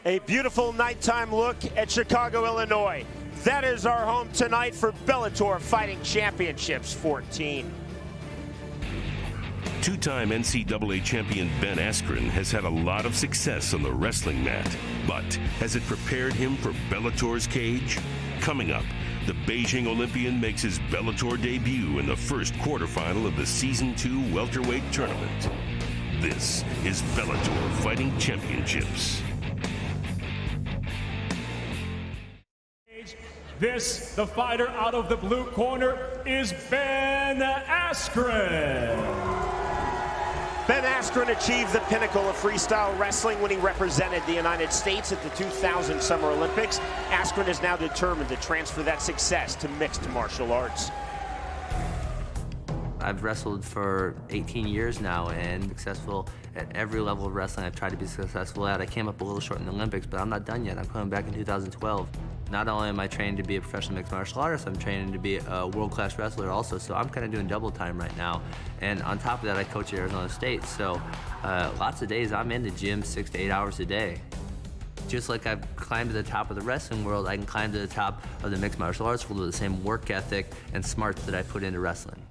A beautiful nighttime look at Chicago, Illinois. That is our home tonight for Bellator Fighting Championships 14. Two-time NCAA champion Ben Askren has had a lot of success on the wrestling mat, but has it prepared him for Bellator's cage? Coming up, the Beijing Olympian makes his Bellator debut in the first quarterfinal of the Season 2 welterweight tournament. This is Bellator Fighting Championships. This, the fighter out of the blue corner, is Ben Askren. Ben Askren achieved the pinnacle of freestyle wrestling when he represented the United States at the 2000 Summer Olympics. Askren is now determined to transfer that success to mixed martial arts. I've wrestled for 18 years now and successful at every level of wrestling I've tried to be successful at. I came up a little short in the Olympics, but I'm not done yet. I'm coming back in 2012. Not only am I training to be a professional mixed martial artist, I'm training to be a world-class wrestler also, so I'm kind of doing double time right now. And on top of that, I coach at Arizona State, so lots of days I'm in the gym 6 to 8 hours a day. Just like I've climbed to the top of the wrestling world, I can climb to the top of the mixed martial arts world with the same work ethic and smarts that I put into wrestling.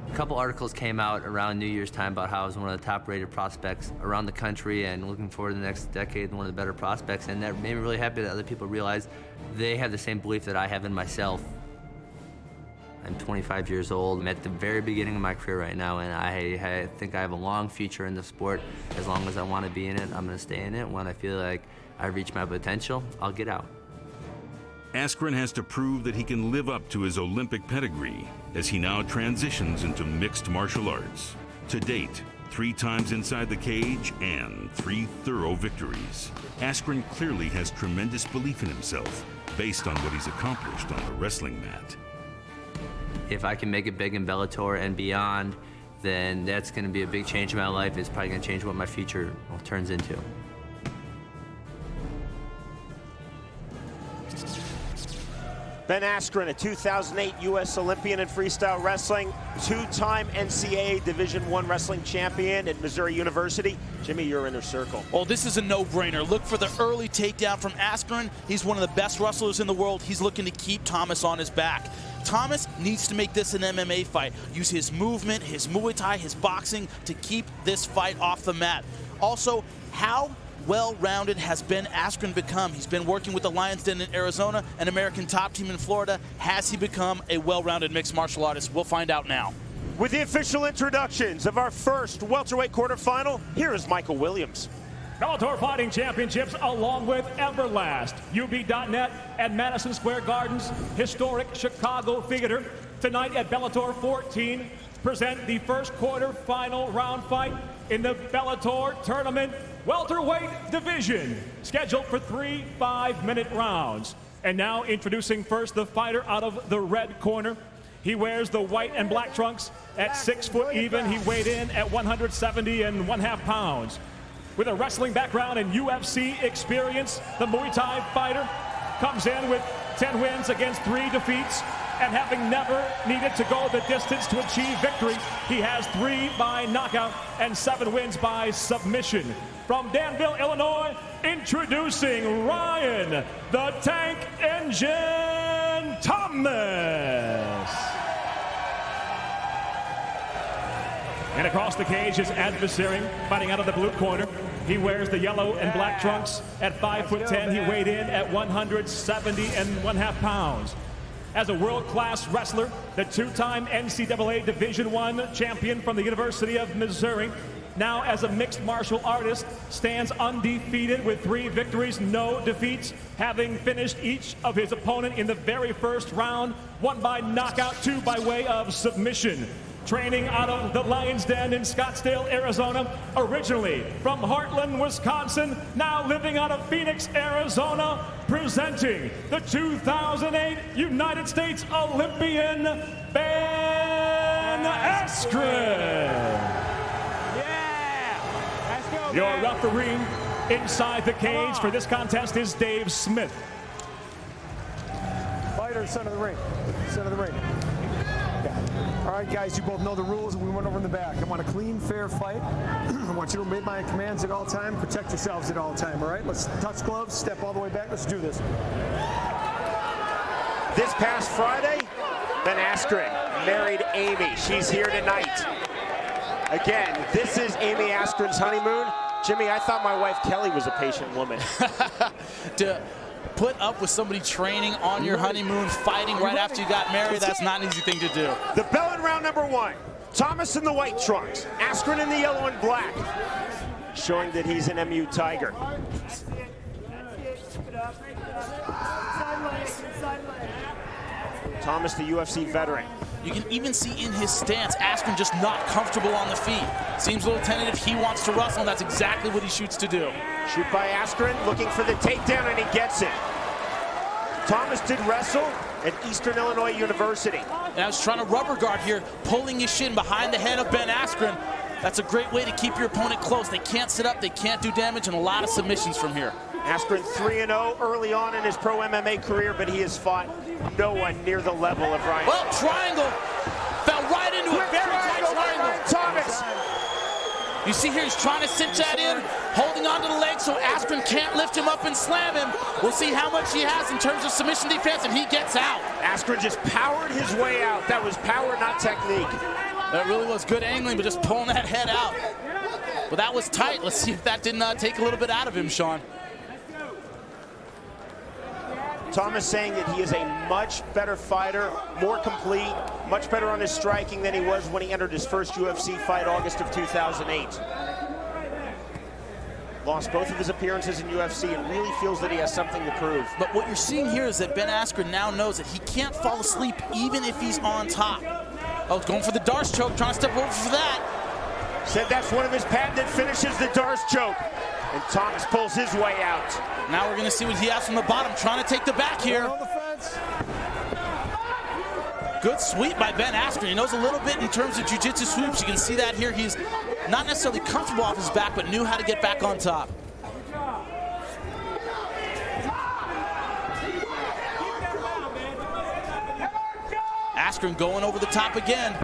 A couple articles came out around New Year's time about how I was one of the top-rated prospects around the country and looking forward to the next decade and one of the better prospects, and that made me really happy that other people realize they have the same belief that I have in myself. I'm 25 years old. I'm at the very beginning of my career right now, and I think I have a long future in the sport. As long as I want to be in it, I'm going to stay in it. When I feel like I've reached my potential, I'll get out. Askren has to prove that he can live up to his Olympic pedigree as he now transitions into mixed martial arts. To date, 3 times inside the cage and 3 thorough victories. Askren clearly has tremendous belief in himself based on what he's accomplished on the wrestling mat. If I can make it big in Bellator and beyond, then that's going to be a big change in my life. It's probably going to change what my future turns into. Ben Askren, a 2008 U.S. Olympian in freestyle wrestling, 2-time NCAA Division I wrestling champion at Missouri University. Jimmy, your inner circle. Well, this is a no-brainer. Look for the early takedown from Askren. He's one of the best wrestlers in the world. He's looking to keep Thomas on his back. Thomas needs to make this an MMA fight. Use his movement, his Muay Thai, his boxing to keep this fight off the mat. Also, how well-rounded has Ben Askren become? He's been working with the Lions Den in Arizona, an American top team in Florida. Has he become a well-rounded mixed martial artist? We'll find out now. With the official introductions of our first welterweight quarterfinal, here is Michael Williams. Bellator Fighting Championships, along with Everlast, UB.net, and Madison Square Garden's historic Chicago Theater. Tonight at Bellator 14, present the first quarterfinal round fight in the Bellator tournament welterweight division, scheduled for 3 5-minute rounds. And now introducing first the fighter out of the red corner. He wears the white and black trunks at 6 foot even. He weighed in at 170 1/2 pounds. With a wrestling background and UFC experience, the Muay Thai fighter comes in with 10 wins against 3 defeats, and having never needed to go the distance to achieve victory, he has 3 by knockout and 7 wins by submission. From Danville, Illinois, introducing Ryan, the Tank Engine Thomas. And across the cage, his adversary, fighting out of the blue corner. He wears the yellow and black trunks at 5'10". He weighed in at 170 1/2 pounds. As a world-class wrestler, the 2-time NCAA Division I champion from the University of Missouri, now as a mixed martial artist, stands undefeated with 3 victories, no defeats, having finished each of his opponent in the very first round, 1 by knockout, 2 by way of submission. Training out of the Lions Den in Scottsdale, Arizona, originally from Heartland, Wisconsin, now living out of Phoenix, Arizona, presenting the 2008 United States Olympian, Ben Askren. Your referee inside the cage for this contest is Dave Smith. Fighter, center of the ring. Center of the ring. Yeah. All right, guys, you both know the rules, and we went over in the back. I want a clean, fair fight. I want you to obey my commands at all time. Protect yourselves at all time, all right? Let's touch gloves, step all the way back. Let's do this. This past Friday, Ben Askren married Amy. She's here tonight. Again, this is Amy Askren's honeymoon. Jimmy, I thought my wife Kelly was a patient woman. To put up with somebody training on your honeymoon, fighting right after you got married, that's not an easy thing to do. The bell in round number 1. Thomas in the white trunks, Askren in the yellow and black, showing that he's an MU Tiger. Thomas, the UFC veteran. You can even see in his stance, Askren just not comfortable on the feet. Seems a little tentative. He wants to wrestle, and that's exactly what he shoots to do. Shoot by Askren, looking for the takedown, and he gets it. Thomas did wrestle at Eastern Illinois University. And I was trying to rubber guard here, pulling his shin behind the head of Ben Askren. That's a great way to keep your opponent close. They can't sit up, they can't do damage, and a lot of submissions from here. Askren 3-0 early on in his pro MMA career, but he has fought no one near the level of Ryan. Well, triangle. Fell right into a very tight triangle. Thomas. You see here, he's trying to cinch that in, holding onto the leg so Askren can't lift him up and slam him. We'll see how much he has in terms of submission defense, and he gets out. Askren just powered his way out. That was power, not technique. That really was good angling, but just pulling that head out. But that was tight. Let's see if that didn't take a little bit out of him, Sean. Thomas saying that he is a much better fighter, more complete, much better on his striking than he was when he entered his first UFC fight August of 2008. Lost both of his appearances in UFC and really feels that he has something to prove. But what you're seeing here is that Ben Askren now knows that he can't fall asleep even if he's on top. Oh, going for the Darce choke, trying to step over for that. Said that's one of his patented finishes, the Darce choke. And Thomas pulls his way out. Now we're going to see what he has from the bottom, trying to take the back here. Good sweep by Ben Askren. He knows a little bit in terms of jiu-jitsu sweeps. You can see that here. He's not necessarily comfortable off his back, but knew how to get back on top. Askren going over the top again.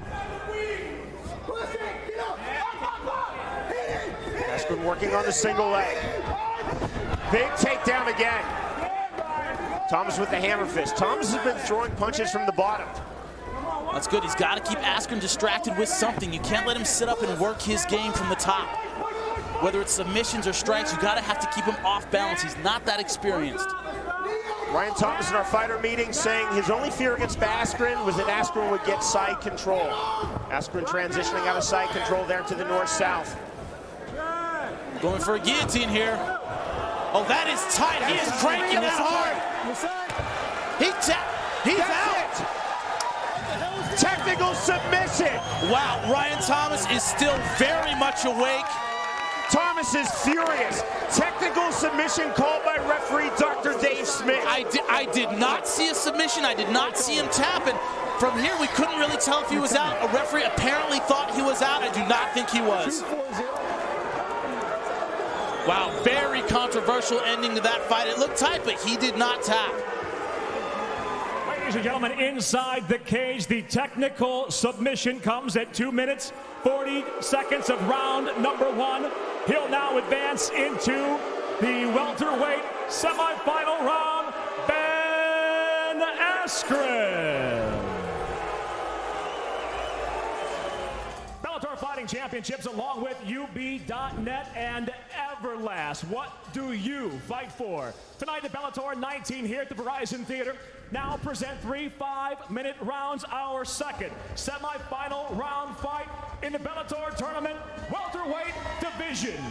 Askren working on the single leg. Big takedown again. Thomas with the hammer fist. Thomas has been throwing punches from the bottom. That's good. He's got to keep Askren distracted with something. You can't let him sit up and work his game from the top. Whether it's submissions or strikes, you got to have to keep him off balance. He's not that experienced. Ryan Thomas in our fighter meeting saying his only fear against Askren was that Askren would get side control. Askren transitioning out of side control there to the north-south. Going for a guillotine here. Oh, that is tight. He is cranking that hard. He's out. Technical submission. Wow, Ryan Thomas is still very much awake. Thomas is furious. Technical submission called by referee Dr. Dave Smith. I did not see a submission. I did not see him tapping. From here, we couldn't really tell if he was out. A referee apparently thought he was out. I do not think he was. Wow, very controversial ending to that fight. It looked tight, but he did not tap. Ladies and gentlemen, inside the cage, the technical submission comes at 2 minutes, 40 seconds of round number 1. He'll now advance into the welterweight semifinal round, Ben Askren. Bellator Fighting Championships along with UB.net and Everlast. What do you fight for? Tonight at Bellator 19 here at the Verizon Theater. Now present 3 5-minute rounds, our second semifinal round fight in the Bellator tournament welterweight division.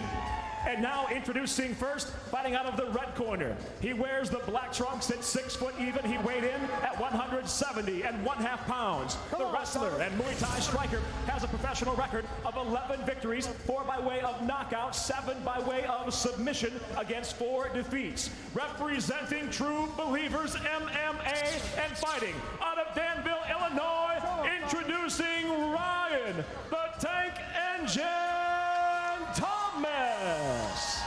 And now introducing first, fighting out of the red corner. He wears the black trunks at 6 foot even. He weighed in at 170.5 pounds. The wrestler and Muay Thai striker has a professional record of 11 victories, 4 by way of knockout, 7 by way of submission against 4 defeats. Representing True Believers MMA and fighting out of Danville, Illinois, introducing Ryan the Tank Engine Thomas.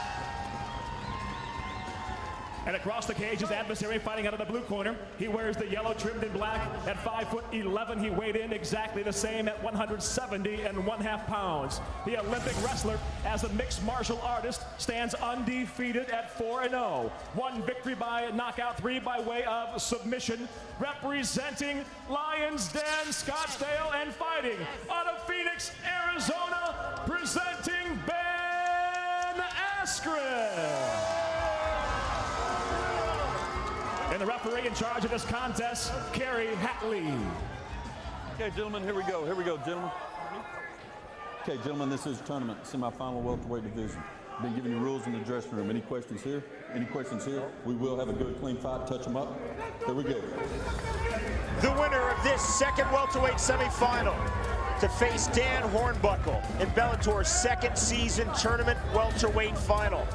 And across the cage, his adversary fighting out of the blue corner. He wears the yellow trimmed in black. At 5'11", he weighed in exactly the same at 170.5 pounds. The Olympic wrestler, as a mixed martial artist, stands undefeated at 4-0. 1 victory by knockout, 3 by way of submission. Representing Lions Den, Scottsdale, and fighting out of Phoenix, Arizona, presenting Ben Askren. And the referee in charge of this contest, Kerry Hatley. Okay, gentlemen, here we go, gentlemen. Okay, gentlemen, this is a tournament, semifinal welterweight division. Been giving you rules in the dressing room. Any questions here? Any questions here? We will have a good, clean fight. Touch them up. Here we go. The winner of this second welterweight semifinal to face Dan Hornbuckle in Bellator's second season tournament welterweight final.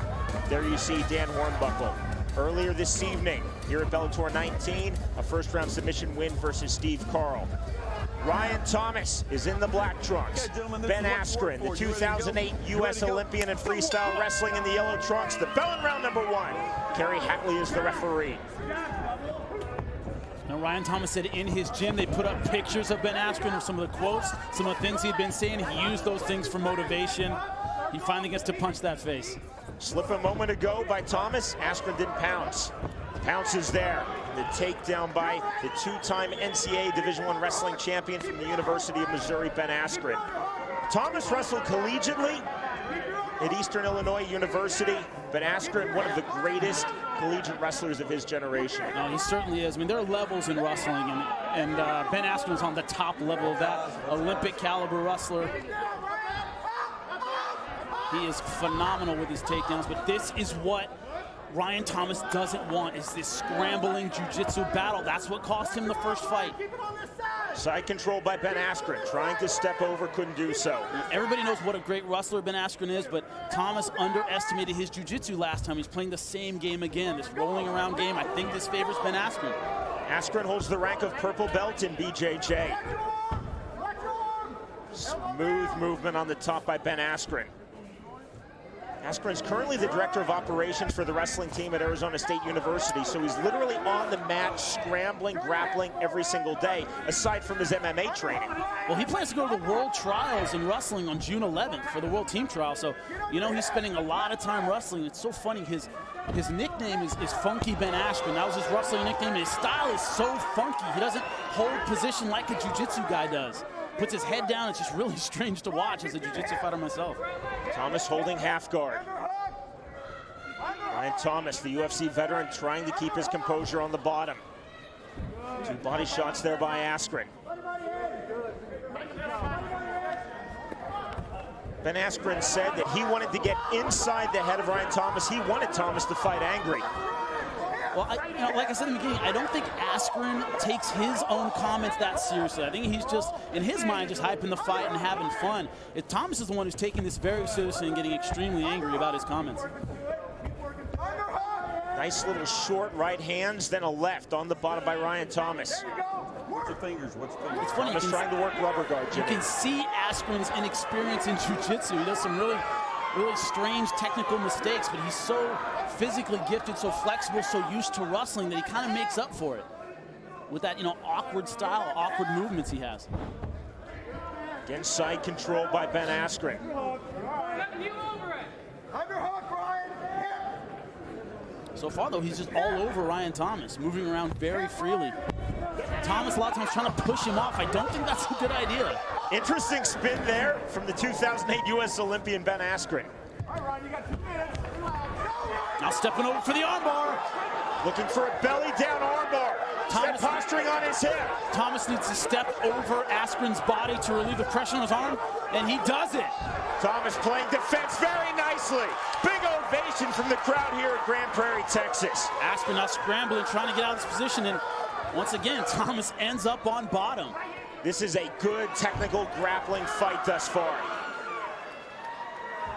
There you see Dan Hornbuckle. Earlier this evening, here at Bellator 19, a first-round submission win versus Steve Carl. Ryan Thomas is in the black trunks. Okay, Ben Askren, the 2008 U.S. Olympian in freestyle wrestling, in the yellow trunks. The bell in round number 1. Kerry Hatley is the referee. Now, Ryan Thomas said in his gym they put up pictures of Ben Askren or some of the quotes, some of the things he'd been saying. He used those things for motivation. He finally gets to punch that face. Slip a moment ago by Thomas. Askren didn't pounce. Pounce is there. The takedown by the 2-time NCAA Division I wrestling champion from the University of Missouri, Ben Askren. Thomas wrestled collegiately at Eastern Illinois University, but Askren, one of the greatest collegiate wrestlers of his generation. No, he certainly is. I mean, there are levels in wrestling, and Ben Askren's on the top level of that. Olympic caliber wrestler. He is phenomenal with his takedowns, but this is what Ryan Thomas doesn't want, is this scrambling jiu-jitsu battle. That's what cost him the first fight. Side control by Ben Askren, trying to step over, couldn't do so. Everybody knows what a great wrestler Ben Askren is, but Thomas underestimated his jiu-jitsu last time. He's playing the same game again, this rolling around game. I think this favors Ben Askren. Askren holds the rank of purple belt in BJJ. Smooth movement on the top by Ben Askren. Askren's currently the director of operations for the wrestling team at Arizona State University, so he's literally on the mat, scrambling, grappling every single day, aside from his MMA training. Well, he plans to go to the World Trials in wrestling on June 11th for the World Team Trial, so, you know, he's spending a lot of time wrestling. It's so funny, his nickname is Funky Ben Askren. That was his wrestling nickname. His style is so funky. He doesn't hold position like a jiu-jitsu guy does. Puts his head down. It's just really strange to watch as a jiu-jitsu fighter myself. Thomas holding half guard. Ryan Thomas, the UFC veteran, trying to keep his composure on the bottom. 2 body shots there by Askren. Ben Askren said that he wanted to get inside the head of Ryan Thomas. He wanted Thomas to fight angry. Well, like I said in the beginning, I don't think Askren takes his own comments that seriously. I think he's just, in his mind, just hyping the fight and having fun. Thomas is the one who's taking this very seriously and getting extremely angry about his comments. Nice little short right hands, then a left on the bottom by Ryan Thomas. What's your fingers? What's your fingers? It's funny. Thomas trying to work rubber guard, Jimmy. You can see Askren's inexperience in jiu-jitsu. He does some really strange technical mistakes, but he's so physically gifted, so flexible, so used to wrestling that he kind of makes up for it with that, awkward style, awkward movements he has. Again, side control by Ben Askren. So far, though, he's just all over Ryan Thomas, moving around very freely. Thomas, a lot of times, trying to push him off. I don't think that's a good idea. Interesting spin there from the 2008 U.S. Olympian Ben Askren. Now stepping over for the armbar. Looking for a belly down armbar. Thomas posturing on his hip. Thomas needs to step over Askren's body to relieve the pressure on his arm, and he does it. Thomas playing defense very nicely. Big ovation from the crowd here at Grand Prairie, Texas. Askren now scrambling, trying to get out of this position, and once again, Thomas ends up on bottom. This is a good technical grappling fight thus far.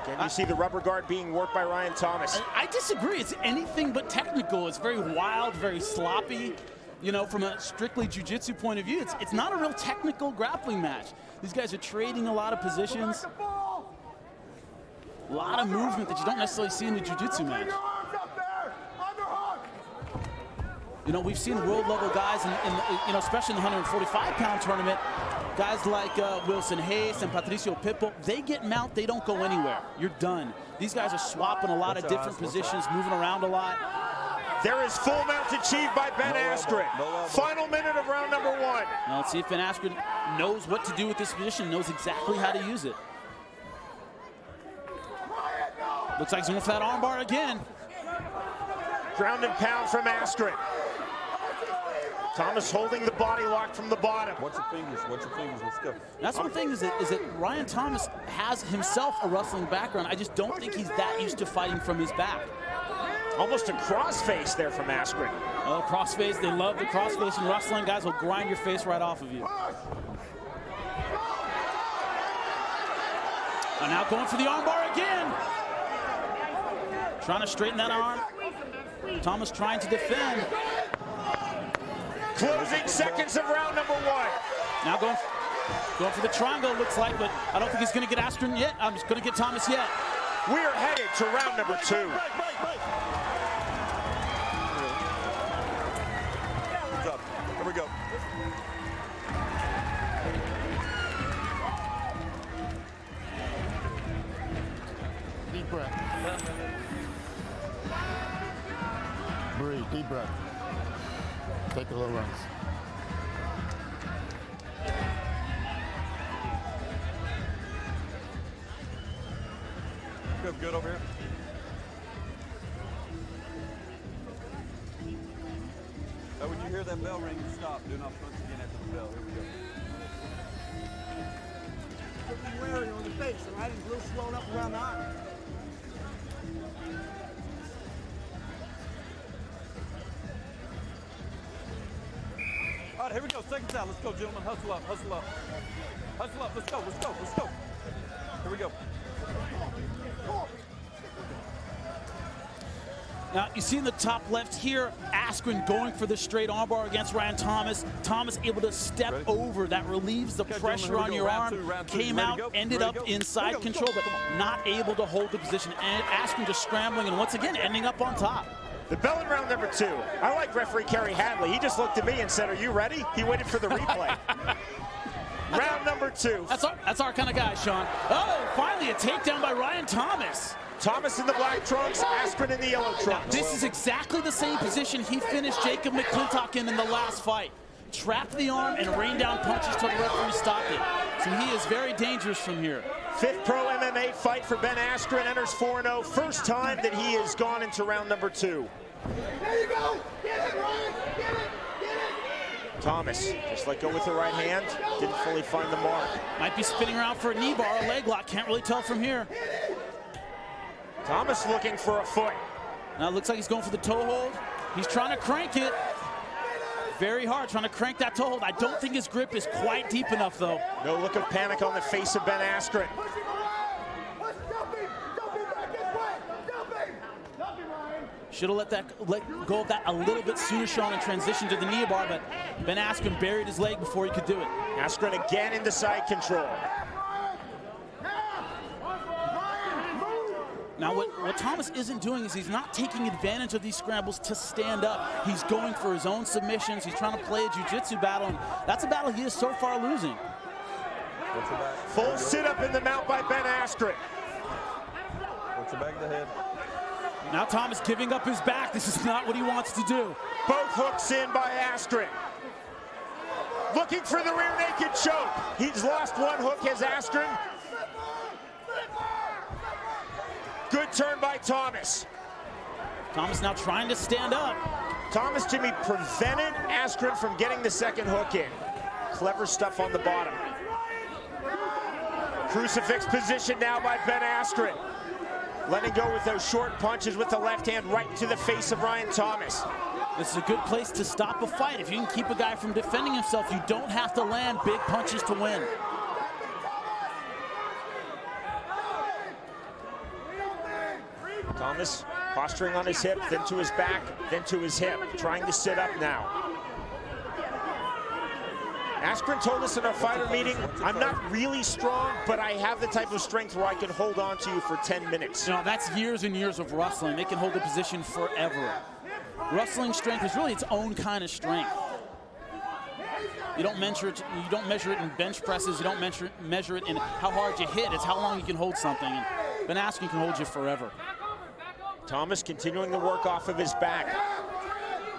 Can you see the rubber guard being worked by Ryan Thomas? I disagree. It's anything but technical. It's very wild, very sloppy. From a strictly jiu-jitsu point of view, it's not a real technical grappling match. These guys are trading a lot of positions. A lot of movement that you don't necessarily see in the jiu-jitsu match. You know, we've seen world-level guys, you know, especially in the 145-pound tournament, guys like Wilson Hayes and Patricio Pippo, they get mount, they don't go anywhere. You're done. These guys are swapping a lot of different positions, moving around a lot. There is full mount achieved by Ben Askren. Final minute of round number 1. Now let's see if Ben Askren knows what to do with this position, knows exactly how to use it. Looks like he's going for that armbar again. Ground and pound from Askren. Thomas holding the body lock from the bottom. Watch your fingers, let's go. That's one thing is that Ryan Thomas has himself a wrestling background. I just don't think he's that used to fighting from his back. Almost a crossface there from Askren. Oh, crossface, they love the crossface in wrestling. Guys will grind your face right off of you. And now going for the armbar again. Trying to straighten that arm. Thomas trying to defend. Closing seconds of round number 1. Now going for the triangle, it looks like, but I don't think he's going to get Askren yet. I'm just going to get Thomas yet. We are headed to round number 2. Good job. Here we go. Deep breath. Breathe, deep breath. Take a little runs. Good over here. Now, when you hear that bell ring, you stop. Do not punch again after the bell. Here we go. Be wary on the face, all right? He's a little swollen up around the eye. All right, here we go. Seconds out. Let's go, gentlemen. Hustle up, hustle up. Hustle up. Let's go, let's go, let's go. Here we go. Now, you see in the top left here, Askren going for the straight armbar against Ryan Thomas. Thomas able to step over. That relieves the pressure on your arm. Came out, ended up inside control, but not able to hold the position. And Askren just scrambling and once again ending up on top. The bell in round number 2. I like referee Kerry Hadley. He just looked at me and said, "Are you ready?" He waited for the replay. Round number 2. That's our kind of guy, Sean. Oh, finally a takedown by Ryan Thomas. Thomas in the black trunks, Askren in the yellow trunks. This is exactly the same position he finished Jacob McClintock in the last fight. Trapped the arm and rained down punches till the referee stopped it. So he is very dangerous from here. 5th pro MMA fight for Ben Askren, enters 4-0. First time that he has gone into round number 2. There you go. Get it, Ryan. Get it. Get it. Thomas just let go with the right hand. Didn't fully find the mark. Might be spinning around for a knee bar, a leg lock. Can't really tell from here. Thomas looking for a foot. Now it looks like he's going for the toe hold. He's trying to crank it. Very hard, trying to crank that toe hold. I don't think his grip is quite deep enough, though. No look of panic on the face of Ben Askren. Should have let go of that a little bit sooner, Sean, and transition to the knee bar, but Ben Askren buried his leg before he could do it. Askren again into side control. Now, what Thomas isn't doing is he's not taking advantage of these scrambles to stand up. He's going for his own submissions. He's trying to play a jiu-jitsu battle, and that's a battle he is so far losing. Full sit-up in the mount by Ben Askren. Put your back of the head. Now Thomas giving up his back. This is not what he wants to do. Both hooks in by Askren. Looking for the rear naked choke. He's lost one hook as Askren. Good turn by Thomas. Thomas now trying to stand up. Thomas, Jimmy, prevented Askren from getting the second hook in. Clever stuff on the bottom. Crucifix position now by Ben Askren. Letting go with those short punches with the left hand right to the face of Ryan Thomas. This is a good place to stop a fight. If you can keep a guy from defending himself, you don't have to land big punches to win. Thomas posturing on his hip, then to his back, then to his hip, trying to sit up now. Askren told us in our fighter meeting, I'm not really strong, but I have the type of strength where I can hold on to you for 10 minutes. You know, that's years and years of wrestling. They can hold the position forever. Wrestling strength is really its own kind of strength. You don't measure it. You don't measure it in bench presses. You don't measure it in how hard you hit. It's how long you can hold something. And Ben Askren can hold you forever. Thomas continuing to work off of his back.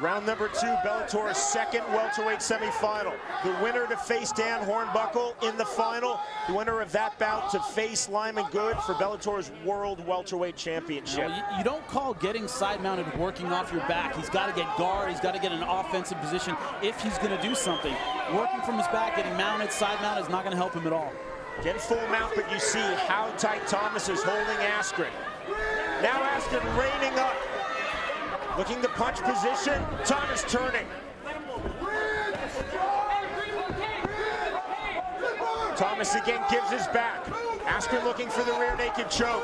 Round number 2, Bellator's second welterweight semifinal. The winner to face Dan Hornbuckle in the final. The winner of that bout to face Lyman Good for Bellator's World Welterweight Championship. You don't call getting side-mounted working off your back. He's got to get guard. He's got to get an offensive position if he's going to do something. Working from his back, getting mounted, side-mounted is not going to help him at all. Again, full mount, but you see how tight Thomas is holding Askren. Now Askren reining up. Looking to punch position, Thomas turning. Thomas again gives his back. Askren looking for the rear naked choke.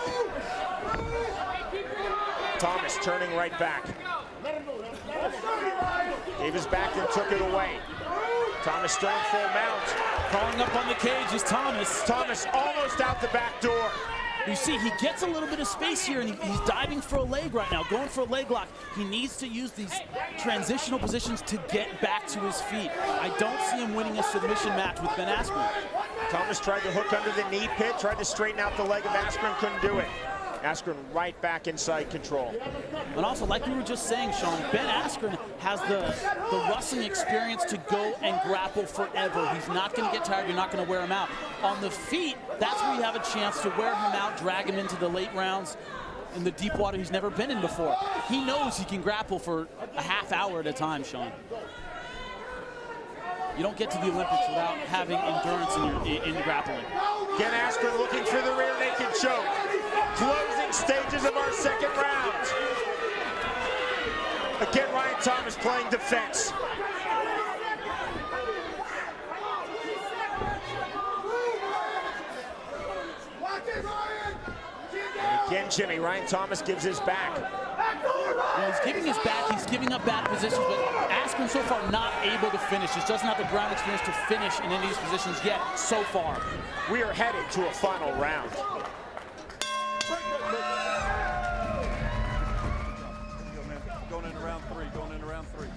Thomas turning right back. Gave his back and took it away. Thomas still in full mount. Crawling up on the cage is Thomas. Thomas almost out the back door. You see, he gets a little bit of space here, and he's diving for a leg right now, going for a leg lock. He needs to use these transitional positions to get back to his feet. I don't see him winning a submission match with Ben Askren. Thomas tried to hook under the knee pit, tried to straighten out the leg of Askren, couldn't do it. Askren right back inside control. And also, like we were just saying, Sean, Ben Askren has the wrestling experience to go and grapple forever. He's not going to get tired. You're not going to wear him out. On the feet, that's where you have a chance to wear him out, drag him into the late rounds in the deep water he's never been in before. He knows he can grapple for a half hour at a time, Sean. You don't get to the Olympics without having endurance in grappling. Again, Askren looking for the rear naked choke. Closing stages of our second round. Again, Ryan Thomas playing defense. And again, Jimmy, Ryan Thomas gives his back. Well, he's giving his back, he's giving up bad positions, but Askren so far not able to finish. Just doesn't have the ground experience to finish in any of these positions yet, so far. We are headed to a final round. Going into round 3, going into round 3.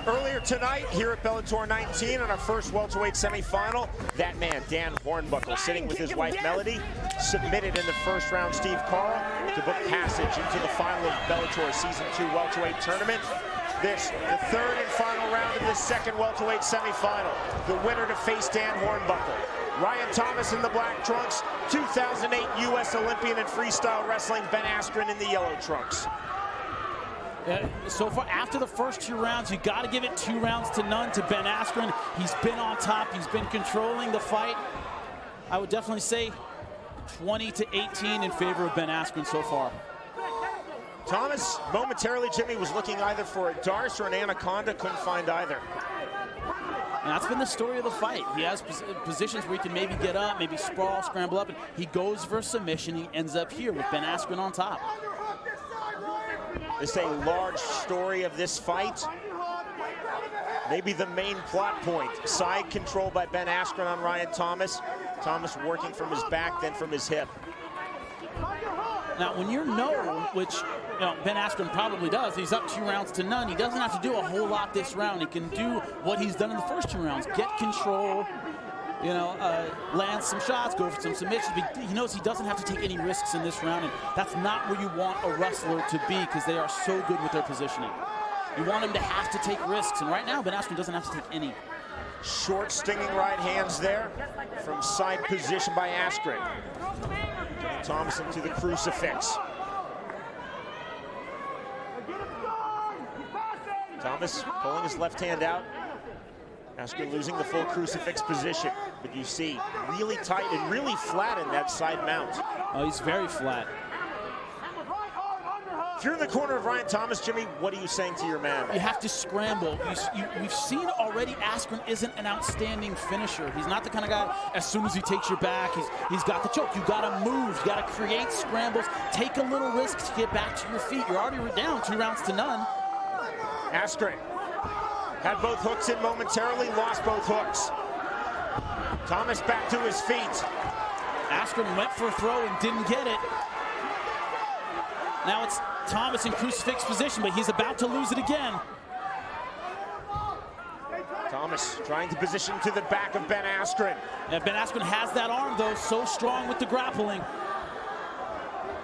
Earlier tonight, here at Bellator 19, on our first welterweight semifinal, that man, Dan Hornbuckle, sitting with his wife, Melody, submitted in the first round Steve Carl to book passage into the final of Bellator Season 2 welterweight tournament. This, the third and final round of this second welterweight semifinal. The winner to face Dan Hornbuckle. Ryan Thomas in the black trunks, 2008 U.S. Olympian in freestyle wrestling, Ben Askren in the yellow trunks. So far, after the first 2 rounds, you got to give it 2-0 to Ben Askren. He's been on top. He's been controlling the fight. I would definitely say 20-18 in favor of Ben Askren so far. Thomas, momentarily, Jimmy, was looking either for a Darce or an Anaconda, couldn't find either. And that's been the story of the fight. He has positions where he can maybe get up, maybe sprawl, scramble up, and he goes for a submission. He ends up here with Ben Askren on top. It's a large story of this fight. Maybe the main plot point. Side control by Ben Askren on Ryan Thomas. Thomas working from his back, then from his hip. Now, when you're known, which Ben Askren probably does, he's up 2-0. He doesn't have to do a whole lot this round. He can do what he's done in the first 2 rounds. Get control, land some shots, go for some submissions. He knows he doesn't have to take any risks in this round, and that's not where you want a wrestler to be because they are so good with their positioning. You want him to have to take risks, and right now, Ben Askren doesn't have to take any. Short, stinging right hands there from side position by Askren. Getting Thomas into the crucifix. Thomas pulling his left hand out. Askren losing the full crucifix position. But you see, really tight and really flat in that side mount. Oh, he's very flat. If you're in the corner of Ryan Thomas, Jimmy, what are you saying to your man? You have to scramble. We've seen already Askren isn't an outstanding finisher. He's not the kind of guy, as soon as he takes your back, he's got the choke. You gotta move, you gotta create scrambles, take a little risk to get back to your feet. You're already down 2 rounds to none. Askren had both hooks in momentarily, lost both hooks. Thomas back to his feet. Askren went for a throw and didn't get it. Now it's Thomas in crucifix position, but he's about to lose it again. Thomas trying to position to the back of Ben Askren. And Ben Askren has that arm, though, so strong with the grappling.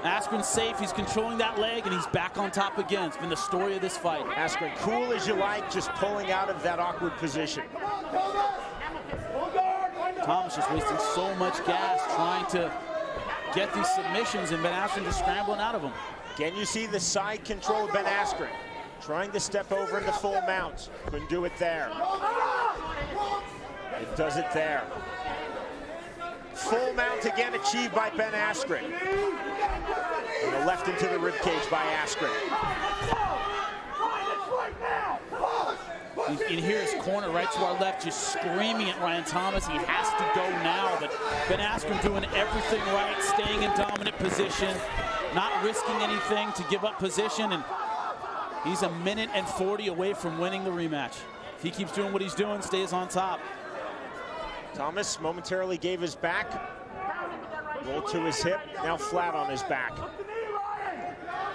Askren's safe, he's controlling that leg, and he's back on top again. It's been the story of this fight. Askren, cool as you like, just pulling out of that awkward position. Thomas just wasting so much gas trying to get these submissions, and Ben Askren just scrambling out of them. Again, you see the side control of Ben Askren. Trying to step over into full mount. Couldn't do it there. It does it there. Full mount again achieved by Ben Askren. And the left into the ribcage by Askren. You can hear his corner right to our left just screaming at Ryan Thomas. He has to go now, but Ben Askren doing everything right, staying in dominant position, not risking anything to give up position, and he's 1:40 away from winning the rematch. If he keeps doing what he's doing, stays on top. Thomas momentarily gave his back, rolled to his hip, now flat on his back.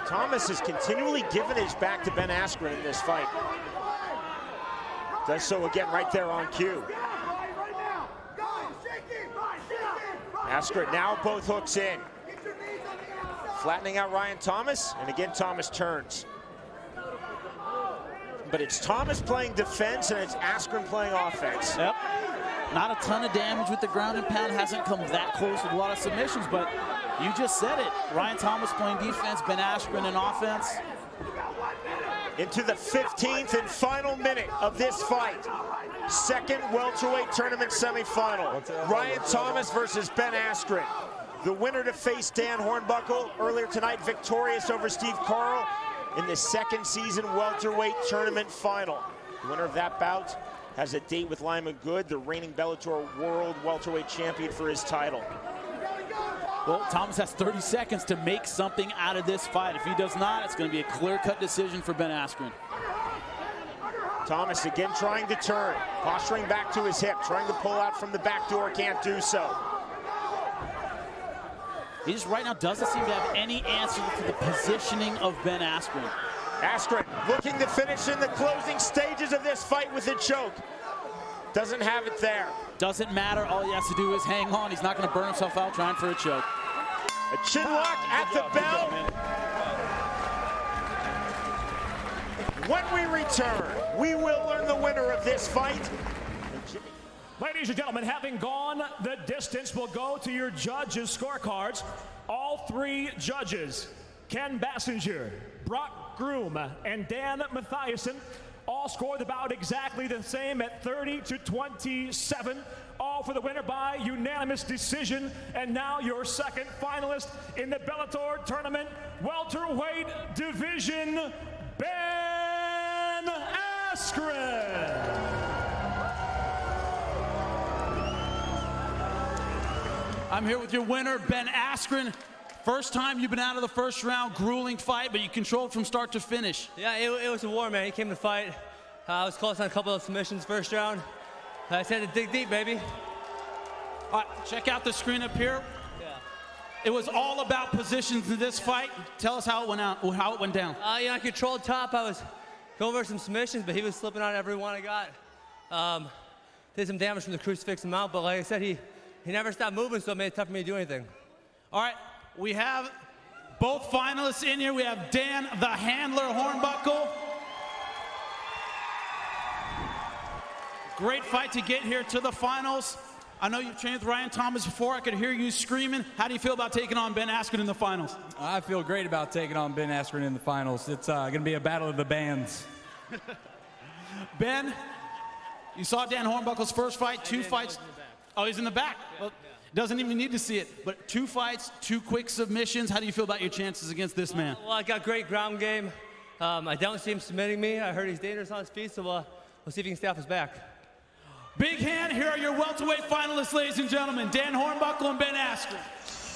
Thomas has continually given his back to Ben Askren in this fight. Does so again right there on cue. Askren now both hooks in. Flattening out Ryan Thomas, and again Thomas turns. But it's Thomas playing defense and it's Askren playing offense. Yep. Not a ton of damage with the ground and pound, hasn't come that close with a lot of submissions, but you just said it. Ryan Thomas playing defense, Ben Askren in offense. Into the 15th and final minute of this fight. Second welterweight tournament semifinal. Ryan Thomas versus Ben Askren. The winner to face Dan Hornbuckle earlier tonight, victorious over Steve Carl in the second season welterweight tournament final. The winner of that bout has a date with Lima Good, the reigning Bellator World Welterweight Champion, for his title. Well, Thomas has 30 seconds to make something out of this fight. If he does not, it's going to be a clear-cut decision for Ben Askren. Thomas again trying to turn, posturing back to his hip, trying to pull out from the back door, can't do so. He just right now doesn't seem to have any answer to the positioning of Ben Askren. Askren looking to finish in the closing stages of this fight with a choke. Doesn't have it there. Doesn't matter, all he has to do is hang on. He's not going to burn himself out trying for a choke. A chin lock at the bell. When we return, we will learn the winner of this fight. Ladies and gentlemen, having gone the distance, we'll go to your judges' scorecards. All 3 judges, Ken Bassinger, Brock Groom, and Dan Mathiasen, all scored about exactly the same at 30-27. All for the winner by unanimous decision. And now your second finalist in the Bellator tournament, welterweight division, Ben Askren. I'm here with your winner, Ben Askren. First time you've been out of the first round, grueling fight, but you controlled from start to finish. Yeah, it was a war, man. He came to fight. I was close on a couple of submissions first round. I just had to dig deep, baby. All right, check out the screen up here. Yeah. It was all about positions in this fight. Tell us how it went out, how it went down. I controlled top. I was going for some submissions, but he was slipping on every one I got. Did some damage from the crucifix and mount, but like I said, he never stopped moving, so it made it tough for me to do anything. All right, we have both finalists in here. We have Dan the Handler Hornbuckle Great fight to get here to the finals. I know you've trained with Ryan Thomas before. I could hear you screaming. How do you feel about taking on Ben Askren in the finals? I feel great about taking on Ben Askren in the finals. It's going to be a battle of the bands. Ben, you saw Dan Hornbuckle's first fight, 2 fights. Oh, he's in the back. Well, doesn't even need to see it. But 2 fights, 2 quick submissions. How do you feel about your chances against this man? Well, I got great ground game. I don't see him submitting me. I heard he's dangerous on his feet, so we'll see if he can stay off his back. Big hand, here are your welterweight finalists, ladies and gentlemen. Dan Hornbuckle and Ben Askren.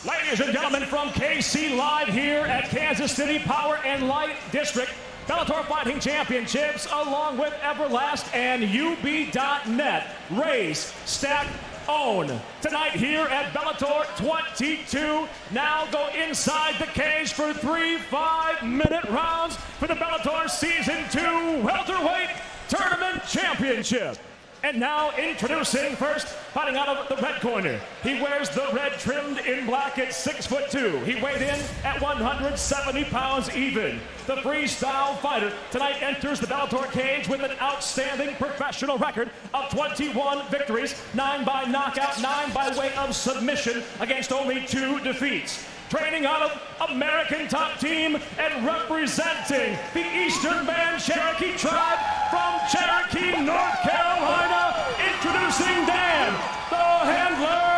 Ladies and gentlemen, from KC live here at Kansas City Power and Light District, Bellator Fighting Championships, along with Everlast and UB.net. Raise, stack, own. Tonight here at Bellator 22. Now go inside the cage for 3 5-minute rounds for the Bellator Season 2 Welterweight Tournament Championship. And now introducing first, fighting out of the red corner. He wears the red trimmed in black at 6'2". He weighed in at 170 pounds even. The freestyle fighter tonight enters the Bellator cage with an outstanding professional record of 21 victories, 9 by knockout, 9 by way of submission against only 2 defeats. Training out of American Top Team and representing the Eastern Band Cherokee tribe from Cherokee, North Carolina, introducing Dan, the Handler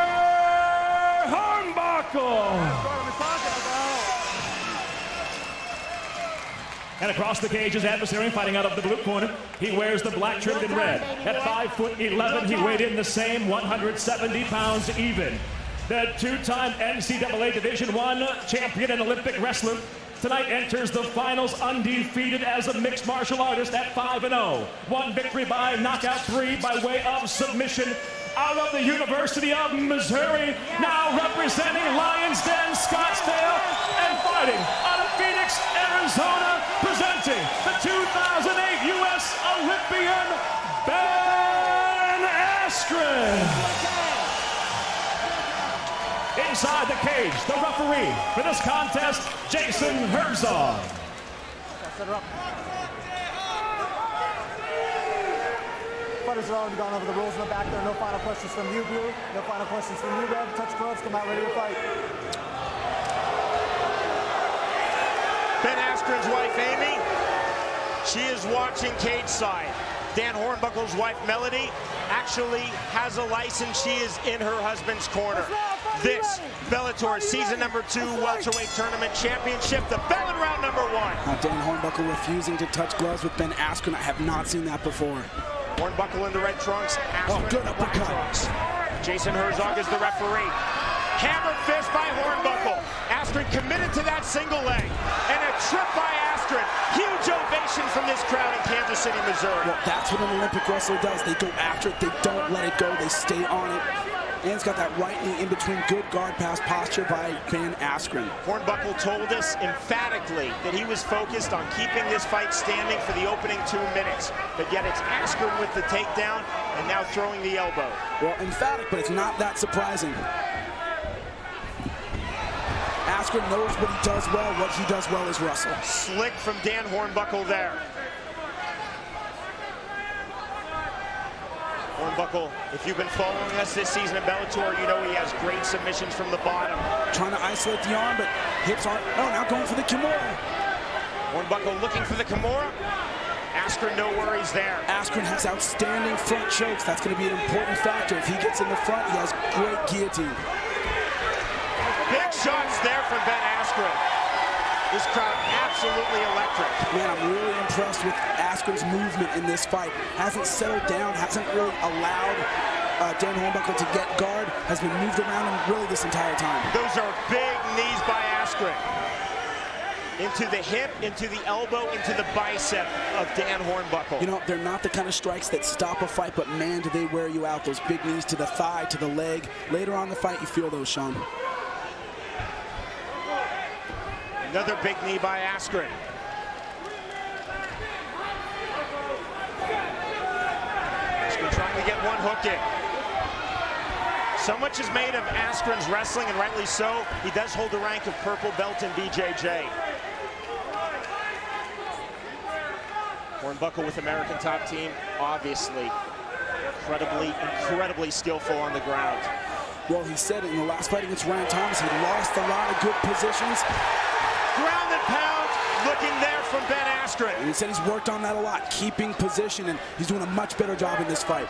Hornbuckle. And across the cage, his adversary fighting out of the blue corner. He wears the black trimmed in red. At 5'11", he weighed in the same 170 pounds even. The 2-time NCAA Division I champion and Olympic wrestler tonight enters the finals undefeated as a mixed martial artist at 5-0. 1 victory by knockout, 3 by way of submission. Out of the University of Missouri, now representing Lions Den, Scottsdale, and fighting out of Phoenix, Arizona, presenting the 2008 U.S. Olympian, Ben Askren. Inside the cage, the referee for this contest, Jason Herzog. Fighters are already gone over the rules in the back there. No final questions from you, Blue. No final questions from you, Red. Touch gloves, come out ready to fight. Ben Askren's wife, Amy, she is watching cage side. Dan Hornbuckle's wife, Melody, actually has a license. She is in her husband's corner. This Bellator Season number 2 Welterweight Tournament Championship, the bell in round number 1. Now Dan Hornbuckle refusing to touch gloves with Ben Askren. I have not seen that before. Hornbuckle in the red trunks, Askren in the black trunks. Jason Herzog is the referee. Hammer fist by Hornbuckle. Askren committed to that single leg. And a trip by Askren. Huge ovation from this crowd in Kansas City, Missouri. Well, that's what an Olympic wrestler does. They go after it. They don't let it go. They stay on it. And he's got that right knee in between. Good guard pass posture by Ben Askren. Hornbuckle told us emphatically that he was focused on keeping this fight standing for the opening 2 minutes. But yet it's Askren with the takedown and now throwing the elbow. Well, emphatic, but it's not that surprising. Askren knows what he does well. What he does well is wrestle. Slick from Dan Hornbuckle there. Hornbuckle, if you've been following us this season at Bellator, you know he has great submissions from the bottom. Trying to isolate the arm, but hips aren't. Oh, now going for the Kimura. Hornbuckle looking for the Kimura. Askren, no worries there. Askren has outstanding front chokes. That's going to be an important factor. If he gets in the front, he has great guillotine. Big shots there from Ben Askren. This crowd absolutely electric. Man, I'm really impressed with Askren's movement in this fight. Hasn't settled down, hasn't really allowed Dan Hornbuckle to get guard, has been moved around him really this entire time. Those are big knees by Askren. Into the hip, into the elbow, into the bicep of Dan Hornbuckle. You know, they're not the kind of strikes that stop a fight, but man, do they wear you out. Those big knees to the thigh, to the leg. Later on in the fight, you feel those, Sean. Another big knee by Askren. Askren trying to get one hook in. So much is made of Askren's wrestling, and rightly so. He does hold the rank of purple belt in BJJ. Hornbuckle with American Top Team, obviously Incredibly skillful on the ground. Well, he said it in the last fight against Ryan Thomas. He lost a lot of good positions. Ground and pound, looking there from Ben Askren. And he said he's worked on that a lot, keeping position, and he's doing a much better job in this fight.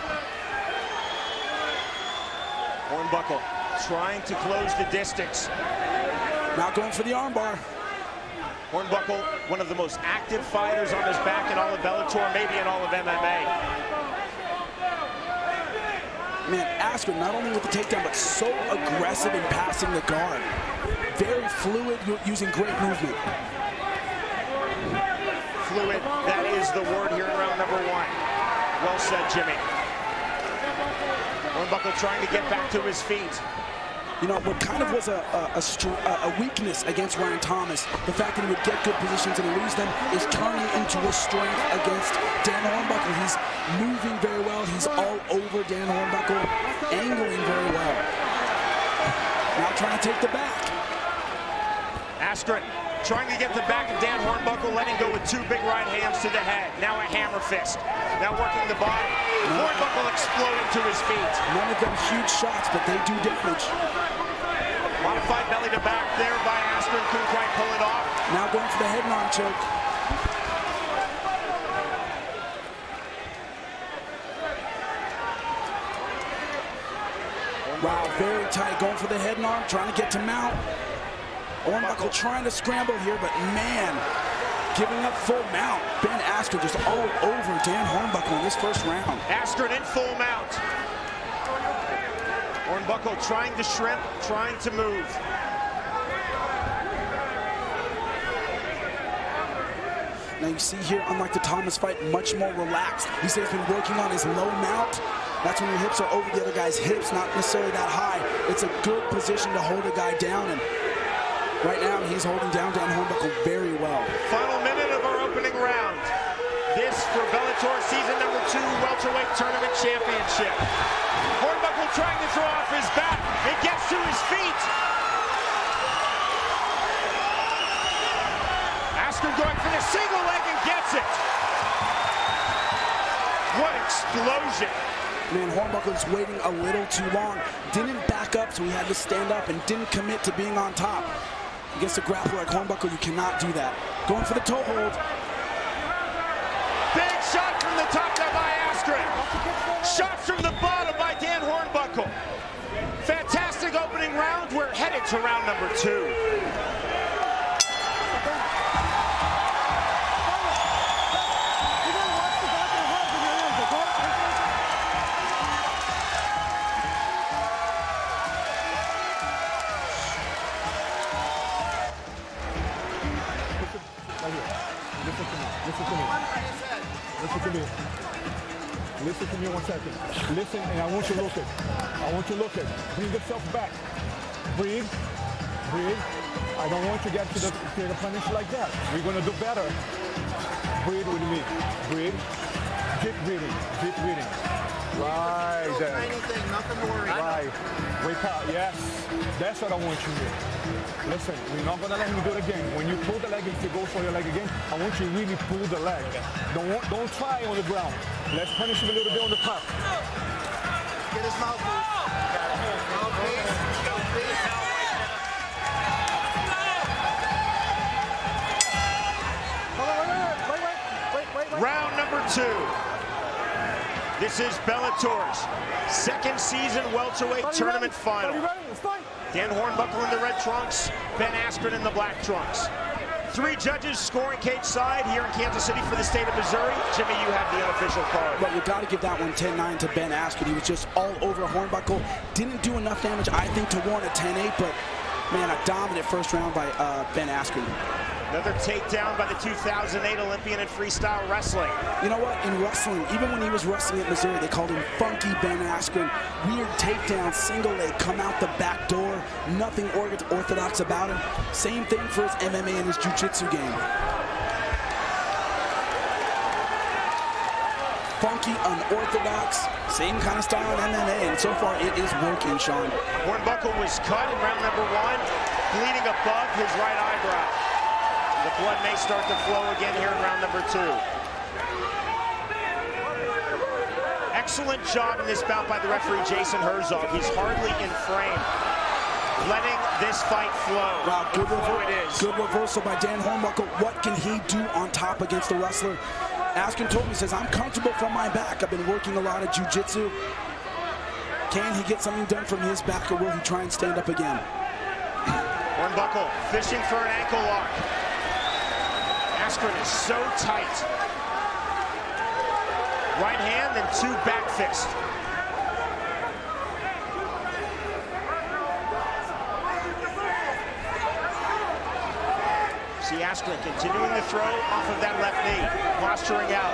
Hornbuckle trying to close the distance. Not going for the armbar. Hornbuckle, one of the most active fighters on his back in all of Bellator, maybe in all of MMA. Man, Askren, not only with the takedown, but so aggressive in passing the guard. Very fluid, using great movement. Fluid, that is the word here in round number 1. Well said, Jimmy. Hornbuckle trying to get back to his feet. You know, what kind of was a weakness against Ryan Thomas, the fact that he would get good positions and lose them, is turning into a strength against Dan Hornbuckle. He's moving very well. He's all over Dan Hornbuckle, angling very well. Now trying to take the back. Askren trying to get the back of Dan Hornbuckle, letting go with 2 big right hands to the head. Now a hammer fist. Now working the body. Hornbuckle exploding to his feet. None of them huge shots, but they do damage. Modified belly to back there by Askren, couldn't quite pull it off. Now going for the head and arm choke. Wow, very tight, going for the head and arm, trying to get to mount. Hornbuckle trying to scramble here, but man, giving up full mount. Ben Askren just all over Dan Hornbuckle in this first round. Askren in full mount. Hornbuckle trying to shrimp, trying to move. Now you see here, unlike the Thomas fight, much more relaxed. He says he's been working on his low mount. That's when your hips are over the other guy's hips, not necessarily that high. It's a good position to hold a guy down, and right now he's holding down Dan Hornbuckle very well. Final minute of our opening round. This for Bellator season number 2 welterweight tournament championship. Hornbuckle trying to throw off his back. It gets to his feet. Askren going for the single leg and gets it. What explosion. Man, Hornbuckle's waiting a little too long. Didn't back up, so he had to stand up and didn't commit to being on top. Against a grappler like Hornbuckle, you cannot do that. Going for the toe hold. Big shot from the top there by Askren. Shots from the bottom by Dan Hornbuckle. Fantastic opening round. We're headed to round number 2. Listen to me 1 second. Listen, and I want you to look it. I want you to look it. Bring yourself back. Breathe. Breathe. I don't want you to get to the punish like that. We're going to do better. Breathe with me. Breathe. Keep breathing. Keep breathing. Right there. Anything, nothing to worry about. Right. Wake up. Yes. That's what I want you to do. Listen, we're not going to let him do it again. When you pull the leg, if you go for your leg again, I want you to really pull the leg. Don't try on the ground. Let's punish him a little bit on the top. Get his mouth loose. Wait. Round number 2. This is Bellator's second season welterweight tournament final. Dan Hornbuckle in the red trunks, Ben Askren in the black trunks. 3 judges scoring cage side here in Kansas City for the state of Missouri. Jimmy, you have the unofficial card. Well, you got to give that one 10-9 to Ben Askren. He was just all over Hornbuckle. Didn't do enough damage, I think, to warrant a 10-8, but man, a dominant first round by Ben Askren. Another takedown by the 2008 Olympian in freestyle wrestling. You know what? In wrestling, even when he was wrestling at Missouri, they called him Funky Ben Askren. Weird takedown, single leg, come out the back door. Nothing orthodox about him. Same thing for his MMA and his Jiu-Jitsu game. Funky, unorthodox, same kind of style in MMA, and so far it is working, Sean. Hornbuckle was cut in round number 1, bleeding above his right eyebrow. The blood may start to flow again here in round number 2. excellent job in this bout by the referee, Jason Herzog. He's hardly in frame, letting this fight flow. Wow, good reversal by Dan Hornbuckle. What can he do on top against the wrestler? Askren told me, he says, I'm comfortable from my back. I've been working a lot of jiu-jitsu. Can he get something done from his back, or will he try and stand up again? Hornbuckle fishing for an ankle lock. Askren is so tight. Right hand and 2 back fists. See Askren continuing to throw off of that left knee, posturing out.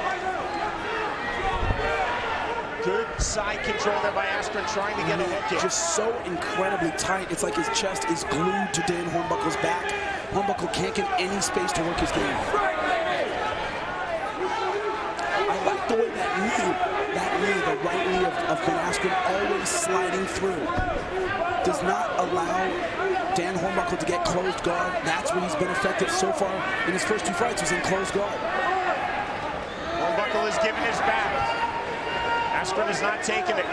Good side control there by Askren, trying to get a hook in. Just so incredibly tight. It's like his chest is glued to Dan Hornbuckle's back. Hornbuckle can't get any space to work his game. I like the way that knee, the right knee of Ben Askren, always sliding through. Does not allow Dan Hornbuckle to get closed guard. That's where he's been effective so far in his first 2 fights, was in closed guard. Hornbuckle is giving his back. Askren is not taking it.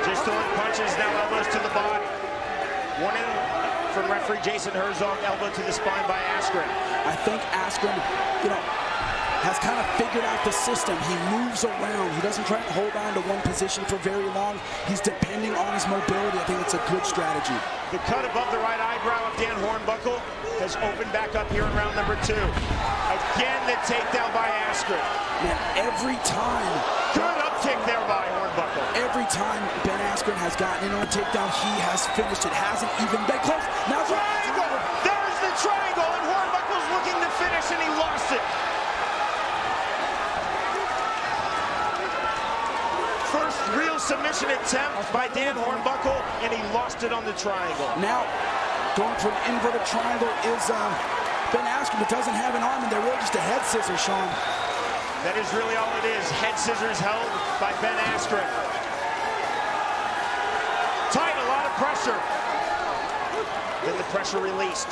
Just throwing punches, now elbows to the body. Warning from referee Jason Herzog, elbow to the spine by Askren. I think Askren, has kind of figured out the system. He moves around. He doesn't try to hold on to one position for very long. He's depending on his mobility. I think it's a good strategy. The cut above the right eyebrow of Dan Hornbuckle has opened back up here in round number 2. Again, the takedown by Askren. Man, every time. Good upkick there by Hornbuckle. Every time Ben Askren has gotten in on a takedown, he has finished it. Hasn't even been close. Now triangle! There's the triangle, and Hornbuckle's looking to finish, and he lost it. First real submission attempt by Dan Hornbuckle, and he lost it on the triangle. Now, going for an inverted triangle is Ben Askren, but doesn't have an arm, and they're really just a head scissors, Sean. That is really all it is. Head scissors held by Ben Askren. Tight, a lot of pressure. Then the pressure released.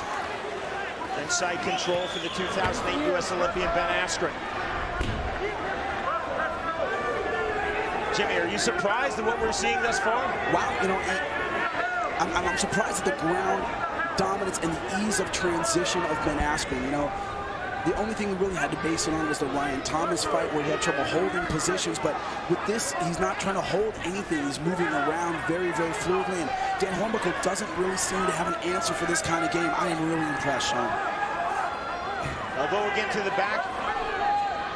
And side control for the 2008 U.S. Olympian Ben Askren. Jimmy, are you surprised at what we're seeing thus far? Wow, I'm surprised at the ground dominance and the ease of transition of Ben Askren. The only thing we really had to base it on was the Ryan Thomas fight, where he had trouble holding positions, but with this, he's not trying to hold anything. He's moving around very, very fluidly, and Dan Hornbuckle doesn't really seem to have an answer for this kind of game. I am really impressed, Sean. Elbow again to the back.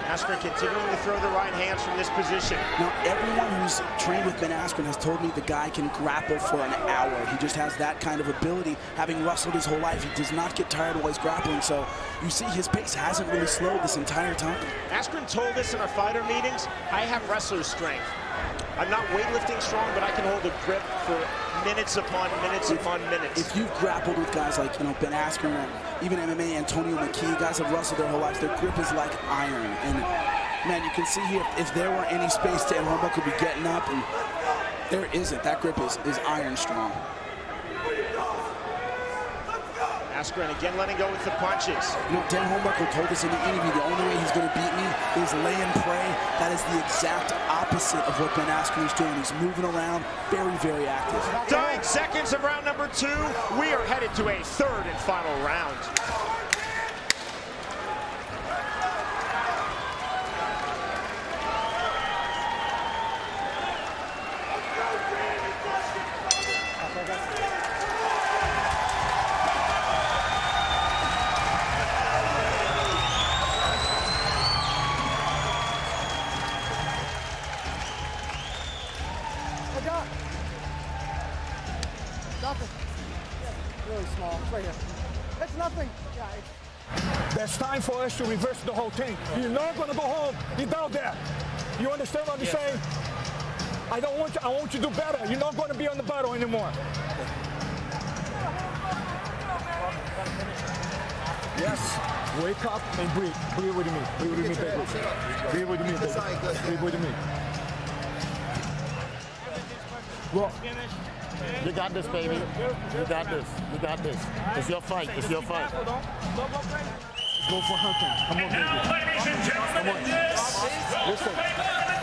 Askren continuing to throw the right hands from this position. Now, everyone who's trained with Ben Askren has told me the guy can grapple for an hour. He just has that kind of ability. Having wrestled his whole life, he does not get tired while he's grappling. So you see his pace hasn't really slowed this entire time. Askren told us in our fighter meetings, I have wrestler's strength. I'm not weightlifting strong, but I can hold a grip for minutes upon minutes upon minutes. If you've grappled with guys like Ben Askren, or even MMA, Antonio McKee, guys have wrestled their whole lives, their grip is like iron. And man, you can see here, if there were any space, Dan Hornbuckle would be getting up, and there isn't. That grip is iron strong. Askren again letting go with the punches. Dan Hornbuckle told us in the interview the only way he's going to beat me is lay and pray. That is the exact opposite of what Ben Askren is doing. He's moving around, very, very active. Dying seconds of round number 2. We are headed to a 3rd and final round. Nothing. Really small. It's right here. It's nothing. Yeah. There's time for us to reverse the whole thing. You're not going to go home without that. You understand what I'm saying? I want you to do better. You're not going to be on the battle anymore. Yes. Wake up and breathe. Breathe with me. Breathe with me, baby. Breathe with me, baby. Breathe with me. Well, you got this, baby. You got this. You got this. It's your fight. It's your fight. Go for hunting. Come on, baby. Ladies and gentlemen, Listen.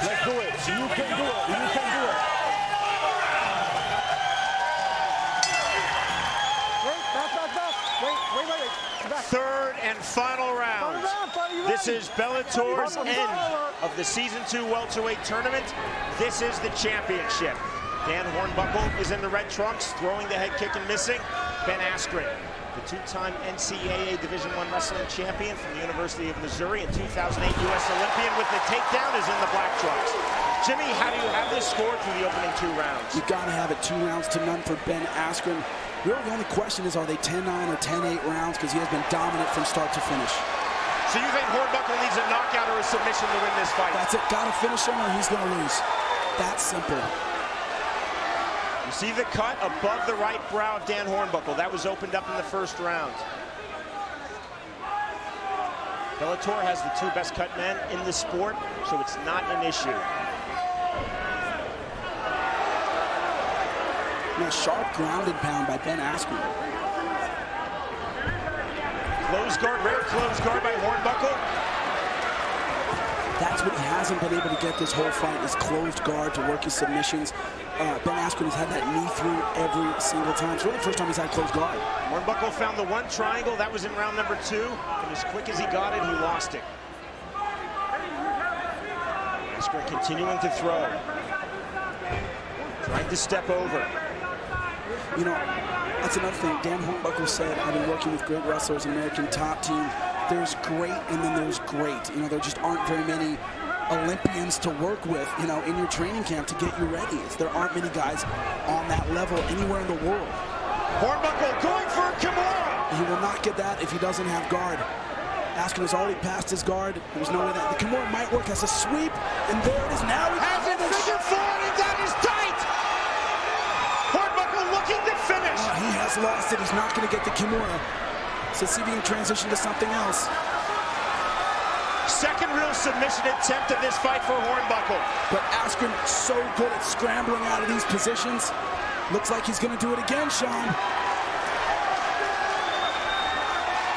Let's do it. You can do it. You can do it. Third and final round. This is Bellator's end of the Season 2 welterweight tournament. This is the championship. Dan Hornbuckle is in the red trunks, throwing the head kick and missing. Ben Askren, the two-time NCAA Division I wrestling champion from the University of Missouri and 2008 U.S. Olympian with the takedown, is in the black trunks. Jimmy, how do you have this scored through the opening 2 rounds? You gotta have it 2-0 for Ben Askren. Really, the only question is, are they 10-9 or 10-8 rounds? Because he has been dominant from start to finish. So you think Hornbuckle needs a knockout or a submission to win this fight? That's it. Gotta finish him or he's gonna lose. That's simple. You see the cut above the right brow of Dan Hornbuckle. That was opened up in the first round. Bellator has the 2 best cut men in the sport, so it's not an issue. And a sharp ground and pound by Ben Askren. Close guard, rare close guard by Hornbuckle. That's what he hasn't been able to get this whole fight, is closed guard to work his submissions. Ben Askren has had that knee through every single time. It's really the first time he's had closed guard. Hornbuckle found the 1 triangle. That was in round number 2. And as quick as he got it, he lost it. Askren continuing to throw. Trying to step over. You know, that's another thing. Dan Hornbuckle said, I've been working with great wrestlers, American top team. There's great and then there's great. You know, there just aren't very many Olympians to work with, you know, in your training camp to get you ready. There aren't many guys on that level anywhere in the world. Hornbuckle going for a Kimura. He will not get that if he doesn't have guard. Askren has already passed his guard. There's no way that the Kimura might work as a sweep, and there it is. Now he has it, figure 4, and that is tight. Hornbuckle looking to finish. He has lost it. He's not going to get the Kimura. So see if he can transition to something else. Second real submission attempt of this fight for Hornbuckle. But Askren so good at scrambling out of these positions. Looks like he's going to do it again, Sean.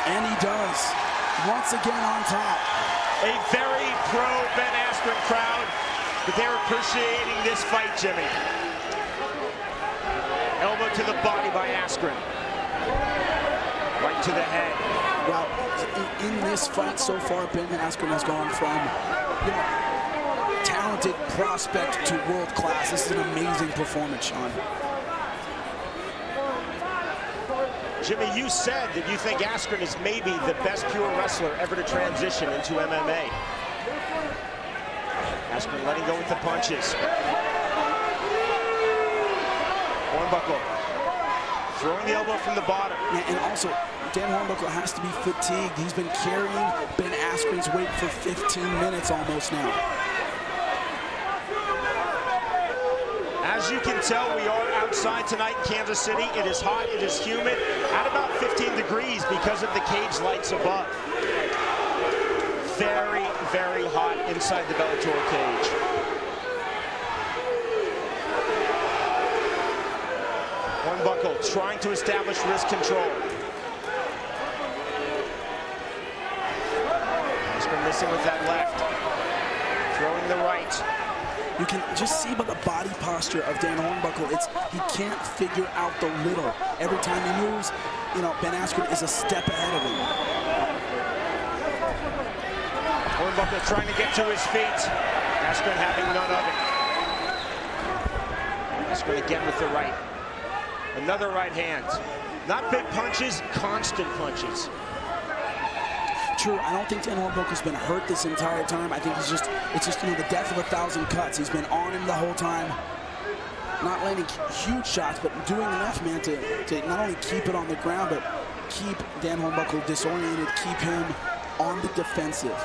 And he does. Once again on top. A very pro Ben Askren crowd, but they're appreciating this fight, Jimmy. Elbow to the body by Askren. Right to the head. Well, in this fight so far, Ben Askren has gone from, you know, talented prospect to world class. This is an amazing performance, Sean. Jimmy, you said that you think Askren is maybe the best pure wrestler ever to transition into MMA. Askren letting go with the punches. Hornbuckle throwing the elbow from the bottom. Yeah, and also, Dan Hornbuckle has to be fatigued. He's been carrying Ben Askren's weight for 15 minutes almost now. As you can tell, we are outside tonight in Kansas City. It is hot, it is humid, at about 15 degrees because of the cage lights above. Very, very hot inside the Bellator cage. Hornbuckle trying to establish wrist control. Askren missing with that left. Throwing the right. You can just see by the body posture of Dan Hornbuckle, he can't figure out the little. Every time he moves, you know, Ben Askren is a step ahead of him. Hornbuckle trying to get to his feet. Askren having none of it. Askren again with the right. Another right hand. Not big punches, constant punches. True, I don't think Dan Hornbuckle's been hurt this entire time. I think it's just, you know, the death of 1,000 cuts. He's been on him the whole time. Not landing huge shots, but doing enough, man, to not only keep it on the ground, but keep Dan Hornbuckle disoriented, keep him on the defensive.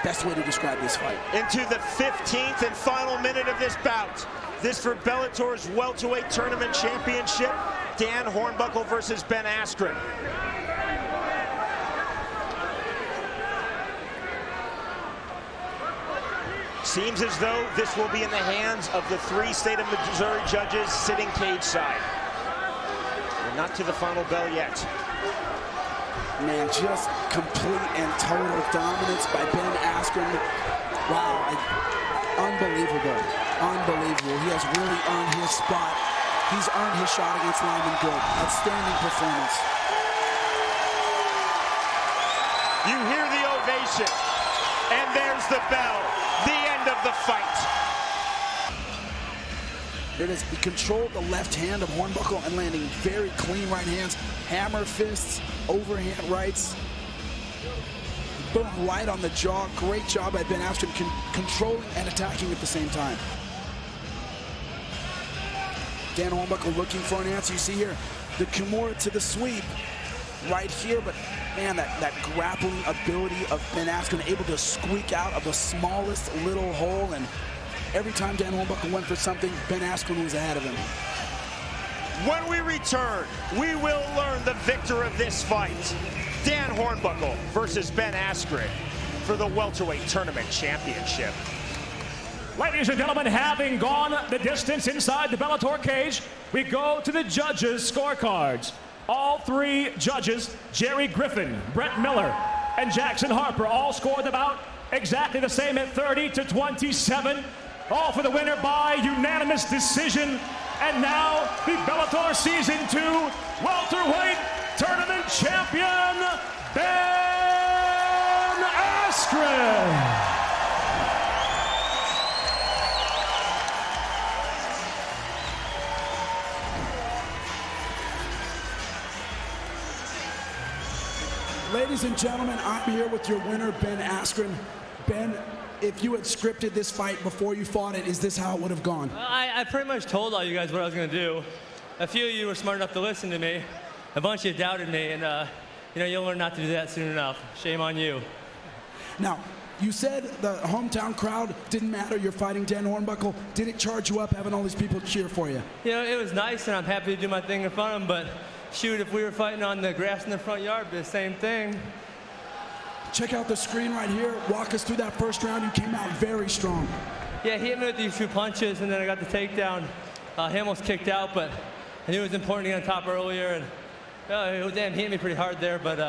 Best way to describe this fight. Into the 15th and final minute of this bout. This for Bellator's welterweight tournament championship. Dan Hornbuckle versus Ben Askren. Seems as though this will be in the hands of the 3 state of Missouri judges sitting cage side. We're not to the final bell yet. Man, just complete and total dominance by Ben Askren. Wow, Unbelievable. Unbelievable. He has really earned his spot. He's earned his shot against Lyman Good. Outstanding performance. You hear the ovation, and there's the bell. The end of the fight. There it is. He controlled the left hand of Hornbuckle and landing very clean right hands. Hammer fists, overhand rights. Boom, right on the jaw. Great job by Ben Askren controlling and attacking at the same time. Dan Hornbuckle looking for an answer. You see here, the Kimura to the sweep right here, but man, that grappling ability of Ben Askren, able to squeak out of the smallest little hole, and every time Dan Hornbuckle went for something, Ben Askren was ahead of him. When we return, we will learn the victor of this fight. Dan Hornbuckle versus Ben Askren for the welterweight tournament championship. Ladies and gentlemen, having gone the distance inside the Bellator cage, we go to the judges' scorecards. All three judges, Jerry Griffin, Brett Miller, and Jackson Harper, all scored about exactly the same at 30-27. All for the winner by unanimous decision. And now the Bellator Season 2 welterweight tournament champion, Ben Askren. Ladies and gentlemen, I'm here with your winner, Ben Askren. Ben, if you had scripted this fight before you fought it, is this how it would have gone? I pretty much told all you guys what I was going to do. A few of you were smart enough to listen to me. A bunch of you doubted me, and you'll learn not to do that soon enough. Shame on you. Now, you said the hometown crowd didn't matter. You're fighting Dan Hornbuckle. Did it charge you up having all these people cheer for you? You know, it was nice, and I'm happy to do my thing in front of them, but shoot, if we were fighting on the grass in the front yard, it'd be the same thing. Check out the screen right here. Walk us through that first round. You came out very strong. Yeah, he hit me with these few punches, and then I got the takedown. He almost kicked out, but I knew it was important to get on top earlier, and he hit me pretty hard there, but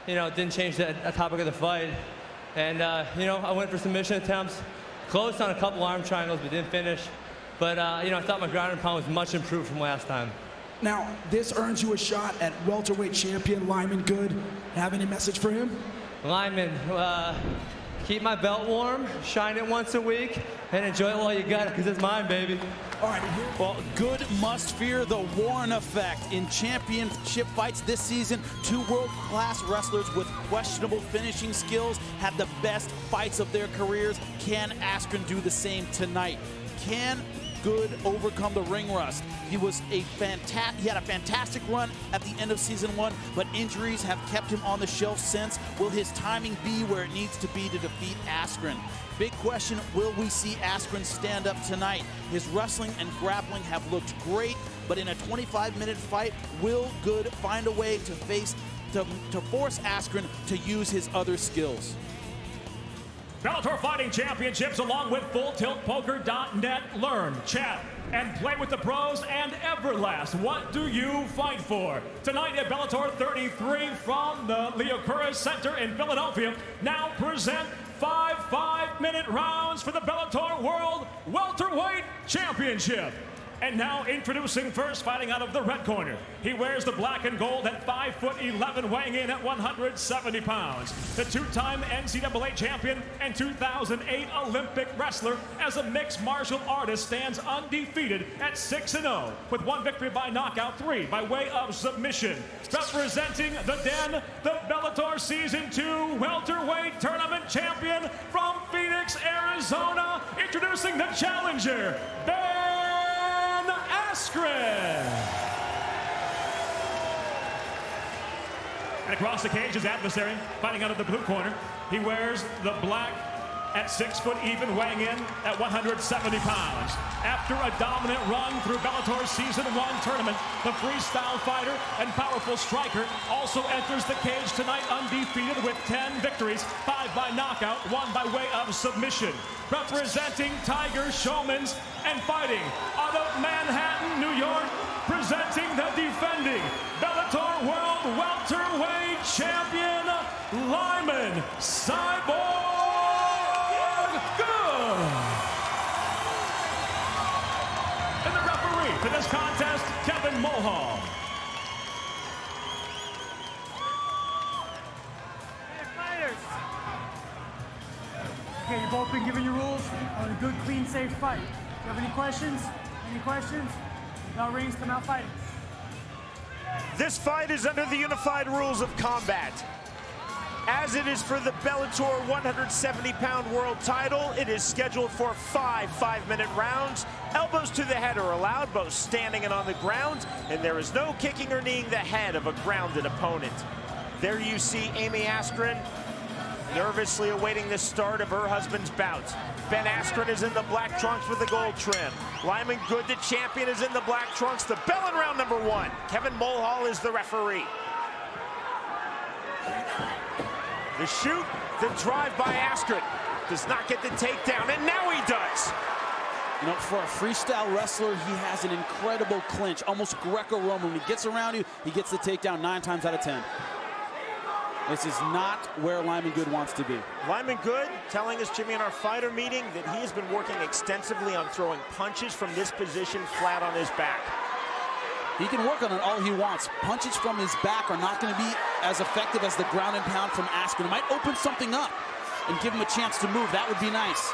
it didn't change the topic of the fight. And I went for submission attempts, close on a couple arm triangles, but didn't finish. But I thought my ground and pound was much improved from last time. Now, this earns you a shot at welterweight champion Lyman Good. Have any message for him? Lyman, keep my belt warm, shine it once a week, and enjoy it while you got it, because it's mine, baby. All right. Well, Good must fear the Warren effect. In championship fights this season, two world-class wrestlers with questionable finishing skills had the best fights of their careers. Can Askren do the same tonight? Can Good overcome the ring rust? He had a fantastic run at the end of season 1, but injuries have kept him on the shelf since. Will his timing be where it needs to be to defeat Askren? Big question, will we see Askren stand up tonight? His wrestling and grappling have looked great, but in a 25-minute fight, will Good find a way to force Askren to use his other skills? Bellator Fighting Championships, along with FullTiltPoker.net. Learn, chat, and play with the pros and Everlast. What do you fight for? Tonight at Bellator 33 from the Leocura Center in Philadelphia. Now present 5 5-minute rounds for the Bellator World Welterweight Championship. And now introducing first, fighting out of the red corner. He wears the black and gold at 5'11", weighing in at 170 pounds. The two-time NCAA champion and 2008 Olympic wrestler, as a mixed martial artist, stands undefeated at 6-0, with 1 victory by knockout, 3 by way of submission. Representing the Den, the Bellator Season 2 welterweight tournament champion from Phoenix, Arizona, introducing the challenger, Ben Askren. And across the cage, his adversary, fighting out of the blue corner. He wears the black at 6 foot even, weighing in at 170 pounds. After a dominant run through Bellator's Season 1 tournament, the freestyle fighter and powerful striker also enters the cage tonight undefeated with 10 victories, 5 by knockout, 1 by way of submission. Representing Tiger Showmans and fighting out of Manhattan, New York, presenting the defending Bellator World Welterweight Champion, Lyman Cyborg Good. to this contest, Kevin Mulhall. Okay, you've both been given your rules on a good, clean, safe fight. Do you have any questions? Any questions? No rings, come out fighting. This fight is under the unified rules of combat. As it is for the Bellator 170-pound world title, it is scheduled for 5 5-minute rounds. Elbows to the head are allowed, both standing and on the ground, and there is no kicking or kneeing the head of a grounded opponent. There you see Andrey Koreshkov nervously awaiting the start of her husband's bout. Ben Askren is in the black trunks with the gold trim. Lyman Good, the champion, is in the black trunks. The bell in round number 1. Kevin Mulhall is the referee. The shoot, the drive by Askren. Does not get the takedown, and now he does. You know, for a freestyle wrestler, he has an incredible clinch, almost Greco-Roman. When he gets around you, he gets the takedown 9 times out of 10. This is not where Lyman Good wants to be. Lyman Good telling us, Jimmy, in our fighter meeting that he has been working extensively on throwing punches from this position flat on his back. He can work on it all he wants. Punches from his back are not going to be as effective as the ground and pound from Askren. It might open something up and give him a chance to move. That would be nice.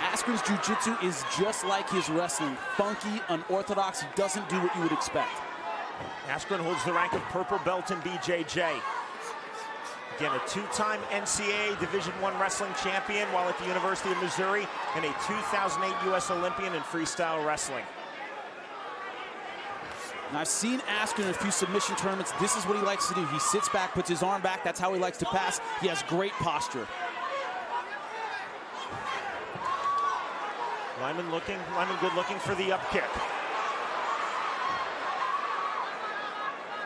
Askren's jiu-jitsu is just like his wrestling. Funky, unorthodox. He doesn't do what you would expect. Askren holds the rank of purple belt in BJJ. Again, a 2-time NCAA Division I wrestling champion while at the University of Missouri, and a 2008 U.S. Olympian in freestyle wrestling. And I've seen Askren in a few submission tournaments. This is what he likes to do. He sits back, puts his arm back. That's how he likes to pass. He has great posture. Lyman Good looking for the up kick.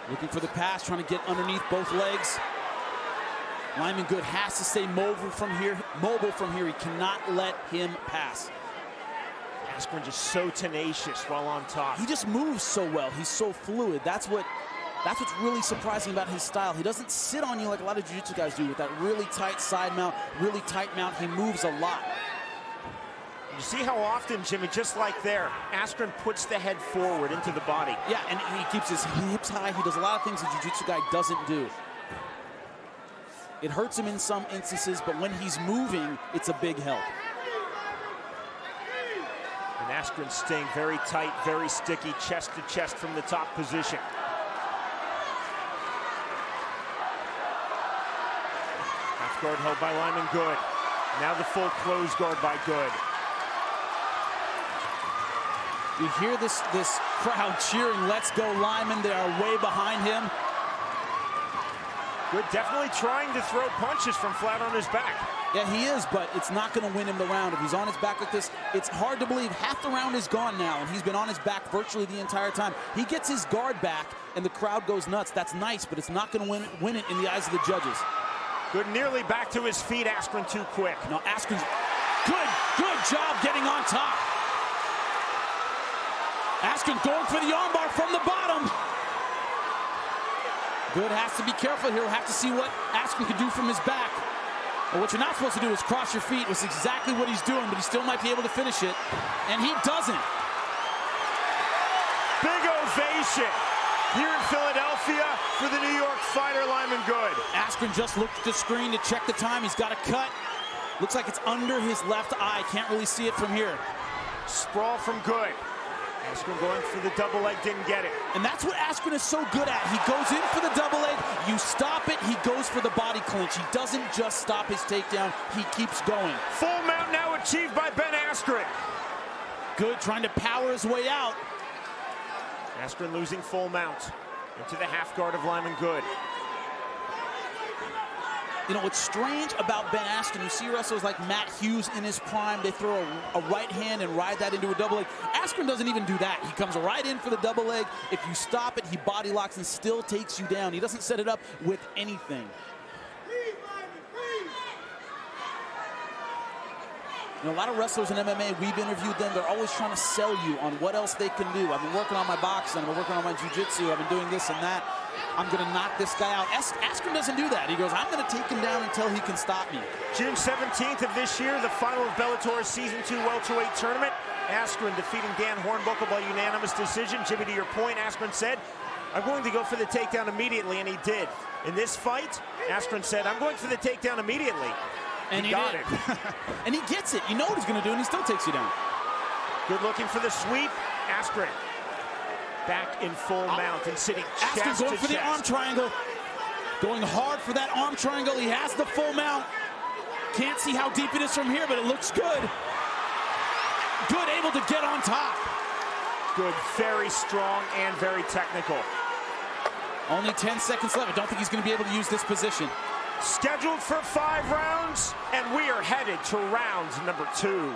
Looking for the pass, trying to get underneath both legs. Lyman Good has to stay mobile from here. He cannot let him pass. Askren just so tenacious while on top. He just moves so well. He's so fluid. That's what's really surprising about his style. He doesn't sit on you like a lot of jiu-jitsu guys do with that really tight side mount, really tight mount. He moves a lot. You see how often, Jimmy, just like there, Askren puts the head forward into the body. Yeah, and he keeps his hips high. He does a lot of things a jiu-jitsu guy doesn't do. It hurts him in some instances, but when he's moving, it's a big help. And Askren staying very tight, very sticky, chest to chest from the top position. Half guard held by Lyman Good. Now the full close guard by Good. You hear this crowd cheering, "Let's go Lyman." They are way behind him. Good definitely trying to throw punches from flat on his back. Yeah, he is, but it's not going to win him the round. If he's on his back like this, it's hard to believe. Half the round is gone now, and he's been on his back virtually the entire time. He gets his guard back, and the crowd goes nuts. That's nice, but it's not going to win it in the eyes of the judges. Good, nearly back to his feet. Askren too quick. No, Askren's good job getting on top. Askren going for the armbar from the bottom. Good has to be careful here. We'll have to see what Askren can do from his back. But what you're not supposed to do is cross your feet. It's exactly what he's doing, but he still might be able to finish it. And he doesn't. Big ovation here in Philadelphia for the New York fighter, Lyman Good. Askren just looked at the screen to check the time. He's got a cut. Looks like it's under his left eye. Can't really see it from here. Sprawl from Good. Askren going for the double leg, didn't get it. And that's what Askren is so good at. He goes in for the double leg, you stop it, he goes for the body clinch. He doesn't just stop his takedown, he keeps going. Full mount now achieved by Ben Askren. Good, trying to power his way out. Askren losing full mount into the half guard of Lyman Good. You know, what's strange about Ben Askren, you see wrestlers like Matt Hughes in his prime, they throw a right hand and ride that into a double leg. Askren doesn't even do that. He comes right in for the double leg. If you stop it, he body locks and still takes you down. He doesn't set it up with anything. You know, a lot of wrestlers in MMA, we've interviewed them, they're always trying to sell you on what else they can do. I've been working on my boxing, I've been working on my jiu-jitsu, I've been doing this and that. I'm going to knock this guy out. Askren doesn't do that. He goes, I'm going to take him down until he can stop me. June 17th of this year, the final of Bellator's Season 2 welterweight tournament. Askren defeating Dan Hornbuckle by unanimous decision. Jimmy, to your point, Askren said, I'm going to go for the takedown immediately, and he did. In this fight, Askren said, I'm going for the takedown immediately. And he got did. it. And he gets it. You know what he's going to do, and he still takes you down. Good looking for the sweep. Askren back in full mount and sitting chest Askren going to for the arm triangle. Going hard for that arm triangle. He has the full mount. Can't see how deep it is from here, but it looks good. Good, able to get on top. Good, very strong and very technical. Only 10 seconds left. I don't think he's going to be able to use this position. Scheduled for 5 rounds, and we are headed to round number 2.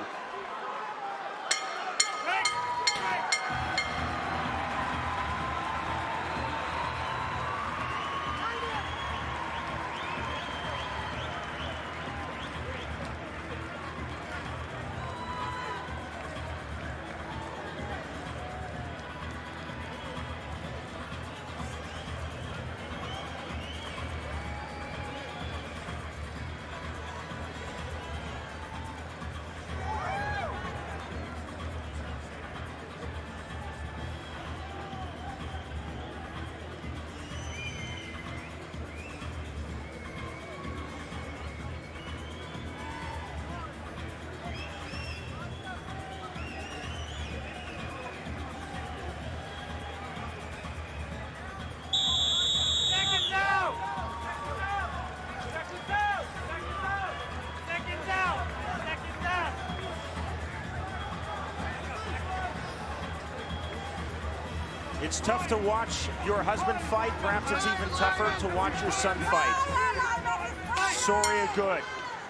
It's tough to watch your husband fight. Perhaps it's even tougher to watch your son fight. Soria Good,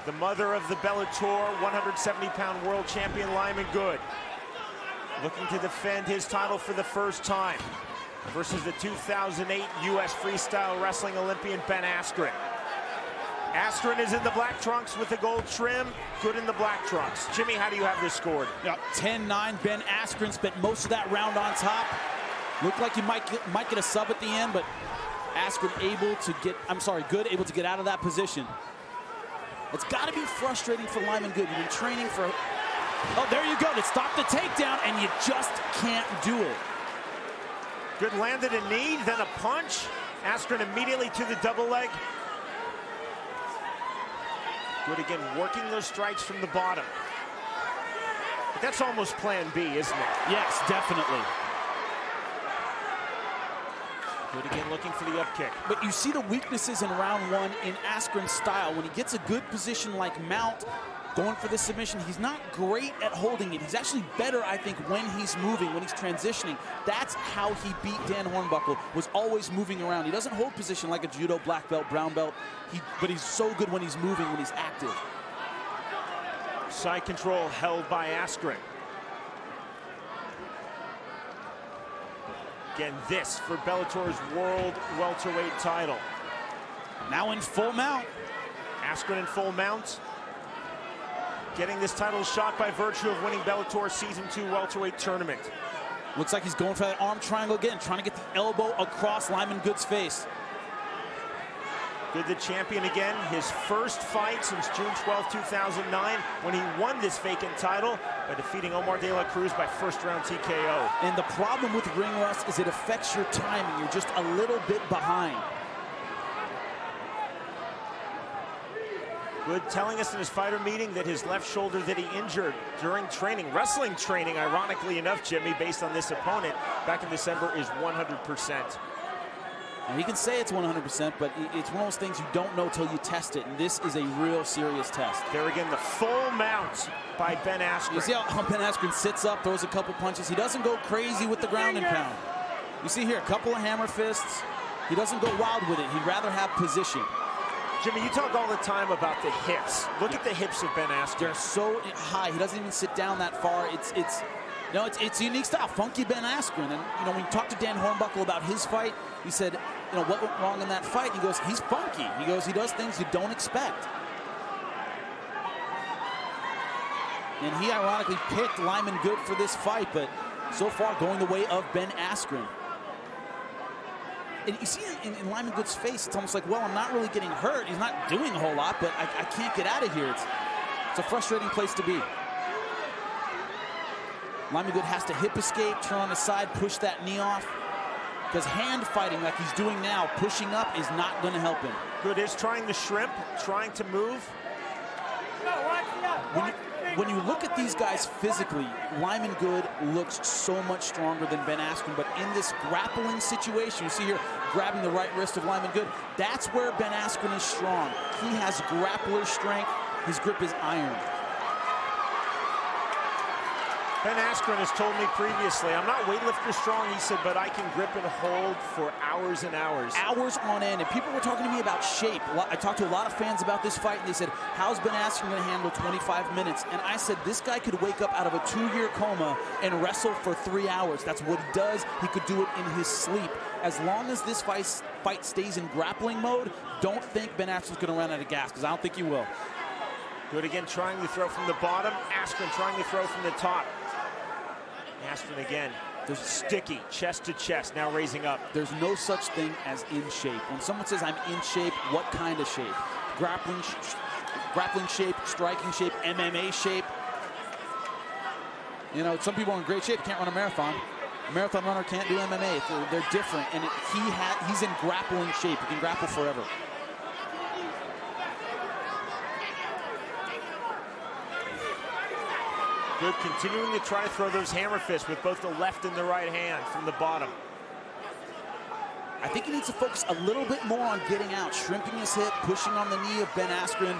the mother of the Bellator 170-pound world champion Lyman Good, looking to defend his title for the first time versus the 2008 U.S. Freestyle Wrestling Olympian Ben Askren. Askren is in the black trunks with the gold trim. Good in the black trunks. Jimmy, how do you have this scored? Yeah, 10-9. Ben Askren spent most of that round on top. Looked like he might get a sub at the end, but Askren Good able to get out of that position. It's got to be frustrating for Lyman Good. You've been training for, oh, there you go, to stop the takedown, and you just can't do it. Good landed a knee, then a punch. Askren immediately to the double leg. Good again, working those strikes from the bottom. But that's almost plan B, isn't it? Yes, definitely. Good again, looking for the up kick. But you see the weaknesses in round 1 in Askren's style. When he gets a good position like mount, going for the submission, he's not great at holding it. He's actually better, I think, when he's moving, when he's transitioning. That's how he beat Dan Hornbuckle, was always moving around. He doesn't hold position like a judo black belt, brown belt, but he's so good when he's moving, when he's active. Side control held by Askren. Again, this for Bellator's world welterweight title. Now in full mount. Askren in full mount. Getting this title shot by virtue of winning Bellator's Season 2 welterweight tournament. Looks like he's going for that arm triangle again, trying to get the elbow across Lyman Good's face. Good, the champion again. His first fight since June 12, 2009, when he won this vacant title by defeating Omar De La Cruz by first-round TKO. And the problem with ring rust is it affects your timing. You're just a little bit behind. Good, telling us in his fighter meeting that his left shoulder that he injured during training, wrestling training, ironically enough, Jimmy, based on this opponent back in December, is 100%. And he can say it's 100%, but it's one of those things you don't know till you test it, and this is a real serious test. There again, the full mount by Ben Askren. You see how Ben Askren sits up, throws a couple punches. He doesn't go crazy with the ground and pound. You see here, a couple of hammer fists. He doesn't go wild with it. He'd rather have position. Jimmy, you talk all the time about the hips. Look at the hips of Ben Askren. They're so high. He doesn't even sit down that far. It's a unique style, funky Ben Askren. And when you talk to Dan Hornbuckle about his fight, he said, what went wrong in that fight? He goes, he's funky. He goes, he does things you don't expect. And he ironically picked Lyman Good for this fight, but so far going the way of Ben Askren. And you see in Lyman Good's face, it's almost like, well, I'm not really getting hurt. He's not doing a whole lot, but I can't get out of here. It's a frustrating place to be. Lyman Good has to hip escape, turn on his side, push that knee off. Because hand fighting like he's doing now, pushing up, is not going to help him. Good is trying to shrimp, trying to move. When you look at these guys physically, Lyman Good looks so much stronger than Ben Askren, but in this grappling situation, you see here grabbing the right wrist of Lyman Good, that's where Ben Askren is strong. He has grappler strength. His grip is iron. Ben Askren has told me previously, I'm not weightlifter strong, he said, but I can grip and hold for hours and hours. Hours on end, and people were talking to me about shape. I talked to a lot of fans about this fight, and they said, how's Ben Askren going to handle 25 minutes? And I said, this guy could wake up out of a 2-year coma and wrestle for 3 hours. That's what he does. He could do it in his sleep. As long as this fight stays in grappling mode, don't think Ben Askren's going to run out of gas, because I don't think he will. Good again, trying to throw from the bottom. Askren trying to throw from the top. Askren again, sticky, chest to chest, now raising up. There's no such thing as in shape. When someone says I'm in shape, what kind of shape? Grappling shape, striking shape, MMA shape. You know, some people are in great shape, can't run a marathon. A marathon runner can't do MMA. They're different, and he's in grappling shape. He can grapple forever. Good, continuing to try to throw those hammer fists with both the left and the right hand from the bottom. I think he needs to focus a little bit more on getting out, shrimping his hip, pushing on the knee of Ben Askren,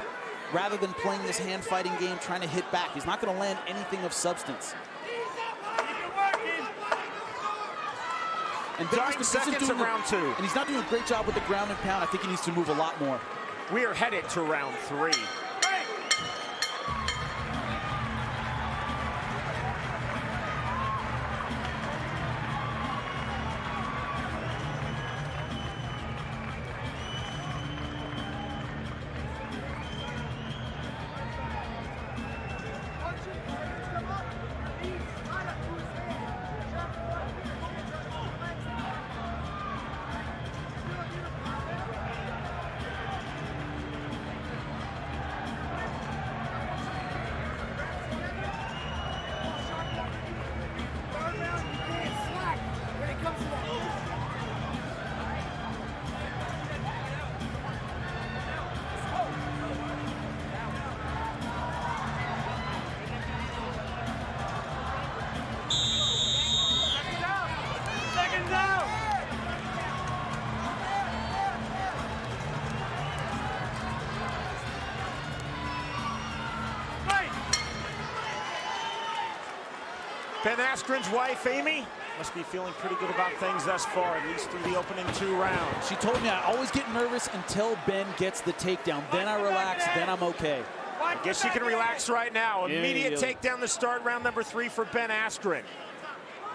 rather than playing this hand fighting game, trying to hit back. He's not going to land anything of substance. And Ben Askren seconds of round 2. And he's not doing a great job with the ground and pound. I think he needs to move a lot more. We are headed to round 3. Ben Askren's wife, Amy, must be feeling pretty good about things thus far, at least through the opening 2 rounds. She told me I always get nervous until Ben gets the takedown. Then I relax, then I'm okay. I guess you can relax right now. Immediate takedown to start round number 3 for Ben Askren.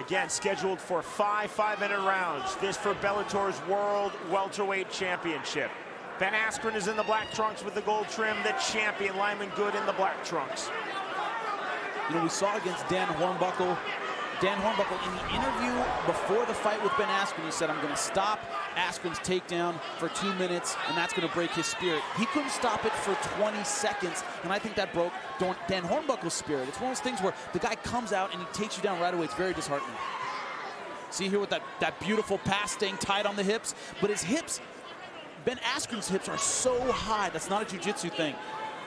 Again, scheduled for 5 5-minute rounds. This for Bellator's World Welterweight Championship. Ben Askren is in the black trunks with the gold trim. The champion, Lyman Good, in the black trunks. You know, we saw against Dan Hornbuckle in the interview before the fight with Ben Askren, he said, I'm going to stop Askren's takedown for 2 minutes, and that's going to break his spirit. He couldn't stop it for 20 seconds, and I think that broke Dan Hornbuckle's spirit. It's one of those things where the guy comes out and he takes you down right away. It's very disheartening. See here with that beautiful pass staying tight on the hips, but his hips, Ben Askren's hips are so high. That's not a jiu-jitsu thing.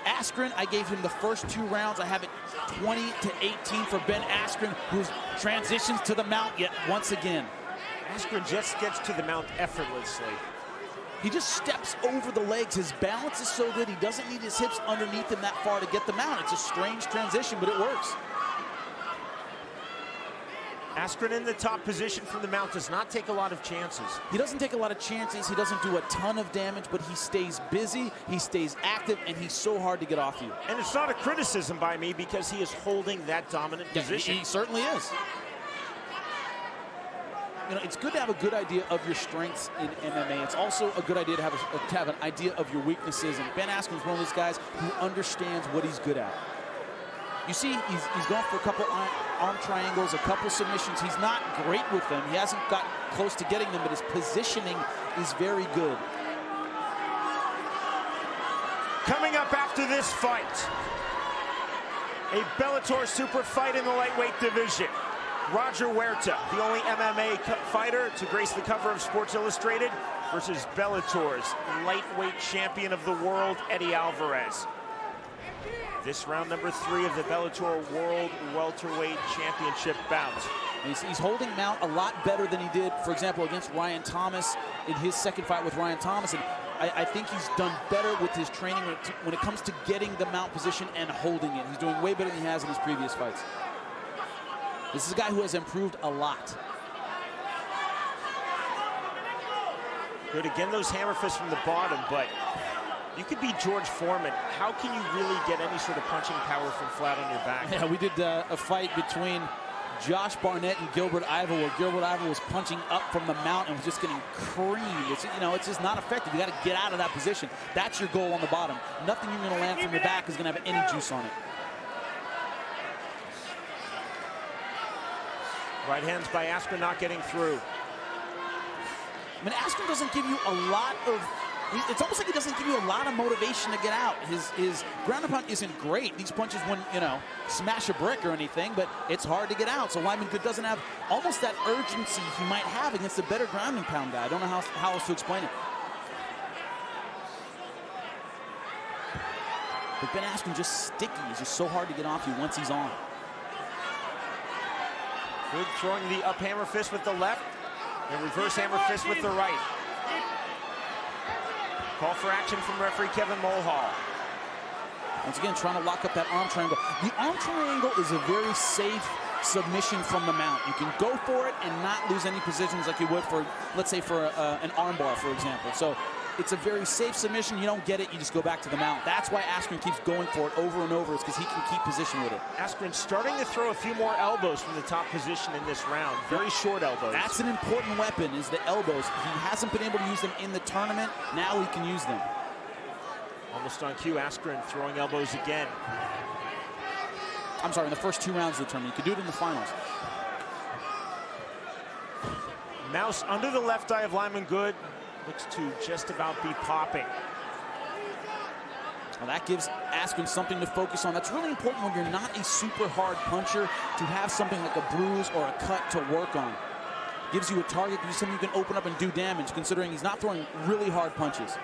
Askren, I gave him the first 2 rounds. I have it 20-18 for Ben Askren, who transitions to the mount yet once again. Askren just gets to the mount effortlessly. He just steps over the legs. His balance is so good, he doesn't need his hips underneath him that far to get the mount. It's a strange transition, but it works. Askren in the top position from the mount does not take a lot of chances. He doesn't take a lot of chances. He doesn't do a ton of damage, but he stays busy, he stays active, and he's so hard to get off you. And it's not a criticism by me because he is holding that dominant position. He certainly is. You know, it's good to have a good idea of your strengths in MMA. It's also a good idea to have an idea of your weaknesses. And Ben Askren is one of those guys who understands what he's good at. You see, he's gone for a couple arm triangles, a couple submissions. He's not great with them. He hasn't gotten close to getting them, but his positioning is very good. Coming up after this fight, a Bellator super fight in the lightweight division. Roger Huerta, the only MMA fighter to grace the cover of Sports Illustrated, versus Bellator's lightweight champion of the world, Eddie Alvarez. This round number 3 of the Bellator World Welterweight Championship bout. He's holding mount a lot better than he did, for example, against Ryan Thomas in his second fight with Ryan Thomas. And I think he's done better with his training when it comes to getting the mount position and holding it. He's doing way better than he has in his previous fights. This is a guy who has improved a lot. Good, again, those hammer fists from the bottom, but you could be George Foreman. How can you really get any sort of punching power from flat on your back? Yeah, we did a fight between Josh Barnett and Gilbert Ivel, where Gilbert Ivel was punching up from the mount and was just getting creamed. It's, you know, it's just not effective. You got to get out of that position. That's your goal on the bottom. Nothing you're going to land from your back is going to have any juice on it. Right hands by Askren not getting through. I mean, Askren doesn't give you a lot of, it's almost like he doesn't give you a lot of motivation to get out. His ground and pound isn't great. These punches wouldn't, you know, smash a brick or anything, but it's hard to get out. So Lyman Good doesn't have almost that urgency he might have against a better ground and pound guy. I don't know how else to explain it. But Ben Askren just sticky. He's just so hard to get off you once he's on. Good throwing the up hammer fist with the left and reverse hammer fist with the right. Call for action from referee Kevin Mulhall. Once again, trying to lock up that arm triangle. The arm triangle is a very safe submission from the mount. You can go for it and not lose any positions like you would for, let's say, for an arm bar, for example. So it's a very safe submission. You don't get it, you just go back to the mount. That's why Askren keeps going for it over and over, is because he can keep position with it. Askren starting to throw a few more elbows from the top position in this round. Very short elbows. That's an important weapon, is the elbows. He hasn't been able to use them in the tournament. Now he can use them. Almost on cue, Askren throwing elbows again. I'm sorry, in the first 2 rounds of the tournament. You could do it in the finals. Mouse under the left eye of Lyman Good. Looks to just about be popping. Well, that gives Askren something to focus on. That's really important when you're not a super hard puncher, to have something like a bruise or a cut to work on. Gives you a target, gives you something you can open up and do damage, considering he's not throwing really hard punches.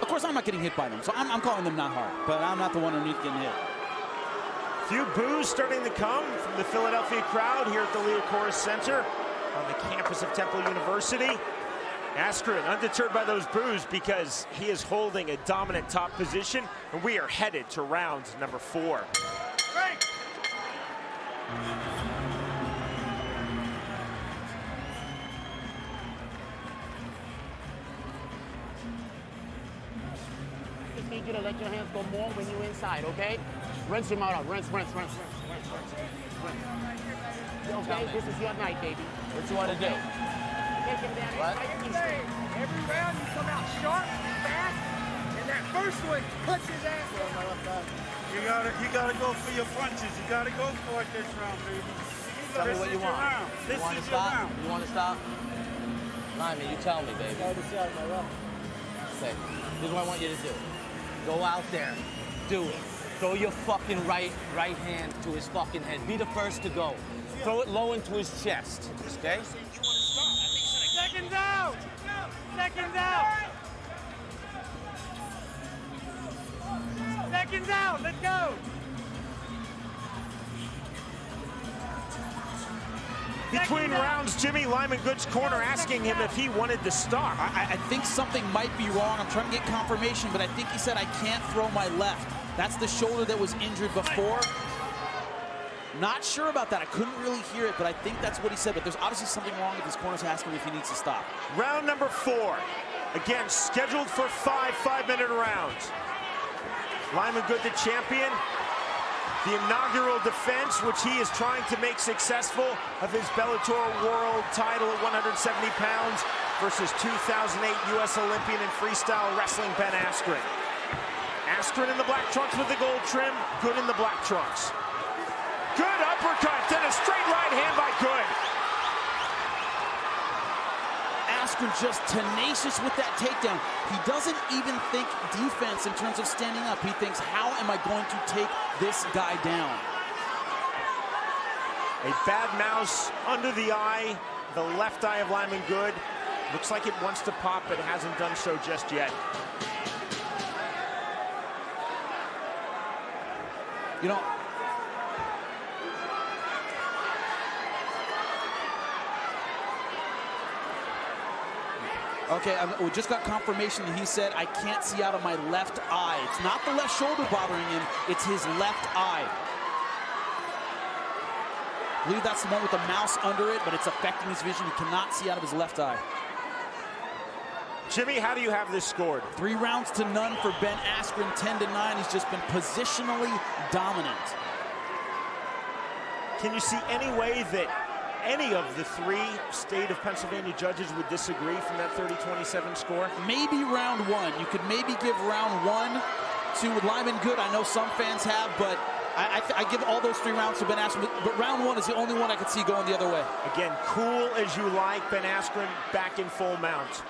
Of course, I'm not getting hit by them, so I'm calling them not hard, but I'm not the one underneath getting hit. Few boos starting to come from the Philadelphia crowd here at the Leo Koris Center on the campus of Temple University. Askren undeterred by those boos because he is holding a dominant top position, and we are headed to round number 4. Just need you to let your hands go more when you're inside, okay? Rinse your mouth out. Rinse. Okay, this is your night, baby. What you want to do? What? Every round you come out sharp, fast, and that first one puts his ass on. You gotta go for your punches. You gotta go for it this round, baby. Tell me what you want. This is your round. You want to stop? Lyman, you tell me, baby. Okay, this is what I want you to do. Go out there, do it. Throw your fucking right hand to his fucking head. Be the first to go. Throw it low into his chest, okay? Seconds out! Seconds out! Seconds out! Let's go! Between rounds, Jimmy, Lyman Good's corner asking him if he wanted to stop. I think something might be wrong. I'm trying to get confirmation, but I think he said, I can't throw my left. That's the shoulder that was injured before. Not sure about that. I couldn't really hear it, but I think that's what he said. But there's obviously something wrong with his corner's asking if he needs to stop. Round number 4. Again, scheduled for 5 5-minute rounds. Lyman Good, the champion. The inaugural defense, which he is trying to make successful, of his Bellator World title at 170 pounds versus 2008 U.S. Olympian in freestyle wrestling Ben Askren. Askren in the black trunks with the gold trim, Good in the black trunks. Good uppercut, then a straight right hand by Good. Askren just tenacious with that takedown. He doesn't even think defense in terms of standing up. He thinks, how am I going to take this guy down? A bad mouse under the eye, the left eye of Lyman Good. Looks like it wants to pop, but hasn't done so just yet. You know, okay, we just got confirmation that he said, I can't see out of my left eye. It's not the left shoulder bothering him, it's his left eye. I believe that's the one with the mouse under it, but it's affecting his vision. He cannot see out of his left eye. Jimmy, how do you have this scored? 3 rounds to none for Ben Askren, 10-9. He's just been positionally dominant. Can you see any way that any of the 3 state of Pennsylvania judges would disagree from that 30-27 score? Maybe round 1. You could maybe give round 1 to Lyman Good. I know some fans have, but I give all those 3 rounds to Ben Askren, but round 1 is the only one I could see going the other way. Again, cool as you like, Ben Askren back in full mount.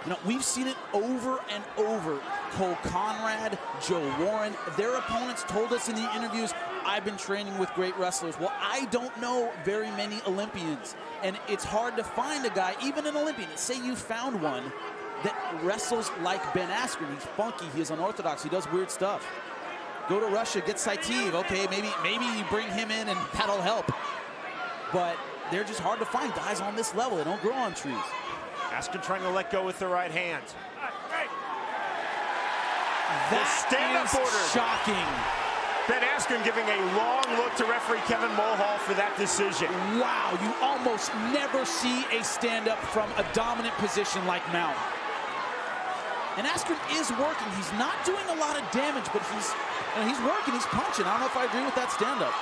You know, we've seen it over and over. Cole Conrad, Joe Warren, their opponents told us in the interviews, I've been training with great wrestlers. Well, I don't know very many Olympians, and it's hard to find a guy, even an Olympian, say you found one, that wrestles like Ben Askren. He's funky, he is unorthodox, he does weird stuff. Go to Russia, get Saitiv, okay, maybe you bring him in and that'll help. But they're just hard to find guys on this level. They don't grow on trees. Askren trying to let go with the right hand. That stand-up order. Shocking. Ben Askren giving a long look to referee Kevin Mulhall for that decision. Wow, you almost never see a stand-up from a dominant position like mount. And Askren is working. He's not doing a lot of damage, but he's working, he's punching. I don't know if I agree with that stand-up.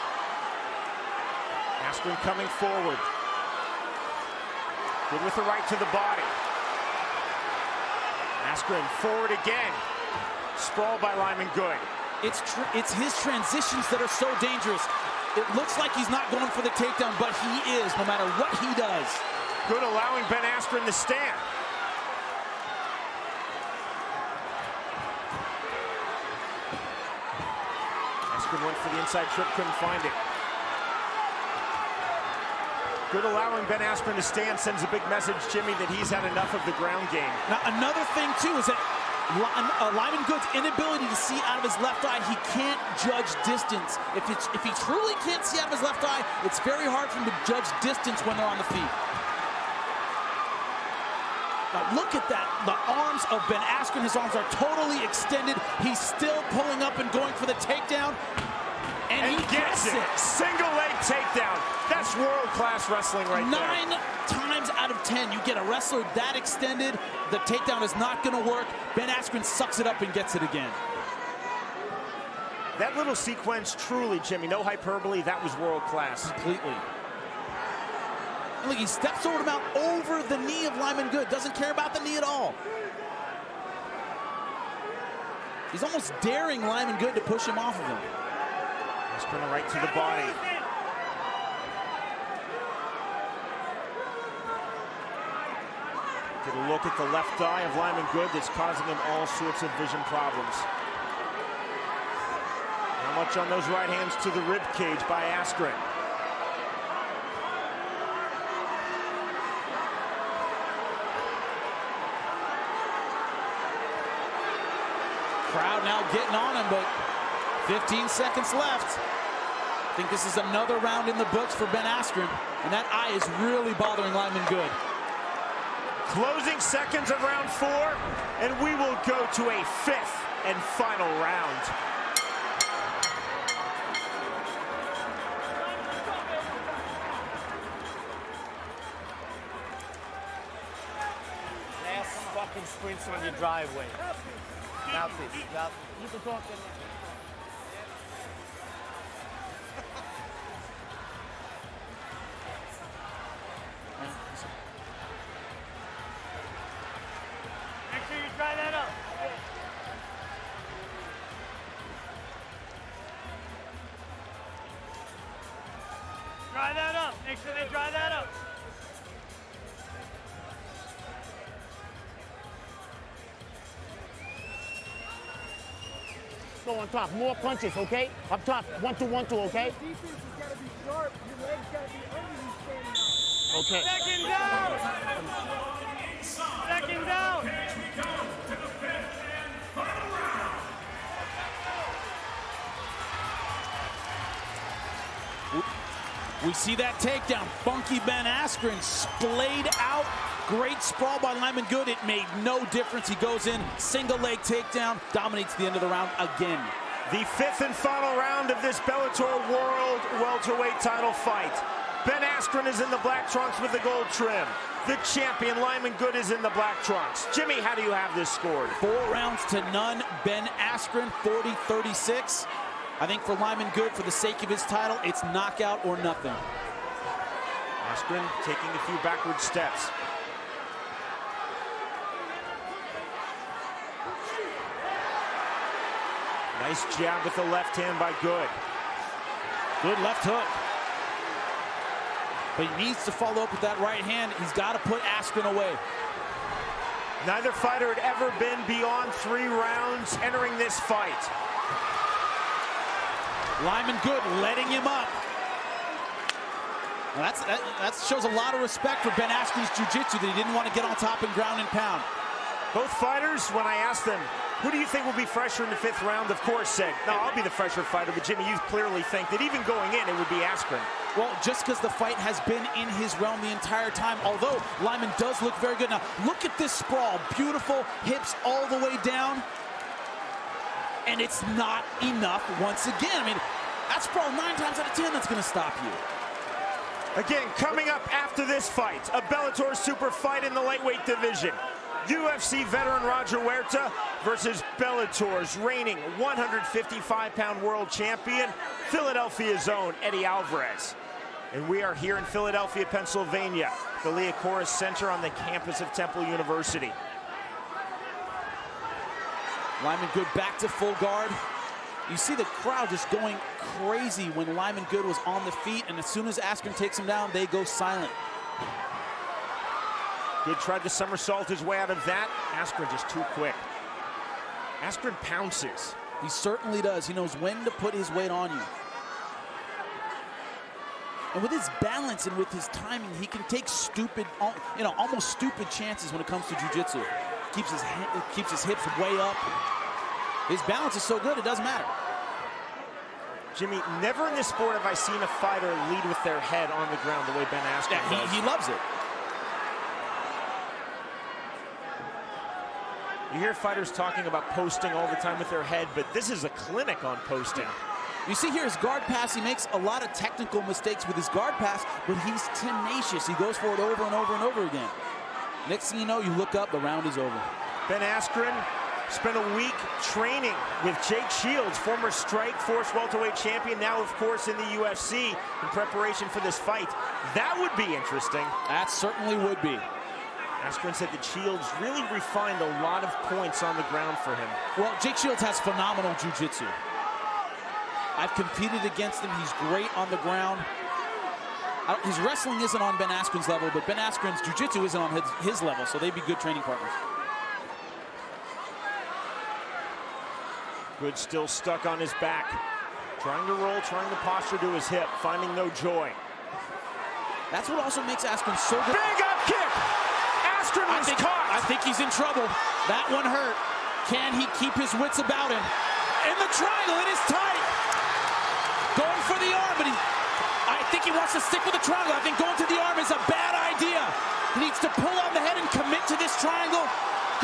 Askren coming forward. Good with the right to the body. Askren forward again. Sprawled by Lyman Good. It's his transitions that are so dangerous. It looks like he's not going for the takedown, but he is, no matter what he does. Good allowing Ben Askren to stand. Askren went for the inside trip, couldn't find it. Good allowing Ben Askren to stand sends a big message, Jimmy, that he's had enough of the ground game. Now, another thing, too, is that Lyman Good's inability to see out of his left eye, he can't judge distance. If he truly can't see out of his left eye, it's very hard for him to judge distance when they're on the feet. Now look at that, the arms of Ben Askren, his arms are totally extended. He's still pulling up and going for the takedown. And he gets it. Single leg takedown. That's world-class wrestling right there. 9 times out of 10, you get a wrestler that extended, the takedown is not going to work. Ben Askren sucks it up and gets it again. That little sequence, truly, Jimmy, no hyperbole, that was world-class. Completely. And look, he steps over to mount over the knee of Lyman Good. Doesn't care about the knee at all. He's almost daring Lyman Good to push him off of him. Askren right to the body. Get a look at the left eye of Lyman Good that's causing him all sorts of vision problems. How much on those right hands to the rib cage by Askren. Crowd now getting on him, but 15 seconds left. I think this is another round in the books for Ben Askren, and that eye is really bothering Lyman Good. Closing seconds of round 4, and we will go to a 5th and final round. Last fucking sprints on your driveway. Now, please. You can talk to me. Make sure you dry that up. Dry that up. Make sure they dry that up. go on top. More punches, okay? Up top, 1-2, 1-2, okay? Defense has got to be sharp. Your legs got to be under you standing up. Okay. Second down. Second down. We see that takedown. Funky Ben Askren splayed out. Great sprawl by Lyman Good. It made no difference. He goes in, single leg takedown, dominates the end of the round again. The fifth and final round of this Bellator World Welterweight title fight. Ben Askren is in the black trunks with the gold trim. The champion, Lyman Good, is in the black trunks. Jimmy, how do you have this scored? 4 rounds to none. Ben Askren, 40-36. I think for Lyman Good, for the sake of his title, it's knockout or nothing. Askren taking a few backward steps. Nice jab with the left hand by Good. Good left hook. But he needs to follow up with that right hand. He's got to put Askren away. Neither fighter had ever been beyond 3 rounds entering this fight. Lyman Good letting him up. Well, that shows a lot of respect for Ben Askren's jiu-jitsu, that he didn't want to get on top and ground and pound. Both fighters, when I asked them, who do you think will be fresher in the 5th round, of course said, no, I'll be the fresher fighter. But Jimmy, you clearly think that even going in, it would be Askren. Well, just because the fight has been in his realm the entire time, although Lyman does look very good. Now, look at this sprawl. Beautiful hips all the way down. And it's not enough once again. I mean, that sprawl 9 times out of 10, that's going to stop you. Again, coming up after this fight, a Bellator super fight in the lightweight division. UFC veteran Roger Huerta versus Bellator's reigning 155-pound world champion, Philadelphia's own Eddie Alvarez. And we are here in Philadelphia, Pennsylvania, the Liacouras Center on the campus of Temple University. Lyman Good back to full guard. You see the crowd just going crazy when Lyman Good was on the feet, and as soon as Askren takes him down, they go silent. Good tried to somersault his way out of that. Askren just too quick. Askren pounces. He certainly does. He knows when to put his weight on you. And with his balance and with his timing, he can take stupid, almost stupid chances when it comes to jiu-jitsu. Keeps his hips way up. His balance is so good, it doesn't matter. Jimmy, never in this sport have I seen a fighter lead with their head on the ground the way Ben Askren does. He loves it. You hear fighters talking about posting all the time with their head, but this is a clinic on posting. You see here his guard pass, he makes a lot of technical mistakes with his guard pass, but he's tenacious. He goes for it over and over and over again. Next thing you know, you look up, the round is over. Ben Askren spent a week training with Jake Shields, former Strikeforce welterweight champion, now of course in the UFC in preparation for this fight. That would be interesting. That certainly would be. Askren said that Shields really refined a lot of points on the ground for him. Well, Jake Shields has phenomenal jiu-jitsu. I've competed against him. He's great on the ground. His wrestling isn't on Ben Askren's level, but Ben Askren's jiu-jitsu isn't on his level, so they'd be good training partners. Good still stuck on his back. Trying to roll, trying to posture to his hip, finding no joy. That's what also makes Askren so good. Big up kick! Askren was caught! I think he's in trouble. That one hurt. Can he keep his wits about him? In the triangle, it is tight. Going for the arm, but I think he wants to stick with the triangle. I think going to the arm is a bad idea. He needs to pull on the head and commit to this triangle.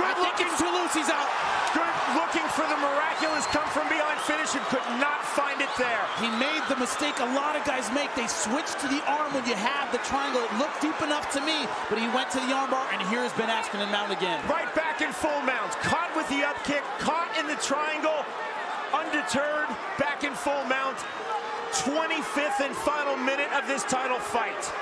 I think it's too loose, he's out. Good looking for the miraculous come from behind finish and could not find it there. He made the mistake a lot of guys make. They switch to the arm when you have the triangle. It looked deep enough to me, but he went to the armbar, and here's Ben Askren in mount again. Right back in full mount. Caught with the up kick, caught in the triangle. Undeterred, back in full mount. 25th and final minute of this title fight.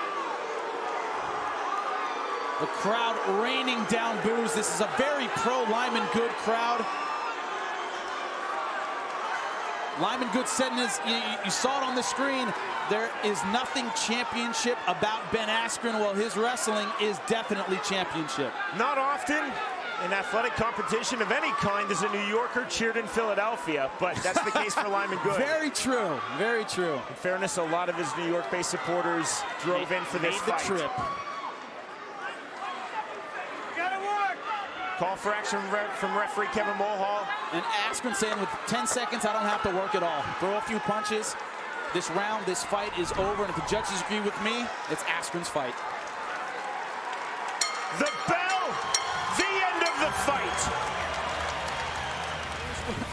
The crowd raining down boos. This is a very pro-Lyman Good crowd. Lyman Good said in his, you saw it on the screen, there is nothing championship about Ben Askren. Well, his wrestling is definitely championship. Not often, In athletic competition of any kind, there's a New Yorker cheered in Philadelphia, but that's the case for Lyman Good. Very true, very true. In fairness, a lot of his New York-based supporters drove in for this fight. The trip. Call for action from referee Kevin Mulhall. And Askren saying with 10 seconds, I don't have to work at all. Throw a few punches. This round, this fight is over, and if the judges agree with me, it's Askren's fight. The bell, the end of the fight.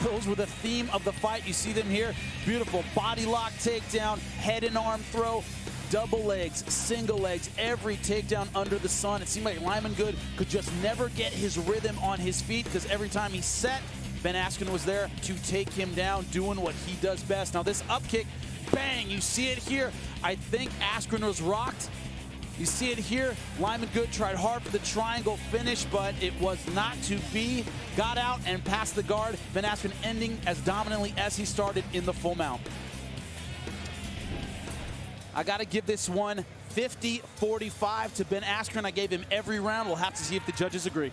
Those were the theme of the fight. You see them here. Beautiful body lock takedown, head and arm throw, double legs, single legs, every takedown under the sun. It seemed like Lyman Good could just never get his rhythm on his feet because every time he set, Ben Askren was there to take him down, doing what he does best. Now this up kick, bang, you see it here. I think Askren was rocked. You see it here. Lyman Good tried hard for the triangle finish, but it was not to be. Got out and passed the guard. Ben Askren ending as dominantly as he started in the full mount. I got to give this one 50-45 to Ben Askren. I gave him every round. We'll have to see if the judges agree.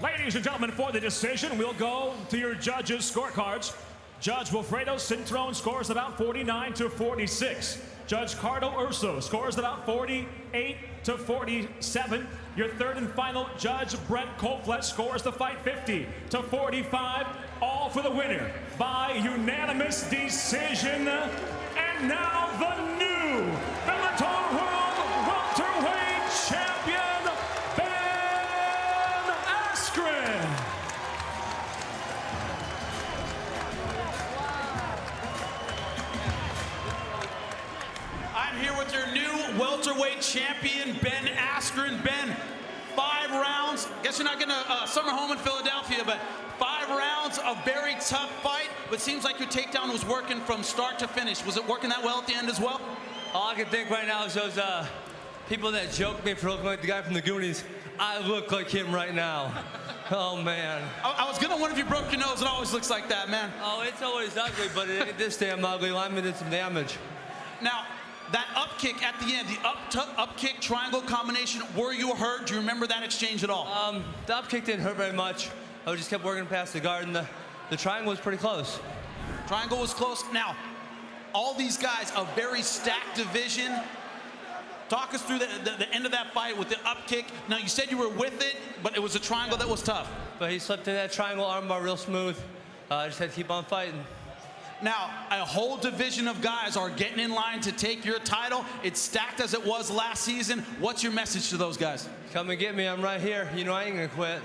Ladies and gentlemen, for the decision, we'll go to your judges' scorecards. Judge Wilfredo Cintrone scores about 49-46. Judge Cardo Urso scores about 48-47. Your third and final judge, Brent Koflet, scores the fight 50-45. All for the winner by unanimous decision. And now the new Bellator World Welterweight Champion, Ben Askren. I'm here with your new welterweight champion, Ben Askren. Ben, 5 rounds. Guess you're not going to summer home in Philadelphia, but 5 rounds, a very tough fight. But seems like your takedown was working from start to finish. Was it working that well at the end as well? All I can think right now is those people that joke me for looking like the guy from the Goonies. I look like him right now. Oh, man. I was going to wonder if you broke your nose. It always looks like that, man. Oh, it's always ugly, but it ain't this damn ugly. Lyman did some damage. Now, that up kick at the end, the up kick triangle combination, were you hurt? Do you remember that exchange at all? The up kick didn't hurt very much. I just kept working past the guard, and the triangle was pretty close. Triangle was close. Now, all these guys, a very stacked division. Talk us through the end of that fight with the up kick. Now, you said you were with it, but it was a triangle that was tough. But he slipped in that triangle armbar real smooth. I just had to keep on fighting. Now, a whole division of guys are getting in line to take your title. It's stacked as it was last season. What's your message to those guys? Come and get me. I'm right here. You know I ain't going to quit.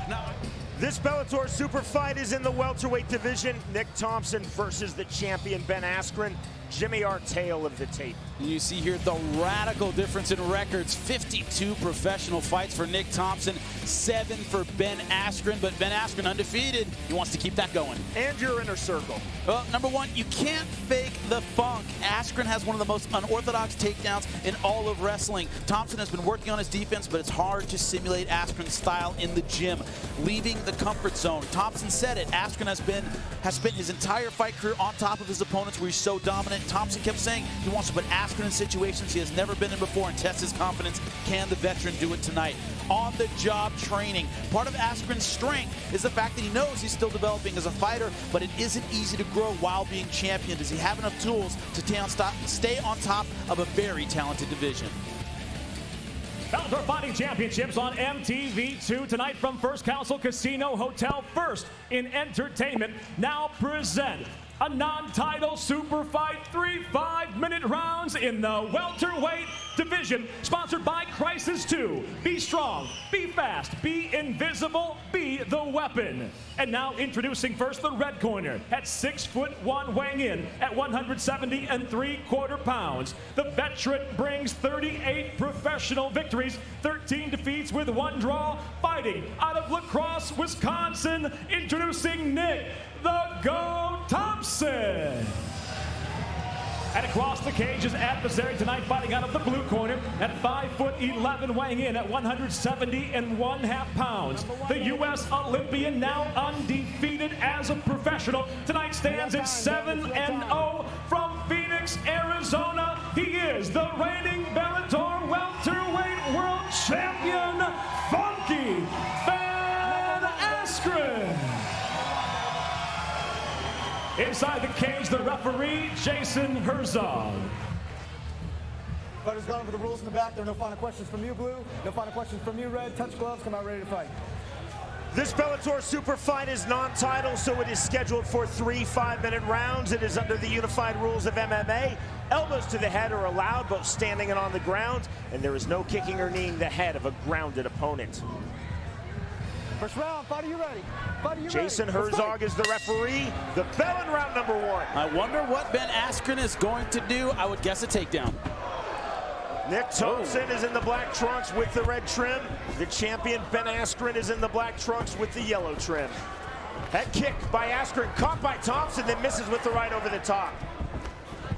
Now, this Bellator super fight is in the welterweight division. Nick Thompson versus the champion Ben Askren. Jimmy, our tale of the tape. You see here the radical difference in records. 52 professional fights for Nick Thompson, 7 for Ben Askren, but Ben Askren undefeated. He wants to keep that going. And your inner circle. Well, number one, you can't fake the funk. Askren has one of the most unorthodox takedowns in all of wrestling. Thompson has been working on his defense, but it's hard to simulate Askren's style in the gym. Leaving the comfort zone. Thompson said it. Askren has spent his entire fight career on top of his opponents where he's so dominant. Thompson kept saying he wants to put Askren in situations he has never been in before and test his confidence. Can the veteran do it tonight? On-the-job training. Part of Askren's strength is the fact that he knows he's still developing as a fighter, but it isn't easy to grow while being champion. Does he have enough tools to stay on top of a very talented division? Bellator Fighting Championships on MTV2 tonight from First Council Casino Hotel. First in entertainment, now present a non-title super fight, 3 5-minute rounds in the welterweight division, sponsored by Crisis 2. Be strong, be fast, be invisible, be the weapon. And now introducing first the red corner at 6'1", weighing in at 170 3/4 pounds. The veteran brings 38 professional victories, 13 defeats with 1 draw, fighting out of La Crosse, Wisconsin, introducing Nick the Go Thompson. And across the cage, his adversary tonight, fighting out of the blue corner at 5'11", weighing in at 170 1/2 pounds. The U.S. Olympian, now undefeated as a professional, tonight stands at 7-0 from Phoenix, Arizona. He is the reigning Bellator welterweight world champion, Funky inside the cage, the referee, Jason Herzog. Fighters going for the rules in the back. There are no final questions from you, Blue. No final questions from you, Red. Touch gloves. Come out ready to fight. This Bellator super fight is non-title, so it is scheduled for 3 5-minute rounds. It is under the unified rules of MMA. Elbows to the head are allowed, both standing and on the ground, and there is no kicking or kneeing the head of a grounded opponent. First round, fighter, you ready? Fighter, you Jason ready? Herzog is the referee. The bell in round number 1. I wonder what Ben Askren is going to do. I would guess a takedown. Nick Thompson is in the black trunks with the red trim. The champion Ben Askren is in the black trunks with the yellow trim. Head kick by Askren, caught by Thompson, then misses with the right over the top.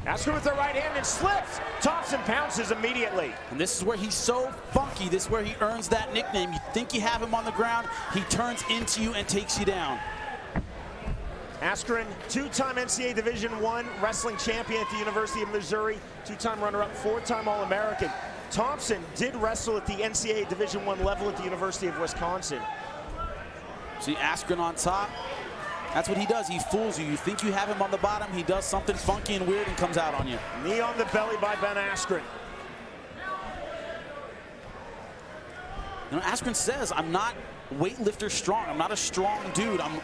Askren with the right hand and slips. Thompson pounces immediately. And this is where he's so funky. This is where he earns that nickname. You think you have him on the ground, he turns into you and takes you down. Askren, 2-time NCAA Division I wrestling champion at the University of Missouri, 2-time runner-up, 4-time All-American. Thompson did wrestle at the NCAA Division I level at the University of Wisconsin. See Askren on top. That's what he does. He fools you. You think you have him on the bottom. He does something funky and weird and comes out on you. Knee on the belly by Ben Askren. You know, Askren says, I'm not weightlifter strong. I'm not a strong dude. I'm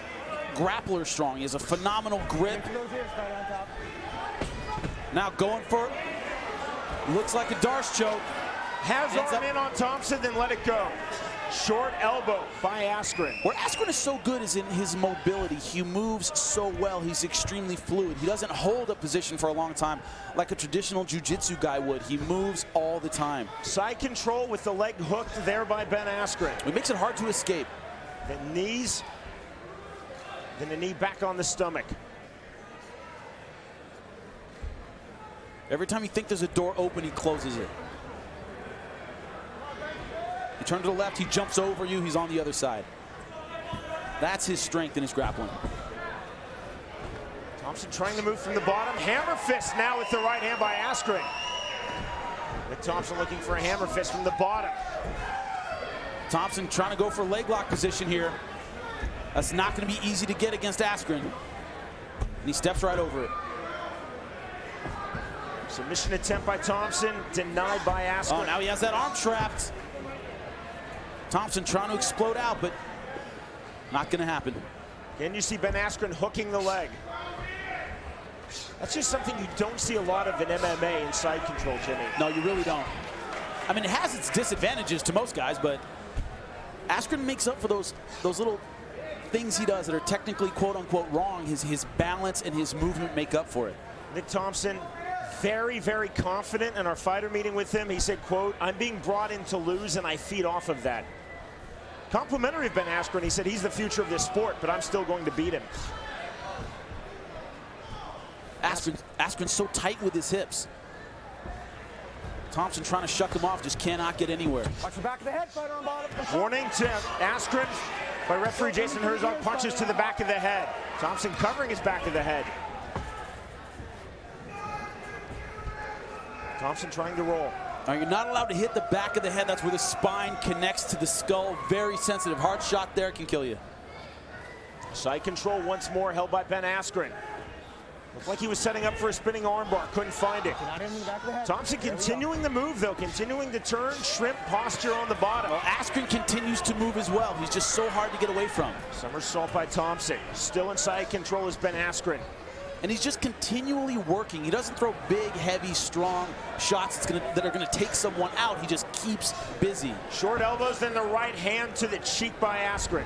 grappler strong. He has a phenomenal grip. Now going for it. Looks like a Darce choke. Has arm in on Thompson, then let it go. Short elbow by Askren. Where Askren is so good is in his mobility. He moves so well. He's extremely fluid. He doesn't hold a position for a long time like a traditional jiu-jitsu guy would. He moves all the time. Side control with the leg hooked there by Ben Askren. It makes it hard to escape. The knees, then the knee back on the stomach. Every time you think there's a door open, he closes it. You turn to the left, he jumps over you, he's on the other side. That's his strength in his grappling. Thompson trying to move from the bottom. Hammer fist now with the right hand by Askren. Nick Thompson looking for a hammer fist from the bottom. Thompson trying to go for leg lock position here. That's not going to be easy to get against Askren. And he steps right over it. Submission attempt by Thompson, denied by Askren. Oh, now he has that arm trapped. Thompson trying to explode out, but not going to happen. Can you see Ben Askren hooking the leg? That's just something you don't see a lot of in MMA in side control, Jimmy. No, you really don't. I mean, it has its disadvantages to most guys, but Askren makes up for those little things he does that are technically quote-unquote wrong. His balance and his movement make up for it. Nick Thompson, very, very confident in our fighter meeting with him. He said, quote, I'm being brought in to lose and I feed off of that. Complimentary of Ben Askren, he said he's the future of this sport, but I'm still going to beat him. Askren's so tight with his hips. Thompson trying to shuck him off, just cannot get anywhere. Watch the back of the head, fighter on bottom. Warning to Askren by referee Jason Herzog, punches to the back of the head. Thompson covering his back of the head. Thompson trying to roll. Now, you're not allowed to hit the back of the head. That's where the spine connects to the skull. Very sensitive. Hard shot there can kill you. Side control once more held by Ben Askren. Looked like he was setting up for a spinning armbar. Couldn't find it. Thompson continuing the move, though. Continuing to turn. Shrimp posture on the bottom. Well, Askren continues to move as well. He's just so hard to get away from. Somersault by Thompson. Still in side control is Ben Askren. And he's just continually working. He doesn't throw big, heavy, strong shots that are going to take someone out. He just keeps busy. Short elbows, then the right hand to the cheek by Askren.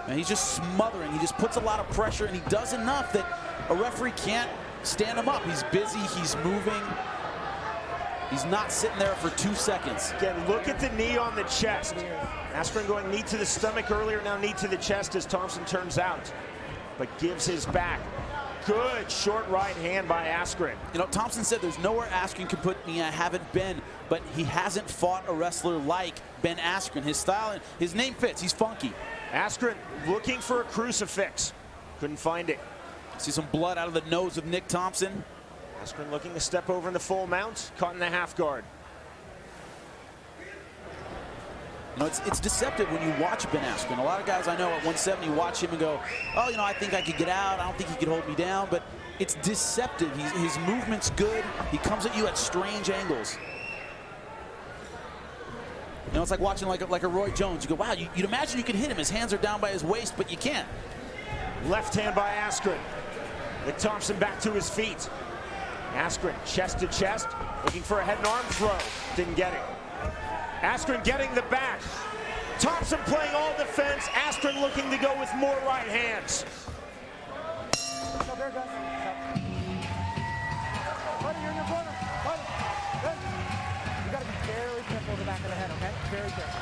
And he's just smothering. He just puts a lot of pressure, and he does enough that a referee can't stand him up. He's busy. He's moving. He's not sitting there for 2 seconds. Again, look at the knee on the chest. Askren going knee to the stomach earlier, now knee to the chest as Thompson turns out, but gives his back. Good short right hand by Askren. You know, Thompson said there's nowhere Askren can put me. I haven't been, but he hasn't fought a wrestler like Ben Askren. His style and his name fits. He's funky. Askren looking for a crucifix. Couldn't find it. See some blood out of the nose of Nick Thompson. Askren looking to step over in the full mount. Caught in the half guard. You know, it's deceptive when you watch Ben Askren. A lot of guys I know at 170 watch him and go, oh, you know, I think I could get out. I don't think he could hold me down. But it's deceptive. His movement's good. He comes at you at strange angles. You know, it's like watching like a Roy Jones. You go, wow, you'd imagine you could hit him. His hands are down by his waist, but you can't. Left hand by Askren. Nick Thompson back to his feet. Askren chest to chest, looking for a head and arm throw. Didn't get it. Askren getting the back. Thompson playing all defense. Askren looking to go with more right hands. Stop there, guys. Buddy, you're in your corner. Buddy, good. You gotta be very careful with the back of the head, okay? Very careful.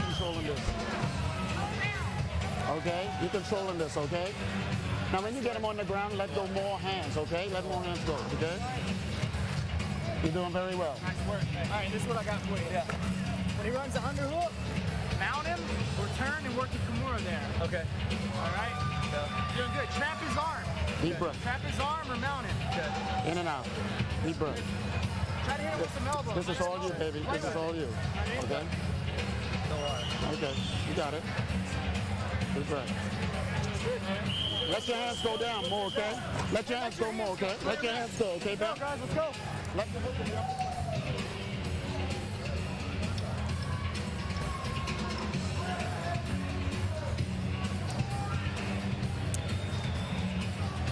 Controlling this. Okay, you're controlling this, okay? Now when you get him on the ground, let go more hands, okay? Let more hands go, okay? You're doing very well. Nice work. All right, this is what I got for you. Yeah. When he runs the underhook, mount him, or turn and work the Kimura there. Okay. All right? Yeah. Doing good. Trap his arm. Deep breath. Trap his arm or mount him. Okay. In and out. Deep breath. Try to hit with some elbows. This is all you, baby. This is all you. Okay? Okay, you got it. Deep breath. Let your hands go down more, okay? Let your hands go more, okay? Let your hands go, okay, back? Guys, let's go. Let the hook be up.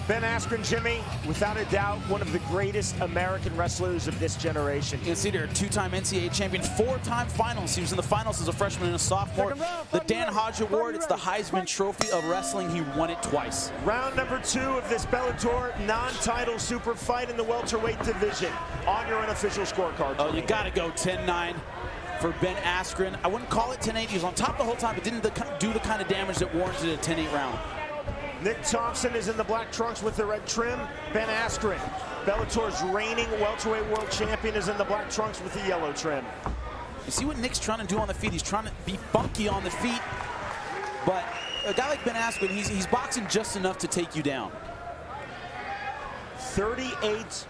Ben Askren, Jimmy, without a doubt, one of the greatest American wrestlers of this generation. You can see there, two-time NCAA champion, four-time finals. He was in the finals as a freshman and a sophomore. The Dan Hodge Award, it's the Heisman Trophy of wrestling. He won it twice. Round number 2 of this Bellator non-title super fight in the welterweight division. On your unofficial scorecard. Oh, you got to go 10-9 for Ben Askren. I wouldn't call it 10-8. He was on top the whole time, but didn't do the kind of damage that warranted a 10-8 round. Nick Thompson is in the black trunks with the red trim. Ben Askren, Bellator's reigning welterweight world champion, is in the black trunks with the yellow trim. You see what Nick's trying to do on the feet. He's trying to be funky on the feet. But a guy like Ben Askren, he's boxing just enough to take you down. 38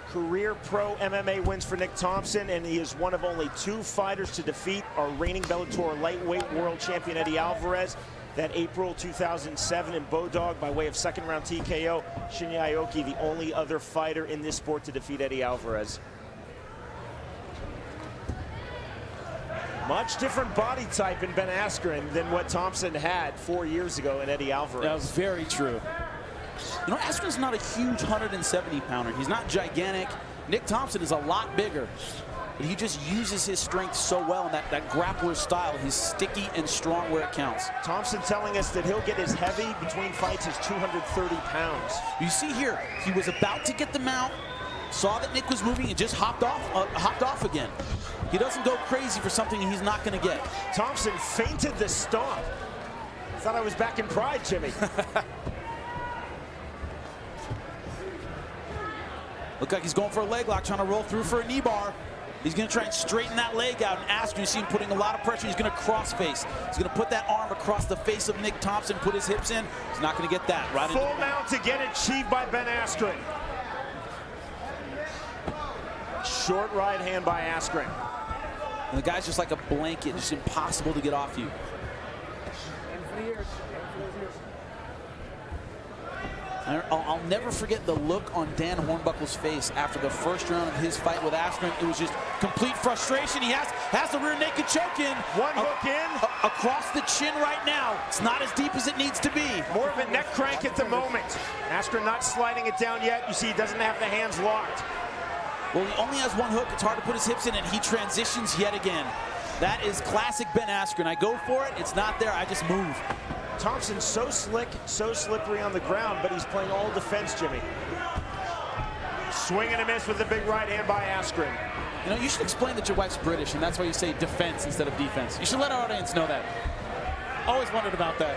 career pro MMA wins for Nick Thompson, and he is one of only 2 fighters to defeat our reigning Bellator lightweight world champion Eddie Alvarez. That April 2007 in Bodog by way of second-round TKO. Shinya Aoki, the only other fighter in this sport to defeat Eddie Alvarez. Much different body type in Ben Askren than what Thompson had 4 years ago in Eddie Alvarez. That was very true. You know, Askren's not a huge 170-pounder. He's not gigantic. Nick Thompson is a lot bigger. But he just uses his strength so well in that grappler style. He's sticky and strong where it counts. Thompson telling us that he'll get as heavy between fights as 230 pounds. You see here, he was about to get the mount, saw that Nick was moving, and just hopped off again. He doesn't go crazy for something he's not going to get. Thompson feinted the stomp. Thought I was back in Pride, Jimmy. Look like he's going for a leg lock, trying to roll through for a knee bar. He's going to try and straighten that leg out. And Askren, you see him putting a lot of pressure. He's going to cross face. He's going to put that arm across the face of Nick Thompson, put his hips in. He's not going to get that. Right Full mount again achieved by Ben Askren. Short right hand by Askren. And the guy's just like a blanket, just impossible to get off you. I'll never forget the look on Dan Hornbuckle's face after the first round of his fight with Askren. It was just complete frustration. He has the rear naked choke in. One hook in. Across the chin right now. It's not as deep as it needs to be. More of a neck crank at the moment. Askren not sliding it down yet. You see he doesn't have the hands locked. Well, he only has one hook. It's hard to put his hips in, and he transitions yet again. That is classic Ben Askren. I go for it. It's not there. I just move. Thompson's so slick, so slippery on the ground, but he's playing all defense, Jimmy. Swing and a miss with the big right hand by Askren. You know, you should explain that your wife's British, and that's why you say defense instead of defense. You should let our audience know that. Always wondered about that.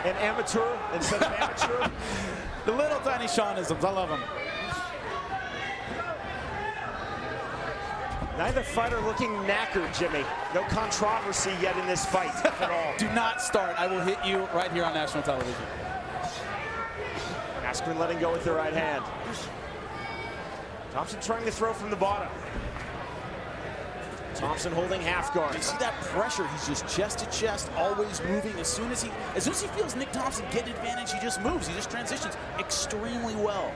An amateur instead of amateur. The little tiny Seanisms, I love them. Neither fighter looking knackered, Jimmy. No controversy yet in this fight at all. Do not start. I will hit you right here on national television. Askren letting go with the right hand. Thompson trying to throw from the bottom. Thompson holding half guard. You see that pressure? He's just chest to chest, always moving. As soon as he feels Nick Thompson get advantage, he just moves. He just transitions extremely well.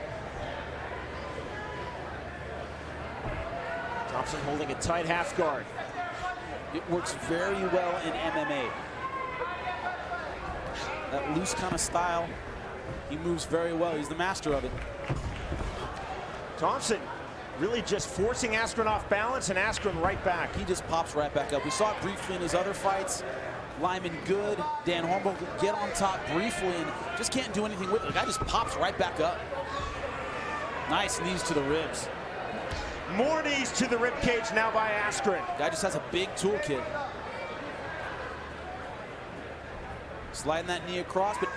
Thompson holding a tight half guard. It works very well in MMA. That loose kind of style, he moves very well. He's the master of it. Thompson really just forcing Askren off balance, and Askren right back. He just pops right back up. We saw it briefly in his other fights. Lyman good. Dan Hornbuckle get on top briefly and just can't do anything with it. The guy just pops right back up. Nice knees to the ribs. More knees to the rib cage now by Askren. Guy just has a big toolkit. Sliding that knee across, but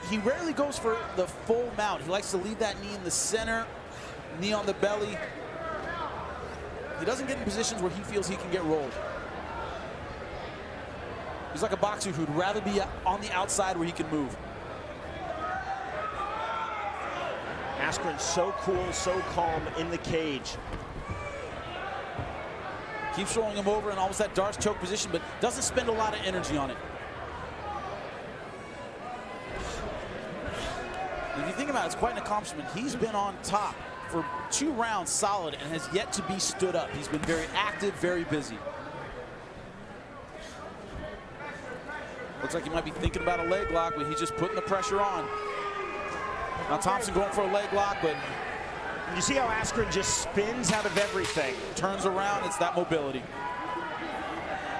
he rarely goes for the full mount. He likes to leave that knee in the center, knee on the belly. He doesn't get in positions where he feels he can get rolled. He's like a boxer who'd rather be on the outside where he can move. Askren so cool, so calm in the cage. Keeps throwing him over in almost that Darce choke position, but doesn't spend a lot of energy on it. If you think about it, it's quite an accomplishment. He's been on top for 2 rounds solid and has yet to be stood up. He's been very active, very busy. Looks like he might be thinking about a leg lock, but he's just putting the pressure on. Now Thompson going for a leg lock, but you see how Askren just spins out of everything. Turns around, it's that mobility.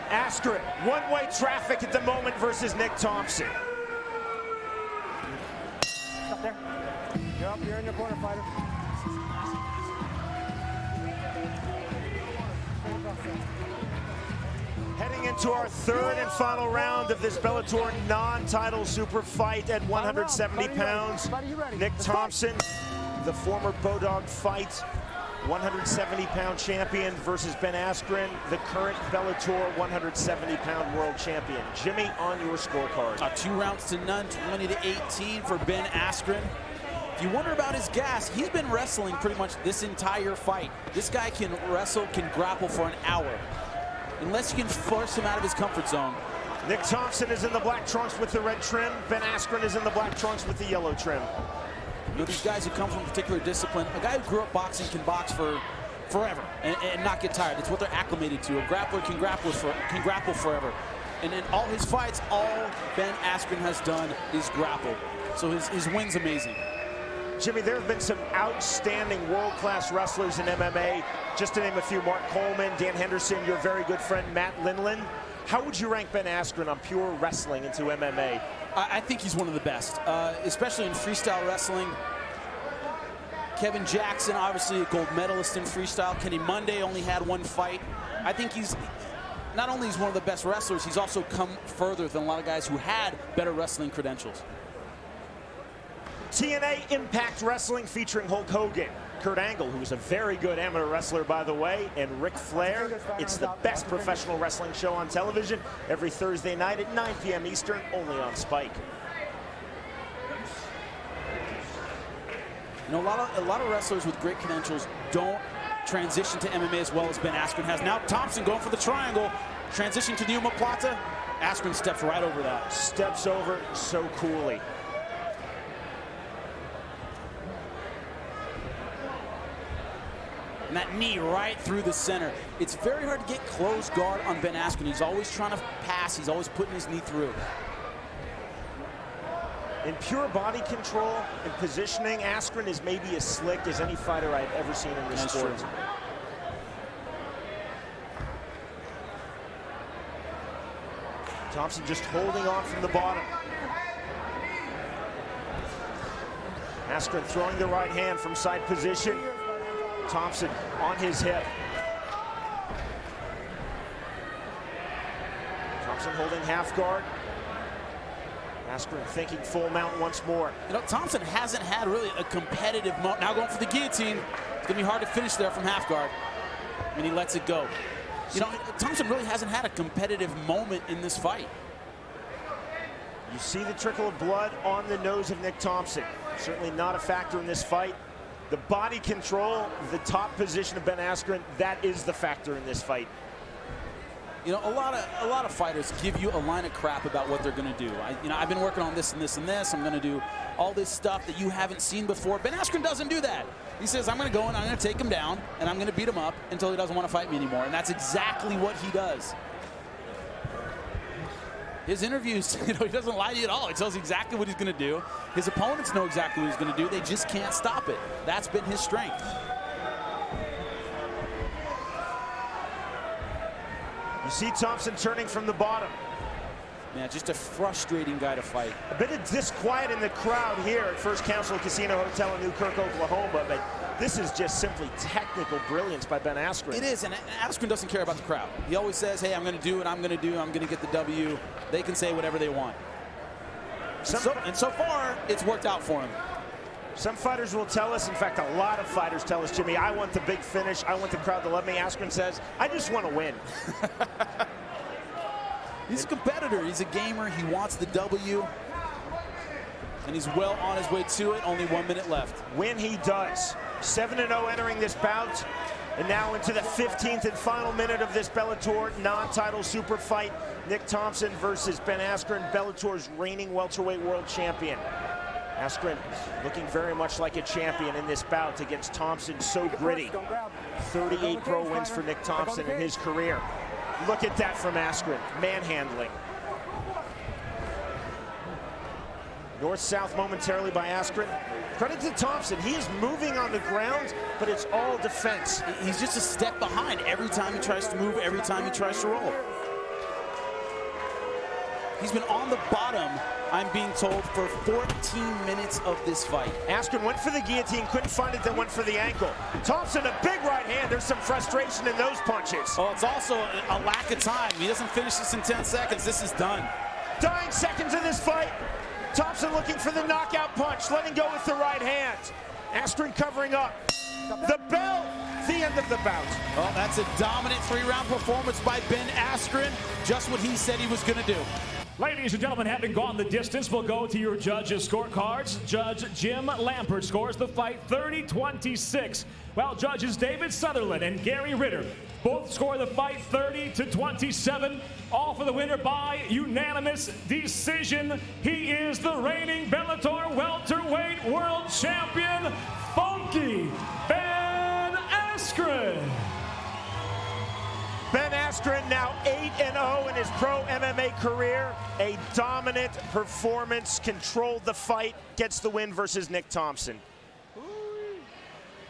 Askren, one-way traffic at the moment versus Nick Thompson. Stop there. You're up, you're in your corner, fighter. Heading into our 3rd and final round of this Bellator non-title super fight at 170 pounds. Nick Thompson, the former Bodog fight 170-pound champion, versus Ben Askren, the current Bellator 170-pound world champion. Jimmy, on your scorecard. 2 rounds to none, 20-18 for Ben Askren. If you wonder about his gas, he's been wrestling pretty much this entire fight. This guy can wrestle, can grapple for an hour, unless you can force him out of his comfort zone. Nick Thompson is in the black trunks with the red trim. Ben Askren is in the black trunks with the yellow trim. You know, these guys who come from a particular discipline, a guy who grew up boxing can box for forever and not get tired. It's what they're acclimated to. A grappler can grapple forever. And in all his fights, all Ben Askren has done is grapple. So his wing's amazing. Jimmy, there have been some outstanding world-class wrestlers in MMA. Just to name a few: Mark Coleman, Dan Henderson, your very good friend Matt Lindland. How would you rank Ben Askren on pure wrestling into MMA? I think he's one of the best, especially in freestyle wrestling. Kevin Jackson, obviously a gold medalist in freestyle. Kenny Monday only had 1 fight. I think he's not only one of the best wrestlers, he's also come further than a lot of guys who had better wrestling credentials. TNA Impact Wrestling featuring Hulk Hogan, Kurt Angle, who is a very good amateur wrestler, by the way, and Ric Flair. It's the best professional wrestling show on television every Thursday night at 9 p.m. Eastern, only on Spike. You know, a lot of wrestlers with great credentials don't transition to MMA as well as Ben Askren has. Now Thompson going for the triangle, transition to the omoplata. Askren steps right over that. Steps over so coolly. And that knee right through the center. It's very hard to get close guard on Ben Askren. He's always trying to pass. He's always putting his knee through. In pure body control and positioning, Askren is maybe as slick as any fighter I've ever seen in this sport. True. Thompson just holding on from the bottom. Askren throwing the right hand from side position. Thompson on his hip. Thompson holding half guard. Askren thinking full mount once more. You know, Thompson hasn't had really a competitive moment. Now going for the guillotine. It's going to be hard to finish there from half guard. And he lets it go. You know, Thompson really hasn't had a competitive moment in this fight. You see the trickle of blood on the nose of Nick Thompson. Certainly not a factor in this fight. The body control, the top position of Ben Askren, that is the factor in this fight. You know, a lot of fighters give you a line of crap about what they're going to do. I've been working on this and this and this. I'm going to do all this stuff that you haven't seen before. Ben Askren doesn't do that. He says, I'm going to go and I'm going to take him down and I'm going to beat him up until he doesn't want to fight me anymore. And that's exactly what he does. His interviews, he doesn't lie to you at all. He tells you exactly what he's going to do. His opponents know exactly what he's going to do. They just can't stop it. That's been his strength. You see Thompson turning from the bottom. Man, just a frustrating guy to fight. A bit of disquiet in the crowd here at First Council Casino Hotel in Newkirk, Oklahoma, but this is just simply technical brilliance by Ben Askren. It is, and Askren doesn't care about the crowd. He always says, hey, I'm going to do what I'm going to do. I'm going to get the W. They can say whatever they want. And so far, it's worked out for him. Some fighters will tell us, in fact, a lot of fighters tell us, Jimmy, I want the big finish. I want the crowd to love me. Askren says, I just want to win. He's a competitor. He's a gamer. He wants the W. And he's well on his way to it. Only 1 minute left. When he does. 7-0 entering this bout. And now into the 15th and final minute of this Bellator non-title super fight. Nick Thompson versus Ben Askren, Bellator's reigning welterweight world champion. Askren looking very much like a champion in this bout against Thompson, so gritty. 38 pro wins for Nick Thompson in his career. Look at that from Askren, manhandling. North-south momentarily by Askren. Credit to Thompson, he is moving on the ground, but it's all defense. He's just a step behind every time he tries to move, every time he tries to roll. He's been on the bottom, I'm being told, for 14 minutes of this fight. Askren went for the guillotine, couldn't find it, then went for the ankle. Thompson, a big right hand. There's some frustration in those punches. Oh, it's also a lack of time. He doesn't finish this in 10 seconds. This is done. Dying seconds in this fight. Thompson looking for the knockout punch, letting go with the right hand. Askren covering up. The bell, the end of the bout. Well, that's a dominant 3-round performance by Ben Askren. Just what he said he was going to do. Ladies and gentlemen, having gone the distance, we'll go to your judges' scorecards. Judge Jim Lampert scores the fight 30-26, while judges David Sutherland and Gary Ritter both score the fight 30-27, all for the winner by unanimous decision. He is the reigning Bellator welterweight world champion, Funky Ben Askren. Ben Askren now 8-0 in his pro MMA career. A dominant performance, controlled the fight, gets the win versus Nick Thompson.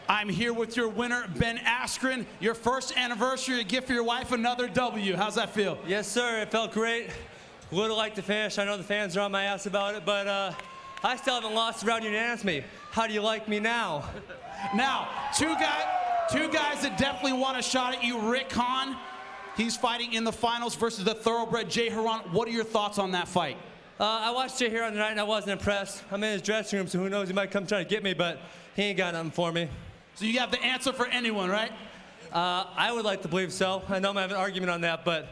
I'm here with your winner, Ben Askren. Your first anniversary, a gift for your wife, another W. How's that feel? Yes, sir. It felt great. Would have liked to finish. I know the fans are on my ass about it, but I still haven't lost around unanimously. How do you like me now? Now, two guys that definitely want a shot at you. Rick Hahn, he's fighting in the finals versus the thoroughbred Jay Heron. What are your thoughts on that fight? I watched Jay Heron tonight and I wasn't impressed. I'm in his dressing room, so who knows, he might come try to get me, but he ain't got nothing for me. So you have the answer for anyone, right? I would like to believe so. I know I'm having an argument on that, but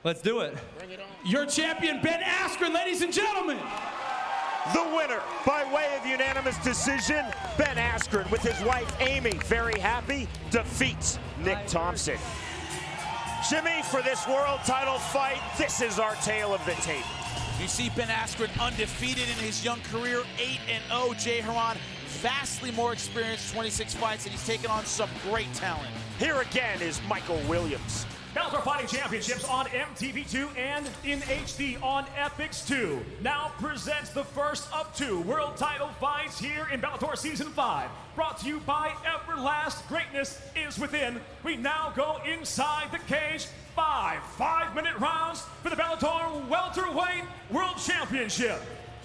let's do it. Bring it on. Your champion, Ben Askren, ladies and gentlemen. The winner, by way of unanimous decision, Ben Askren, with his wife Amy, very happy, defeats Nick Thompson. Jimmy, for this world title fight, this is our tale of the tape. You see Ben Askren undefeated in his young career, 8-0. Jay Heron, vastly more experienced, 26 fights, and he's taken on some great talent. Here again is Michael Williams. Bellator Fighting Championships on MTV2 and in HD on FX2 now presents the first of 2 world title fights here in Bellator Season 5. Brought to you by Everlast. Greatness is within. We now go inside the cage. 5 5-minute rounds for the Bellator Welterweight World Championship.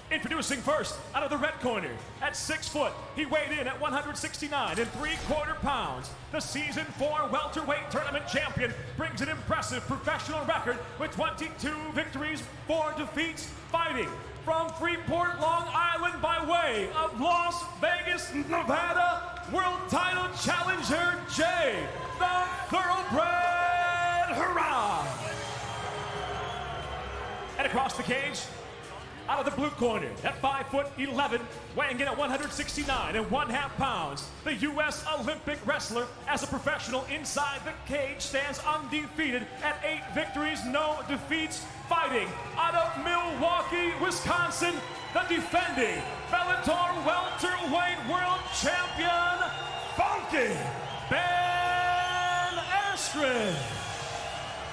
Introducing first, out of the red corner, at 6 foot, he weighed in at 169 3/4 pounds. The Season 4 welterweight tournament champion brings an impressive professional record with 22 victories, 4 defeats, fighting from Freeport, Long Island by way of Las Vegas, Nevada, world title challenger Jay, the Thoroughbred Heron. And across the cage, Out of the blue corner, at 5'11", weighing in at 169.5 pounds, the U.S. Olympic wrestler, as a professional inside the cage, stands undefeated at 8 victories, no defeats, fighting out of Milwaukee, Wisconsin, the defending Bellator welterweight world champion, Funky Ben Askren.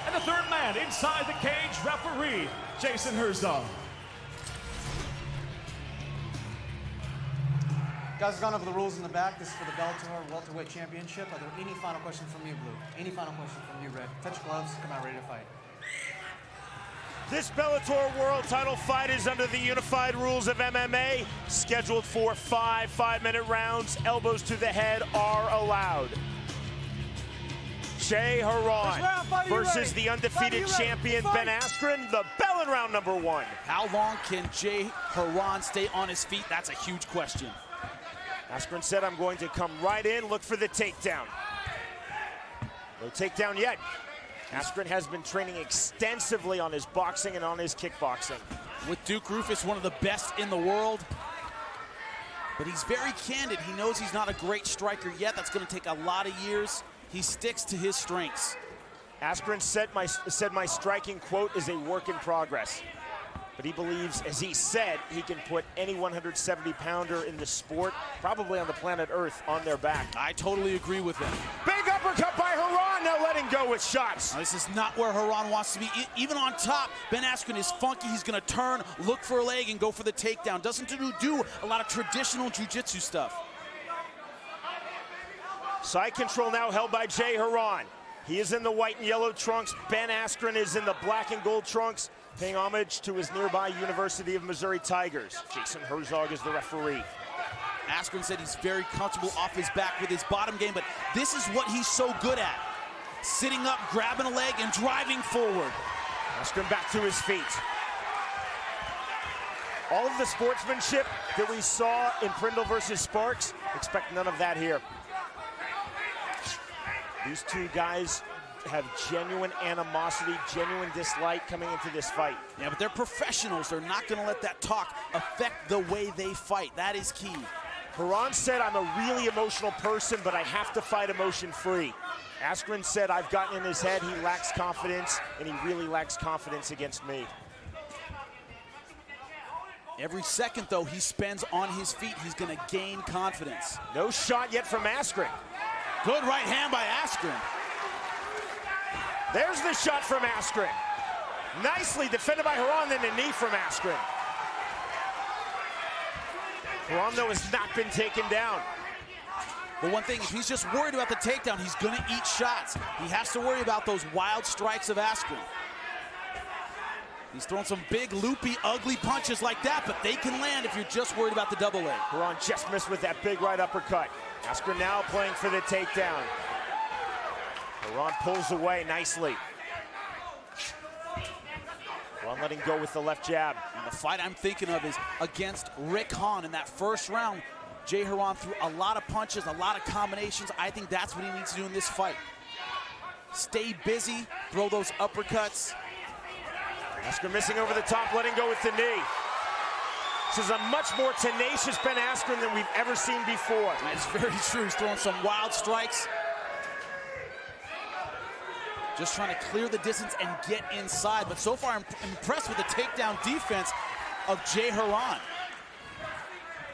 And the third man inside the cage, referee Jason Herzog. Guys, we've gone over the rules in the back. This is for the Bellator welterweight championship. Are there any final questions from you, Blue? Any final questions from you, Red? Touch gloves, come out ready to fight. This Bellator World Title fight is under the unified rules of MMA, scheduled for 5 5-minute rounds. Elbows to the head are allowed. Jay Haran versus the undefeated champion Ben Askren, the bell in round number 1. How long can Jay Haran stay on his feet? That's a huge question. Askren said, I'm going to come right in, look for the takedown. No takedown yet. Askren has been training extensively on his boxing and on his kickboxing. With Duke Rufus, one of the best in the world. But he's very candid. He knows he's not a great striker yet. That's going to take a lot of years. He sticks to his strengths. Askren said my striking, quote, is a work in progress. But he believes, as he said, he can put any 170-pounder in the sport, probably on the planet Earth, on their back. I totally agree with him. Big uppercut by Haran, now letting go with shots. Now, this is not where Haran wants to be. Even on top, Ben Askren is funky. He's going to turn, look for a leg, and go for the takedown. Doesn't do a lot of traditional jiu-jitsu stuff. Side control now held by Jay Haran. He is in the white and yellow trunks. Ben Askren is in the black and gold trunks, paying homage to his nearby University of Missouri Tigers. Jason Herzog is the referee. Askren said he's very comfortable off his back with his bottom game, but this is what he's so good at. Sitting up, grabbing a leg, and driving forward. Askren back to his feet. All of the sportsmanship that we saw in Prindle versus Sparks, expect none of that here. These two guys have genuine animosity, genuine dislike coming into this fight. Yeah, but they're professionals. They're not going to let that talk affect the way they fight. That is key. Haran said, I'm a really emotional person, but I have to fight emotion-free. Askren said, I've gotten in his head, he lacks confidence, and he really lacks confidence against me. Every second, though, he spends on his feet, he's going to gain confidence. No shot yet from Askren. Good right hand by Askren. There's the shot from Askren. Nicely defended by Haran, then a knee from Askren. Haran, though, has not been taken down. But one thing, if he's just worried about the takedown, he's going to eat shots. He has to worry about those wild strikes of Askren. He's throwing some big, loopy, ugly punches like that, but they can land if you're just worried about the double leg. Haran just missed with that big right uppercut. Askren now playing for the takedown. Haran pulls away nicely. Haran letting go with the left jab. And the fight I'm thinking of is against Rick Hahn. In that first round, Jay Haran threw a lot of punches, a lot of combinations. I think that's what he needs to do in this fight. Stay busy, throw those uppercuts. Askren missing over the top, letting go with the knee. This is a much more tenacious Ben Askren than we've ever seen before. That's very true. He's throwing some wild strikes. Just trying to clear the distance and get inside. But so far, I'm impressed with the takedown defense of Jay Haran.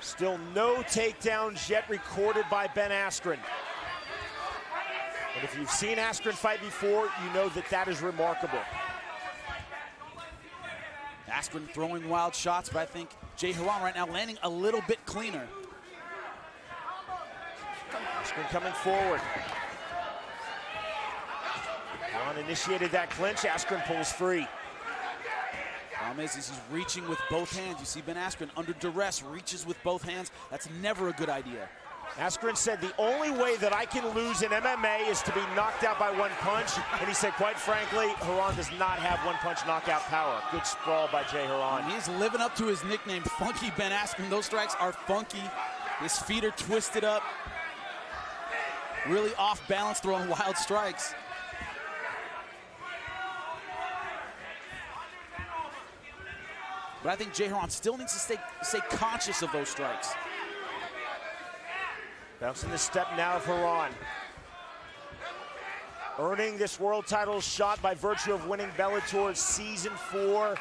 Still no takedowns yet recorded by Ben Askren. And if you've seen Askren fight before, you know that that is remarkable. Askren throwing wild shots, but I think Jay Haran right now landing a little bit cleaner. Askren coming forward. Haran initiated that clinch. Askren pulls free. Problem is he's reaching with both hands. You see Ben Askren under duress, reaches with both hands. That's never a good idea. Askren said, the only way that I can lose in MMA is to be knocked out by one punch. And he said, quite frankly, Haran does not have one-punch knockout power. Good sprawl by Jay Haran. And he's living up to his nickname, Funky Ben Askren. Those strikes are funky. His feet are twisted up. Really off balance, throwing wild strikes. But I think Jay Haran still needs to stay conscious of those strikes. Bouncing the step now of Haran. Earning this world title shot by virtue of winning Bellator's Season 4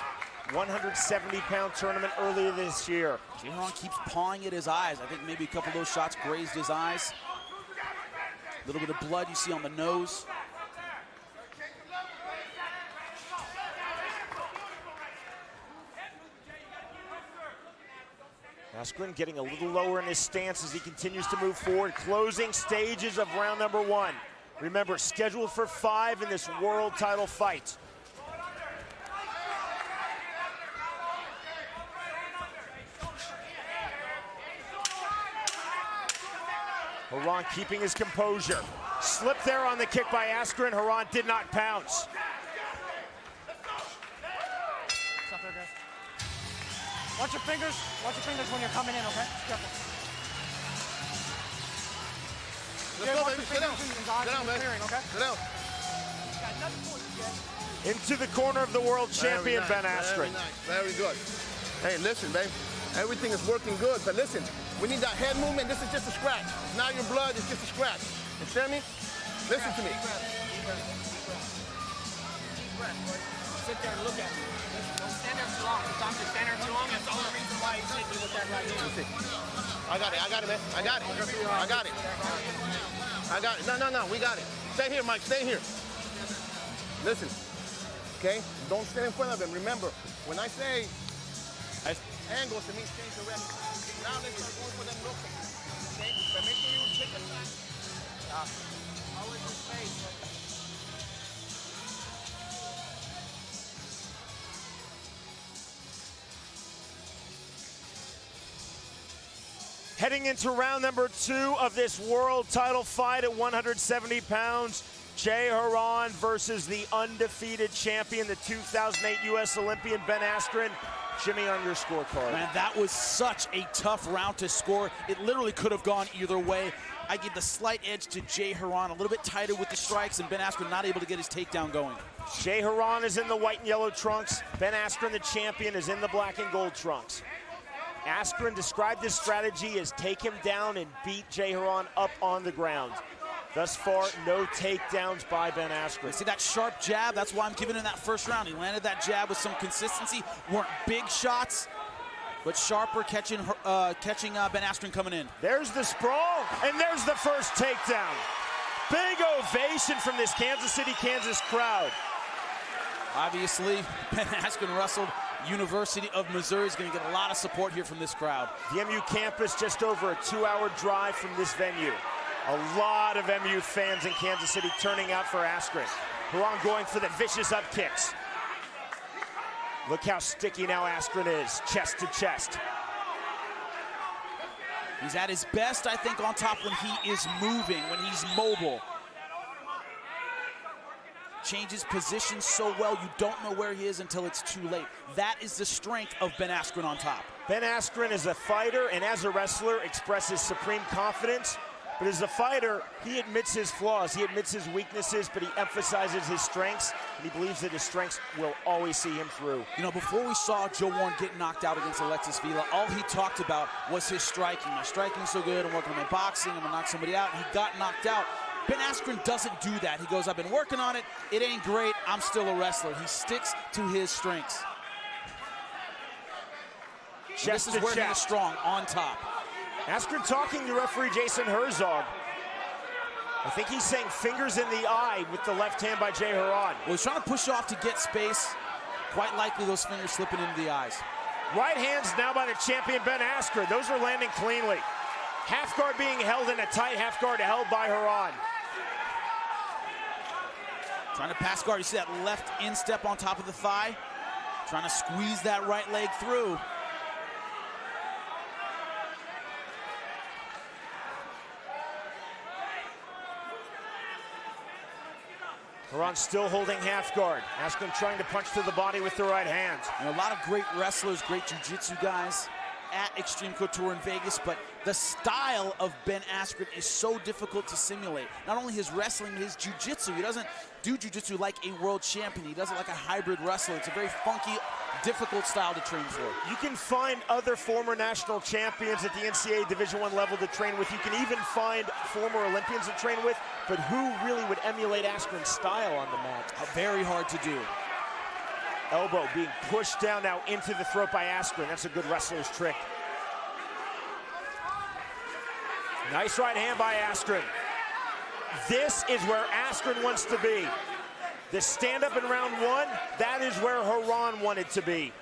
170-pound tournament earlier this year. Jay Haran keeps pawing at his eyes. I think maybe a couple of those shots grazed his eyes. A little bit of blood you see on the nose. Askren getting a little lower in his stance as he continues to move forward. Closing stages of round number 1. Remember, scheduled for 5 in this world title fight. Haran keeping his composure. Slip there on the kick by Askren. Haran did not pounce. Stop there, guys. Watch your fingers when you're coming in, okay? Careful. Let's go, baby. Sit down. Sit down, man. Okay? Sit down. Into the corner of the world champion, Nice, Ben Askren. Very good. Hey, listen, babe. Everything is working good, but listen, we need that head movement. This is just a scratch. It's not your blood, it's just a scratch. You understand me? Listen to me. Sit there and look at me. Don't stand there too long. Sometimes you stand there too long, that's the only reason why he's hitting you with that right hand. I got it, man. I got it. No, we got it. Stay here, Mike, stay here. Listen, okay? Don't stand in front of him. Remember, when I say angles, it means change direction. Now let's start going for them looking. Okay? But make sure you take a shot. Always in space. Heading into round number 2 of this world title fight at 170 pounds. Jay Haran versus the undefeated champion, the 2008 U.S. Olympian Ben Askren. Jimmy, on your scorecard. Man, that was such a tough round to score. It literally could have gone either way. I give the slight edge to Jay Haran, a little bit tighter with the strikes, and Ben Askren not able to get his takedown going. Jay Haran is in the white and yellow trunks. Ben Askren, the champion, is in the black and gold trunks. Askren described this strategy as take him down and beat Jay Haran up on the ground. Thus far, no takedowns by Ben Askren. See that sharp jab? That's why I'm giving him that first round. He landed that jab with some consistency. Weren't big shots, but sharper catching Ben Askren coming in. There's the sprawl, and there's the first takedown. Big ovation from this Kansas City, Kansas crowd. Obviously, Ben Askren wrestled University of Missouri is going to get a lot of support here from this crowd. The MU campus just over a 2-hour drive from this venue. A lot of MU fans in Kansas City turning out for Askren. Haran going for the vicious up kicks. Look how sticky now Askren is, chest to chest. He's at his best, I think, on top when he is moving, when he's mobile. Changes position so well, you don't know where he is until it's too late. That is the strength of Ben Askren on top. Ben Askren is a fighter and as a wrestler expresses supreme confidence. But as a fighter, he admits his flaws, he admits his weaknesses, but he emphasizes his strengths, and he believes that his strengths will always see him through. You know, before we saw Joe Warren get knocked out against Alexis Vila, all he talked about was his striking. My striking's so good, I'm working on my boxing, I'm gonna knock somebody out, and he got knocked out. Ben Askren doesn't do that. He goes, I've been working on it, it ain't great, I'm still a wrestler. He sticks to his strengths. This is where he is strong, on top. Askren talking to referee Jason Herzog. I think he's saying fingers in the eye with the left hand by Jay Haran. Well, he's trying to push off to get space. Quite likely those fingers slipping into the eyes. Right hands now by the champion Ben Askren. Those are landing cleanly. Half guard being held in a tight half guard held by Haran. Trying to pass guard. You see that left instep on top of the thigh. Trying to squeeze that right leg through. Haran still holding half guard. Askren trying to punch to the body with the right hand. And a lot of great wrestlers, great jiu-jitsu guys at Extreme Couture in Vegas, but the style of Ben Askren is so difficult to simulate. Not only his wrestling, but his jiu-jitsu. He doesn't do jiu-jitsu like a world champion. He does it like a hybrid wrestler. It's a very funky, difficult style to train for. You can find other former national champions at the NCAA Division I level to train with. You can even find former Olympians to train with, but who really would emulate Askren's style on the mat? Very hard to do. Elbow being pushed down now into the throat by Askren. That's a good wrestler's trick. Nice right hand by Askren. This is where Askren wants to be. The stand-up in round one, that is where Haran wanted to be.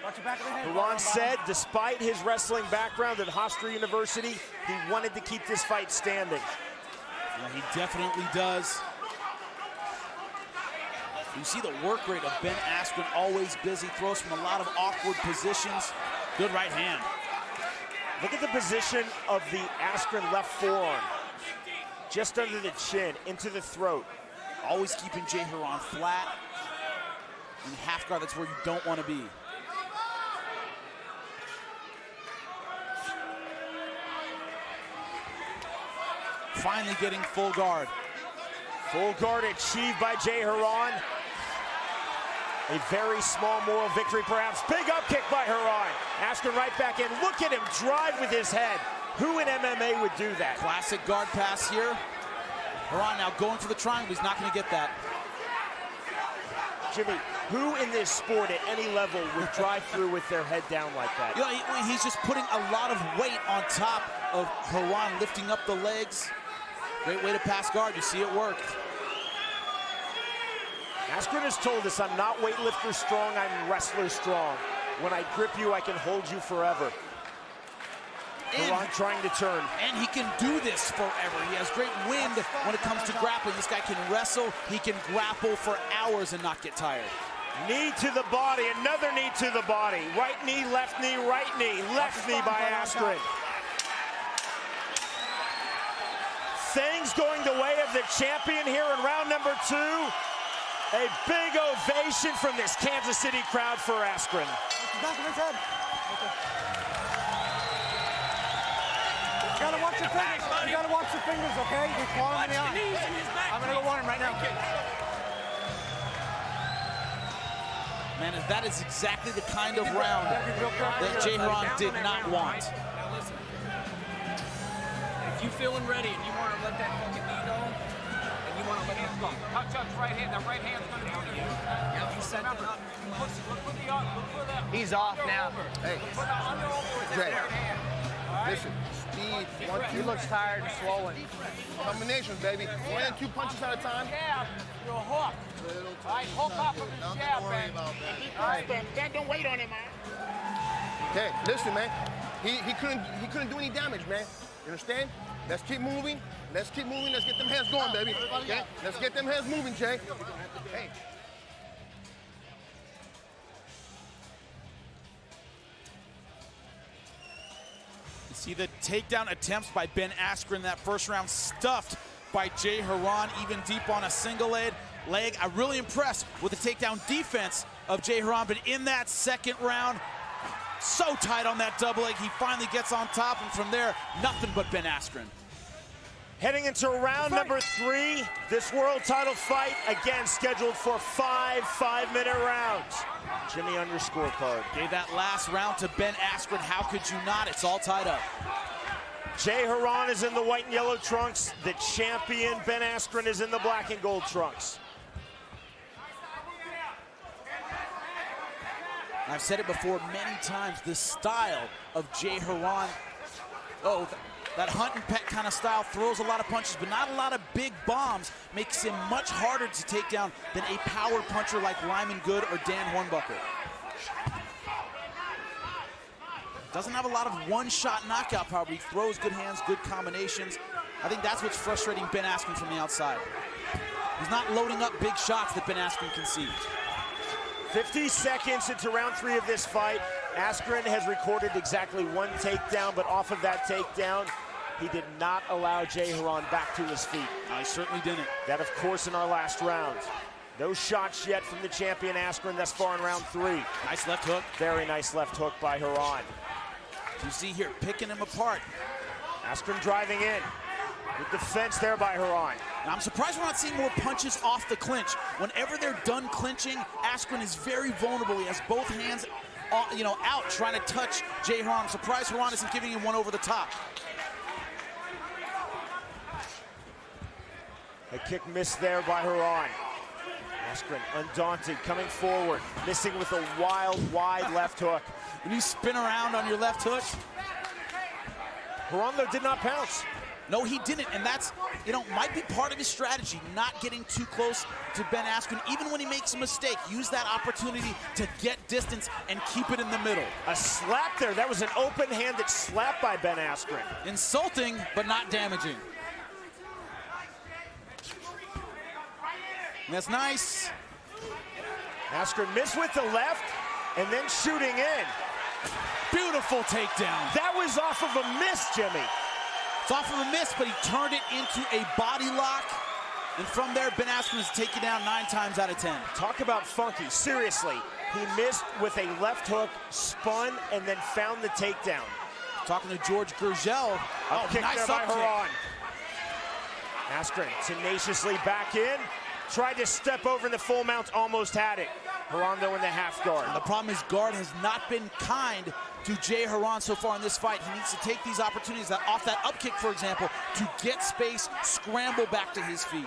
Haran said, despite his wrestling background at Hofstra University, he wanted to keep this fight standing. Well, he definitely does. You see the work rate of Ben Askren, always busy, throws from a lot of awkward positions. Good right hand. Look at the position of the Askren left forearm. Just under the chin, into the throat. Always keeping Jay Haran flat. In half guard, that's where you don't want to be. Finally getting full guard. Full guard achieved by Jay Haran. A very small moral victory, perhaps. Big up kick by Haran. Askren right back in. Look at him drive with his head. Who in MMA would do that? Classic guard pass here. Haran now going for the triangle. He's not going to get that. Jimmy, who in this sport at any level would drive through with their head down like that? You know, he's just putting a lot of weight on top of Haran, lifting up the legs. Great way to pass guard. You see it work. Askren has told us, I'm not weightlifter strong, I'm wrestler strong. When I grip you, I can hold you forever. Haran trying to turn. And he can do this forever. He has great wind when it comes to grappling. This guy can wrestle, he can grapple for hours and not get tired. Knee to the body, another knee to the body. Right knee, left knee, right knee. Left knee by Askren. Things going the way of the champion here in round number 2. A big ovation from this Kansas City crowd for Askren. Back of his head. You gotta watch your fingers. You gotta watch your fingers, okay? You're clawing in the eye. I'm gonna go warn him right now. Man, that is exactly the kind of round that Jay Haran did not want. Now listen, if you feeling ready and you want to let that fucking knee go, and you want to let him go, touch up right hand. That right hand's gonna go to you. Yep, you set that up. Look for that. He's off now. Hey, Put the under over his Jay. right hand. Listen, speed. He looks tired and swollen. Combinations, baby. One and two punches at a time. Jab, you're a hook. All right, hook off of his jab, man. All right, Ben, don't wait on him, man. Okay, listen, man. He couldn't do any damage, man. You understand? Let's keep moving. Let's keep moving. Let's get them hands going, baby. Okay? Let's get them hands moving, Jay. Hey. See the takedown attempts by Ben Askren. That first round stuffed by Jay Haran, even deep on a single leg. I'm really impressed with the takedown defense of Jay Haran, but in that second round, so tight on that double leg, he finally gets on top, and from there, nothing but Ben Askren. Heading into round number 3, this world title fight, again scheduled for 5 5-minute rounds. Jimmy on your scorecard. Gave that last round to Ben Askren. How could you not? It's all tied up. Jay Haran is in the white and yellow trunks. The champion, Ben Askren, is in the black and gold trunks. I've said it before many times, the style of Jay Haran, that hunt and peck kind of style, throws a lot of punches, but not a lot of big bombs, makes him much harder to take down than a power puncher like Lyman Good or Dan Hornbuckle. Doesn't have a lot of one-shot knockout power, but he throws good hands, good combinations. I think that's what's frustrating Ben Askren from the outside. He's not loading up big shots that Ben Askren can see. 50 seconds into round 3 of this fight. Askren has recorded exactly 1 takedown, but off of that takedown, he did not allow Jay Haran back to his feet. No, he certainly didn't. That, of course, in our last round. No shots yet from the champion Askren thus far in round 3. Nice left hook. Very nice left hook by Haran. You see here, picking him apart. Askren driving in. Good defense there by Haran. Now, I'm surprised we're not seeing more punches off the clinch. Whenever they're done clinching, Askren is very vulnerable. He has both hands out trying to touch Jay Haran. I'm surprised Haran isn't giving him one over the top. A kick missed there by Haran. Askren, undaunted, coming forward, missing with a wild, wide left hook. When you spin around on your left hook. Haran, though, did not pounce. No, he didn't, and that's, might be part of his strategy, not getting too close to Ben Askren. Even when he makes a mistake, use that opportunity to get distance and keep it in the middle. A slap there. That was an open-handed slap by Ben Askren. Insulting, but not damaging. That's nice. Askren missed with the left and then shooting in. Beautiful takedown. That was off of a miss, Jimmy. It's off of a miss, but he turned it into a body lock. And from there, Ben Askren is taken down 9 times out of 10. Talk about funky. Seriously, he missed with a left hook, spun, and then found the takedown. Talking to George Gurgel. Oh, kick nice there by up kick. Haran. Askren tenaciously back in. Tried to step over in the full mount, almost had it. Haran, though, in the half guard. And the problem is guard has not been kind to Jay Haran so far in this fight. He needs to take these opportunities off that up kick, for example, to get space, scramble back to his feet.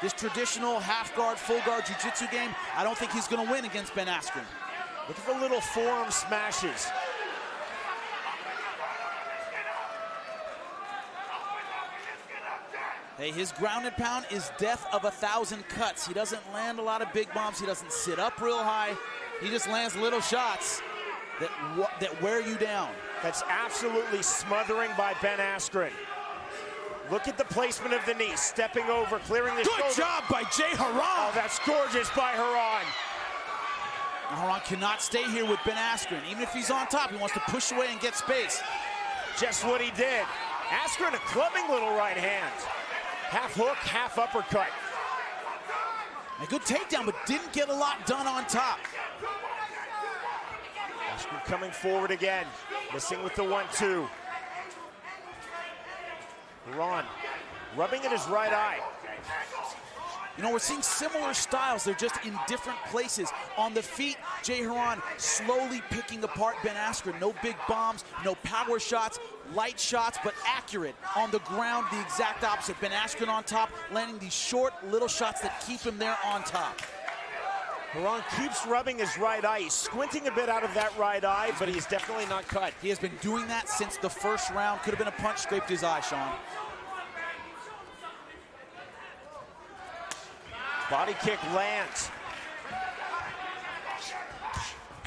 This traditional half guard, full guard jiu-jitsu game, I don't think he's going to win against Ben Askren. Look at the little forearm smashes. Hey, his ground and pound is death of 1,000 cuts. He doesn't land a lot of big bombs. He doesn't sit up real high. He just lands little shots that wear you down. That's absolutely smothering by Ben Askren. Look at the placement of the knee, stepping over, clearing the shoulder. Good job by Jay Haran. Oh, that's gorgeous by Haran. Haran cannot stay here with Ben Askren. Even if he's on top, he wants to push away and get space. Just what he did. Askren, a clubbing little right hand. Half hook, half uppercut. A good takedown, but didn't get a lot done on top. Askren coming forward again, missing with the 1-2. Haran rubbing at his right eye. We're seeing similar styles. They're just in different places. On the feet, Jay Haran slowly picking apart Ben Askren. No big bombs, no power shots, light shots, but accurate. On the ground, the exact opposite. Ben Askren on top, landing these short little shots that keep him there on top. Haran keeps rubbing his right eye. He's squinting a bit out of that right eye, but he's definitely not cut. He has been doing that since the first round. Could have been a punch, scraped his eye, Sean. Body kick lands.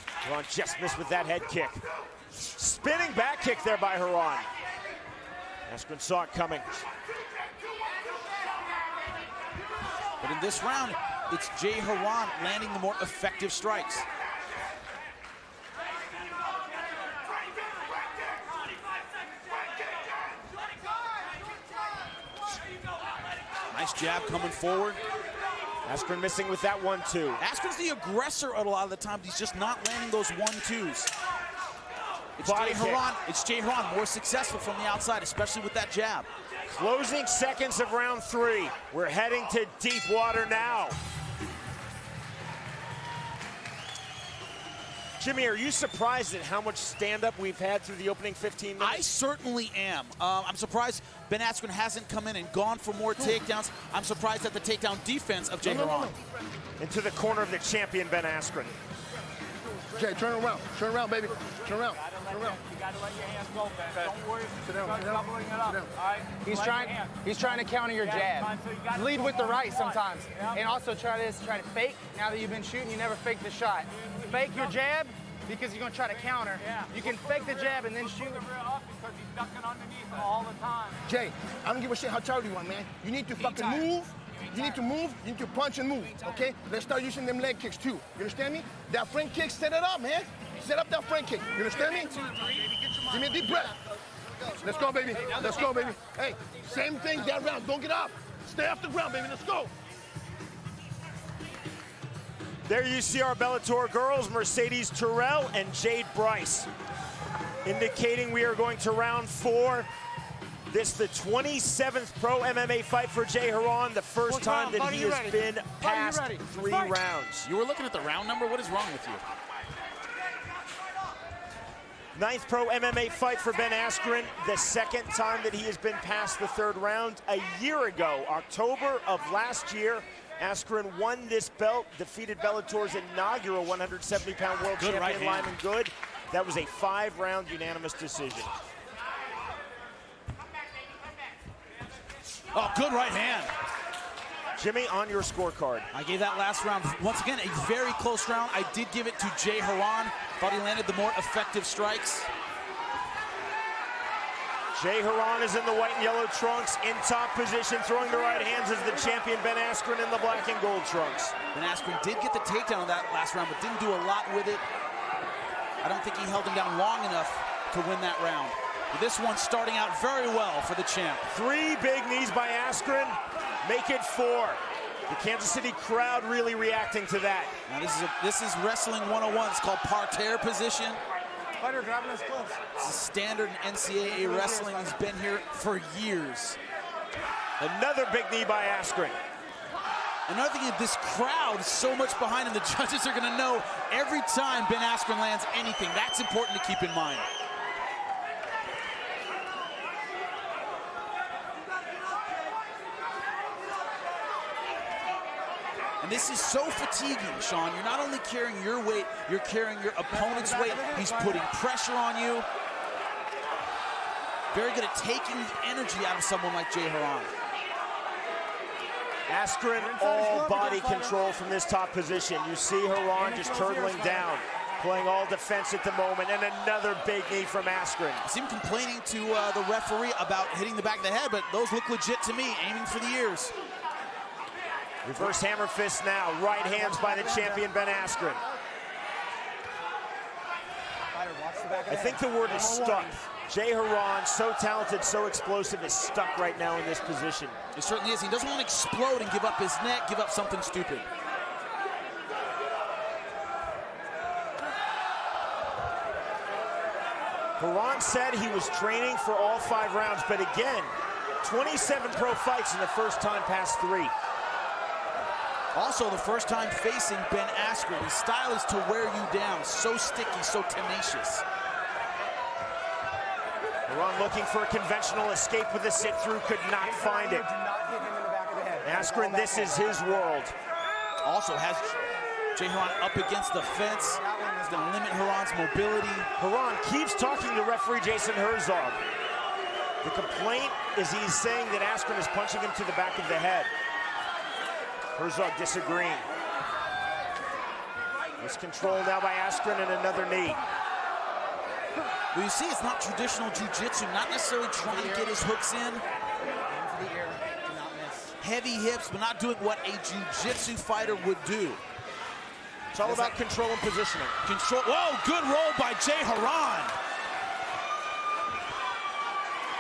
Haran just missed with that head kick. Spinning back kick there by Haran. Askren saw it coming. But in this round, it's Jay Haran landing the more effective strikes. Nice jab coming forward. Askren missing with that 1-2. Askren's the aggressor a lot of the time. He's just not landing those 1-2s. It's Jay Haran more successful from the outside, especially with that jab. Closing seconds of round 3. We're heading to deep water now. Jimmy, are you surprised at how much stand-up we've had through the opening 15 minutes? I certainly am. I'm surprised Ben Askren hasn't come in and gone for more takedowns. I'm surprised at the takedown defense of Jay Haran. Into the corner of the champion, Ben Askren. Jay, turn around, baby. Turn around. You got to let your hands go, Ben. Don't worry. Start doubling it up. All right? He's trying to counter your jab. Lead with the right sometimes. And also try to fake. Now that you've been shooting, you never fake the shot. Fake your jab because you're going to try to counter. You can fake the jab and then shoot. Because he's ducking underneath all the time. Jay, I don't give a shit how tired you are, man. You need to fucking move. You need to move, you need to punch and move, okay? Let's start using them leg kicks too. You understand me? That front kick, set it up, man. Set up that front kick. You understand me? Give me a deep breath. Let's go, baby. Let's go, baby. Hey, same thing that round. Don't get up. Stay off the ground, baby. Let's go. There you see our Bellator girls, Mercedes Terrell and Jade Bryce, indicating we are going to round 4. This the 27th pro MMA fight for Jay Haran, the first time that he has been past 3 rounds. You were looking at the round number? What is wrong with you? 9th pro MMA fight for Ben Askren, the second time that he has been past the 3rd round. A year ago, October of last year, Askren won this belt, defeated Bellator's inaugural 170-pound world champion, Lyman Good. That was a 5-round unanimous decision. Oh, good right hand. Jimmy, on your scorecard. I gave that last round, once again, a very close round. I did give it to Jay Haran. Thought he landed the more effective strikes. Jay Haran is in the white and yellow trunks, in top position, throwing the right hands as the champion Ben Askren in the black and gold trunks. Ben Askren did get the takedown of that last round, but didn't do a lot with it. I don't think he held him down long enough to win that round. This one starting out very well for the champ. 3 big knees by Askren, make it 4. The Kansas City crowd really reacting to that. Now this is wrestling 101. It's called parterre position. Fighter grabbing his close. It's a standard in NCAA wrestling. He's been here for years. Another big knee by Askren. Another thing is this crowd is so much behind him. The judges are going to know every time Ben Askren lands anything. That's important to keep in mind. And this is so fatiguing, Sean. You're not only carrying your weight, you're carrying your opponent's weight. He's putting pressure on you. Very good at taking the energy out of someone like Jay Haran. Askren, all body control from this top position. You see Haran just turtling down, playing all defense at the moment, and another big knee from Askren. I see him complaining to the referee about hitting the back of the head, but those look legit to me, aiming for the ears. Reverse hammer fist now, right hands by the champion Ben Askren. I think the word is stuck. Jay Haran, so talented, so explosive, is stuck right now in this position. It certainly is. He doesn't want to explode and give up his neck, give up something stupid. Haran said he was training for all 5 rounds, but again, 27 pro fights in the first time past 3. Also, the first time facing Ben Askren. His style is to wear you down. So sticky, so tenacious. Haran looking for a conventional escape with a sit-through, could not find it. Askren, this is his world. Also has Jay Haran up against the fence. He's going to limit Haran's mobility. Haran keeps talking to referee Jason Herzog. The complaint is he's saying that Askren is punching him to the back of the head. Herzog disagreeing. Miscontrol now by Askren and another knee. Well, you see, it's not traditional jiu-jitsu, not necessarily trying to get his hooks in. Heavy hips, but not doing what a jiu-jitsu fighter would do. It's all about control and positioning. Control. Whoa, good roll by Jay Haran.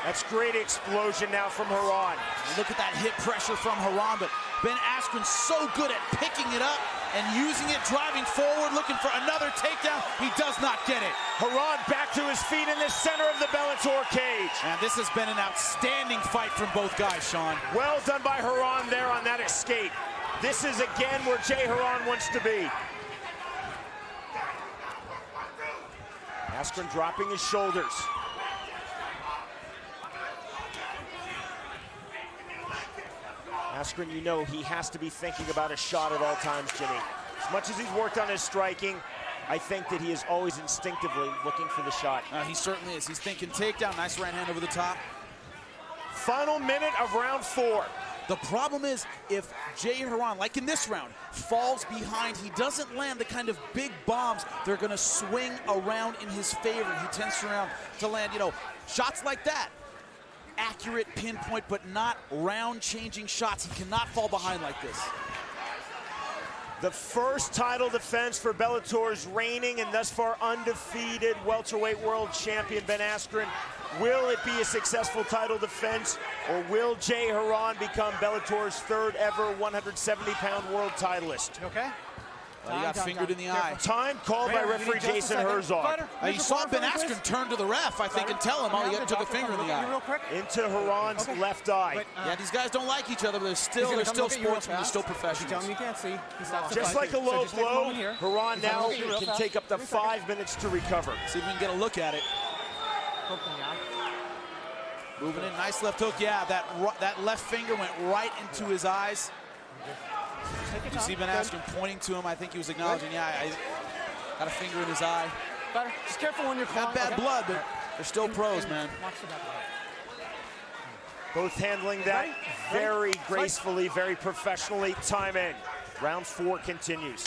That's great explosion now from Haran. Look at that hip pressure from Haran, but Ben Askren so good at picking it up and using it, driving forward, looking for another takedown. He does not get it. Haran back to his feet in the center of the Bellator cage. And this has been an outstanding fight from both guys, Sean. Well done by Haran there on that escape. This is again where Jay Haran wants to be. Askren dropping his shoulders. Askren, you know he has to be thinking about a shot at all times, Jimmy. As much as he's worked on his striking, I think that he is always instinctively looking for the shot. He certainly is. He's thinking takedown. Nice right hand over the top. Final minute of round 4. The problem is if Jay Haran, like in this round, falls behind, he doesn't land the kind of big bombs that are going to swing around in his favor. He tends to land, shots like that. Accurate pinpoint, but not round-changing shots. He cannot fall behind like this. The first title defense for Bellator's reigning and thus far undefeated welterweight world champion Ben Askren. Will it be a successful title defense, or will Jay Haran become Bellator's 3rd ever 170-pound world titleist? You okay? Well, he got fingered in the eye. Time called by referee Jason Herzog. You saw Ben Askren turn to the ref, I think, and tell him, oh, he took a finger in the eye. Into Haran's left eye. Yeah, these guys don't like each other, but they're still sportsmen, they're still professionals. Tell him you can't see. Just like a low blow, Haran now can take up to 5 minutes to recover. See if we can get a look at it. Moving in, nice left hook. Yeah, that left finger went right into his eyes. You see Ben Askren pointing to him. I think he was acknowledging, yeah, I got a finger in his eye. Just careful when you're Got bad blood, but they're still pros, man. Both handling that very gracefully, very professionally. Time in. Round 4 continues.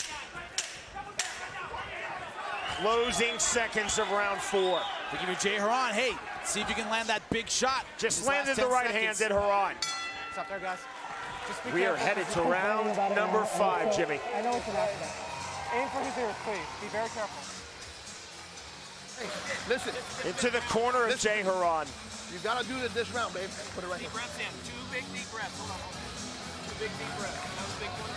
Closing seconds of round 4. We give you Jay Haran. Hey, see if you can land that big shot. Just landed the right hand at Haran. Stop there, guys. We are headed to round number 5, Jimmy. I know it's an accident. Aim for his ears, please. Be very careful. Hey, listen. Into the corner of Jay Haran. You gotta do it this round, babe. Put it right here. Deep breaths in. 2 big deep breaths. Hold on. 2 big deep breaths. That was a big one.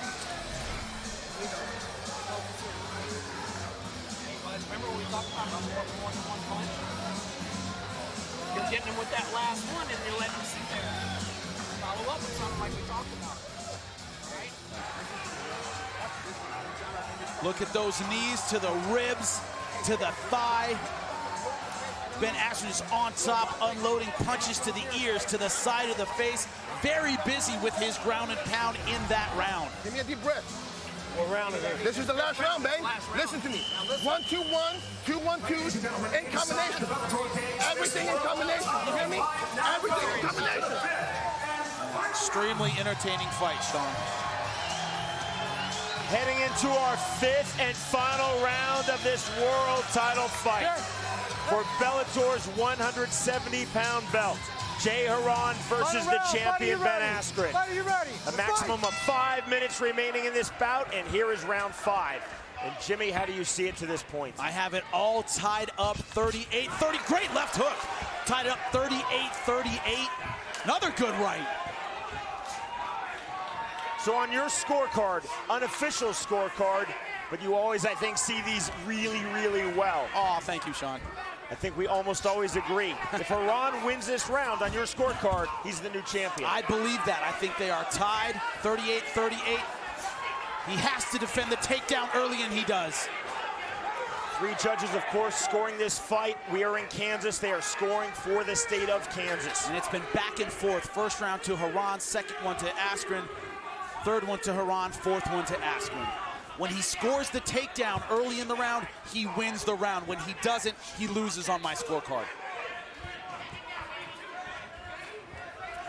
Remember when we talked about more than one punch? You're getting him with that last one and you're letting him sit there. Follow up with something like we talked about. Right? Look at those knees to the ribs, to the thigh. Ben Askren is on top, unloading punches to the ears, to the side of the face. Very busy with his ground and pound in that round. Give me a deep breath. What round is it? This is the last round, babe. Listen to me. 1-2-1, 2-1-2s in combination. Everything in combination. You hear me? Everything in combination. Extremely entertaining fight, Sean. Heading into our 5th and final round of this world title fight for Bellator's 170-pound belt. Jay Haran versus the champion Ben Askren. A maximum of 5 minutes remaining in this bout, and here is round 5. And Jimmy, how do you see it to this point? I have it all tied up 38-30. Great left hook. Tied up 38-38. Another good right. So on your scorecard, unofficial scorecard, but you always, I think, see these really, really well. Oh, thank you, Sean. I think we almost always agree. If Haran wins this round on your scorecard, he's the new champion. I believe that. I think they are tied, 38-38. He has to defend the takedown early, and he does. 3 judges, of course, scoring this fight. We are in Kansas. They are scoring for the state of Kansas. And it's been back and forth. First round to Haran, second one to Askren, third one to Haran, fourth one to Askren. When he scores the takedown early in the round, he wins the round. When he doesn't, he loses on my scorecard.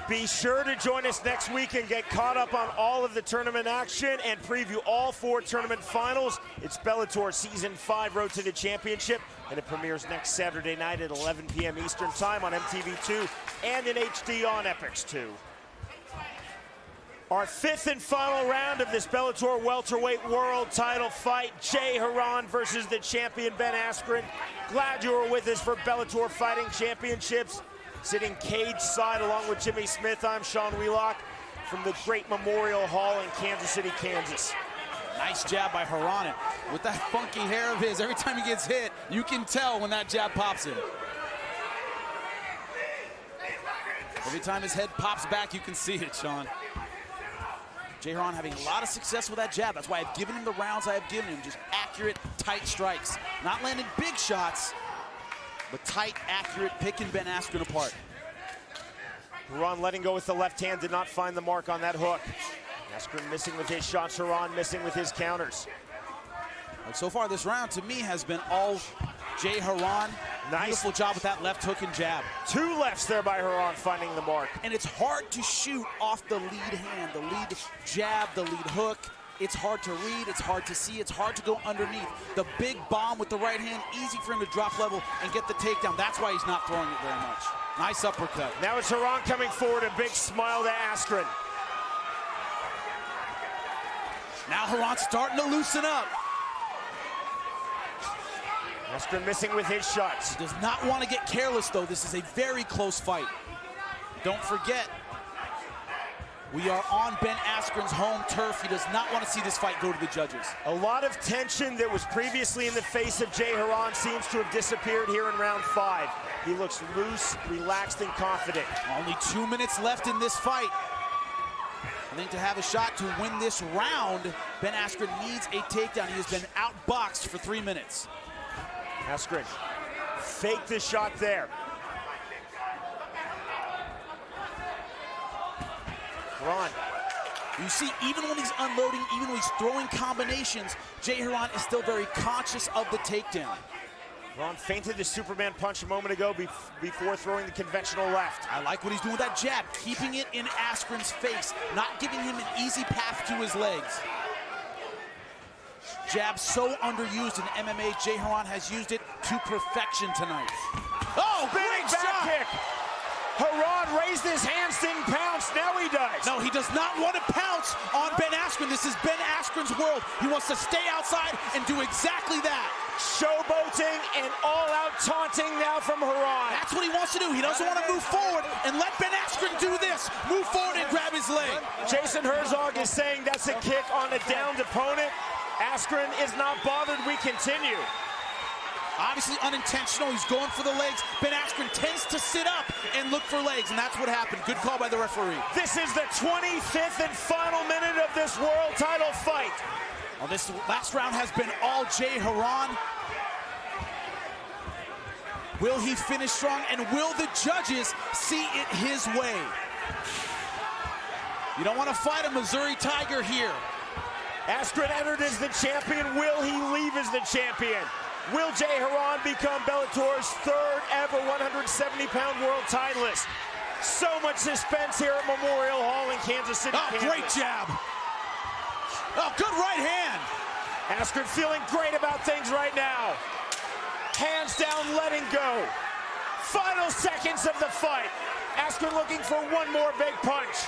Be sure to join us next week and get caught up on all of the tournament action and preview all 4 tournament finals. It's Bellator Season 5 Road to the Championship, and it premieres next Saturday night at 11 p.m. Eastern Time on MTV2 and in HD on Epix 2. Our 5th and final round of this Bellator welterweight world title fight, Jay Haran versus the champion Ben Askren. Glad you were with us for Bellator Fighting Championships. Sitting cage side along with Jimmy Smith, I'm Sean Wheelock from the Great Memorial Hall in Kansas City, Kansas. Nice jab by Haran. With that funky hair of his, every time he gets hit, you can tell when that jab pops in. Every time his head pops back, you can see it, Sean. Jay Haran having a lot of success with that jab. That's why I've given him the rounds I have given him. Just accurate, tight strikes. Not landing big shots, but tight, accurate, picking Ben Askren apart. Haran letting go with the left hand, did not find the mark on that hook. Askren missing with his shots, Haran missing with his counters. And so far this round, to me, has been all Jay Haran. Nice. Beautiful job with that left hook and jab. 2 lefts there by Haran finding the mark. And it's hard to shoot off the lead hand, the lead jab, the lead hook. It's hard to read, it's hard to see, it's hard to go underneath. The big bomb with the right hand, easy for him to drop level and get the takedown. That's why he's not throwing it very much. Nice uppercut. Now it's Haran coming forward, a big smile to Askren. Now Haran's starting to loosen up. Askren missing with his shots. He does not want to get careless, though. This is a very close fight. Don't forget, We are on Ben Askren's home turf. He does not want to see this fight go to the judges. A lot of tension that was previously in the face of Jay Haran seems to have disappeared here in round 5. He looks loose, relaxed, and confident. Only 2 minutes left in this fight. I think to have a shot to win this round, Ben Askren needs a takedown. He has been outboxed for 3 minutes. Askren faked the shot there. Haran. You see, even when he's unloading, even when he's throwing combinations, Jay Haran is still very conscious of the takedown. Haran feinted the Superman punch a moment ago before throwing the conventional left. I like what he's doing with that jab, keeping it in Askren's face, not giving him an easy path to his legs. Jab so underused in MMA, Jay Haran has used it to perfection tonight. Oh, big back kick! Haran raised his hands, didn't pounce, now he does. No, he does not want to pounce on Ben Askren. This is Ben Askren's world. He wants to stay outside and do exactly that. Showboating and all-out taunting now from Haran. That's what he wants to do. He doesn't want to move forward and let Ben Askren do this. Move forward and grab his leg. Jason Herzog is saying that's a kick on a downed opponent. Askren is not bothered. We continue. Obviously unintentional. He's going for the legs. Ben Askren tends to sit up and look for legs, and that's what happened. Good call by the referee. This is the 25th and final minute of this world title fight. Well, this last round has been all Jay Haran. Will he finish strong, and will the judges see it his way? You don't want to fight a Missouri Tiger here. Askren entered as the champion. Will he leave as the champion? Will Jay Haran become Bellator's 3rd ever 170-pound world titleist? So much suspense here at Memorial Hall in Kansas City, Kansas. Great jab. Oh, good right hand. Askren feeling great about things right now. Hands down, letting go. Final seconds of the fight. Askren looking for one more big punch.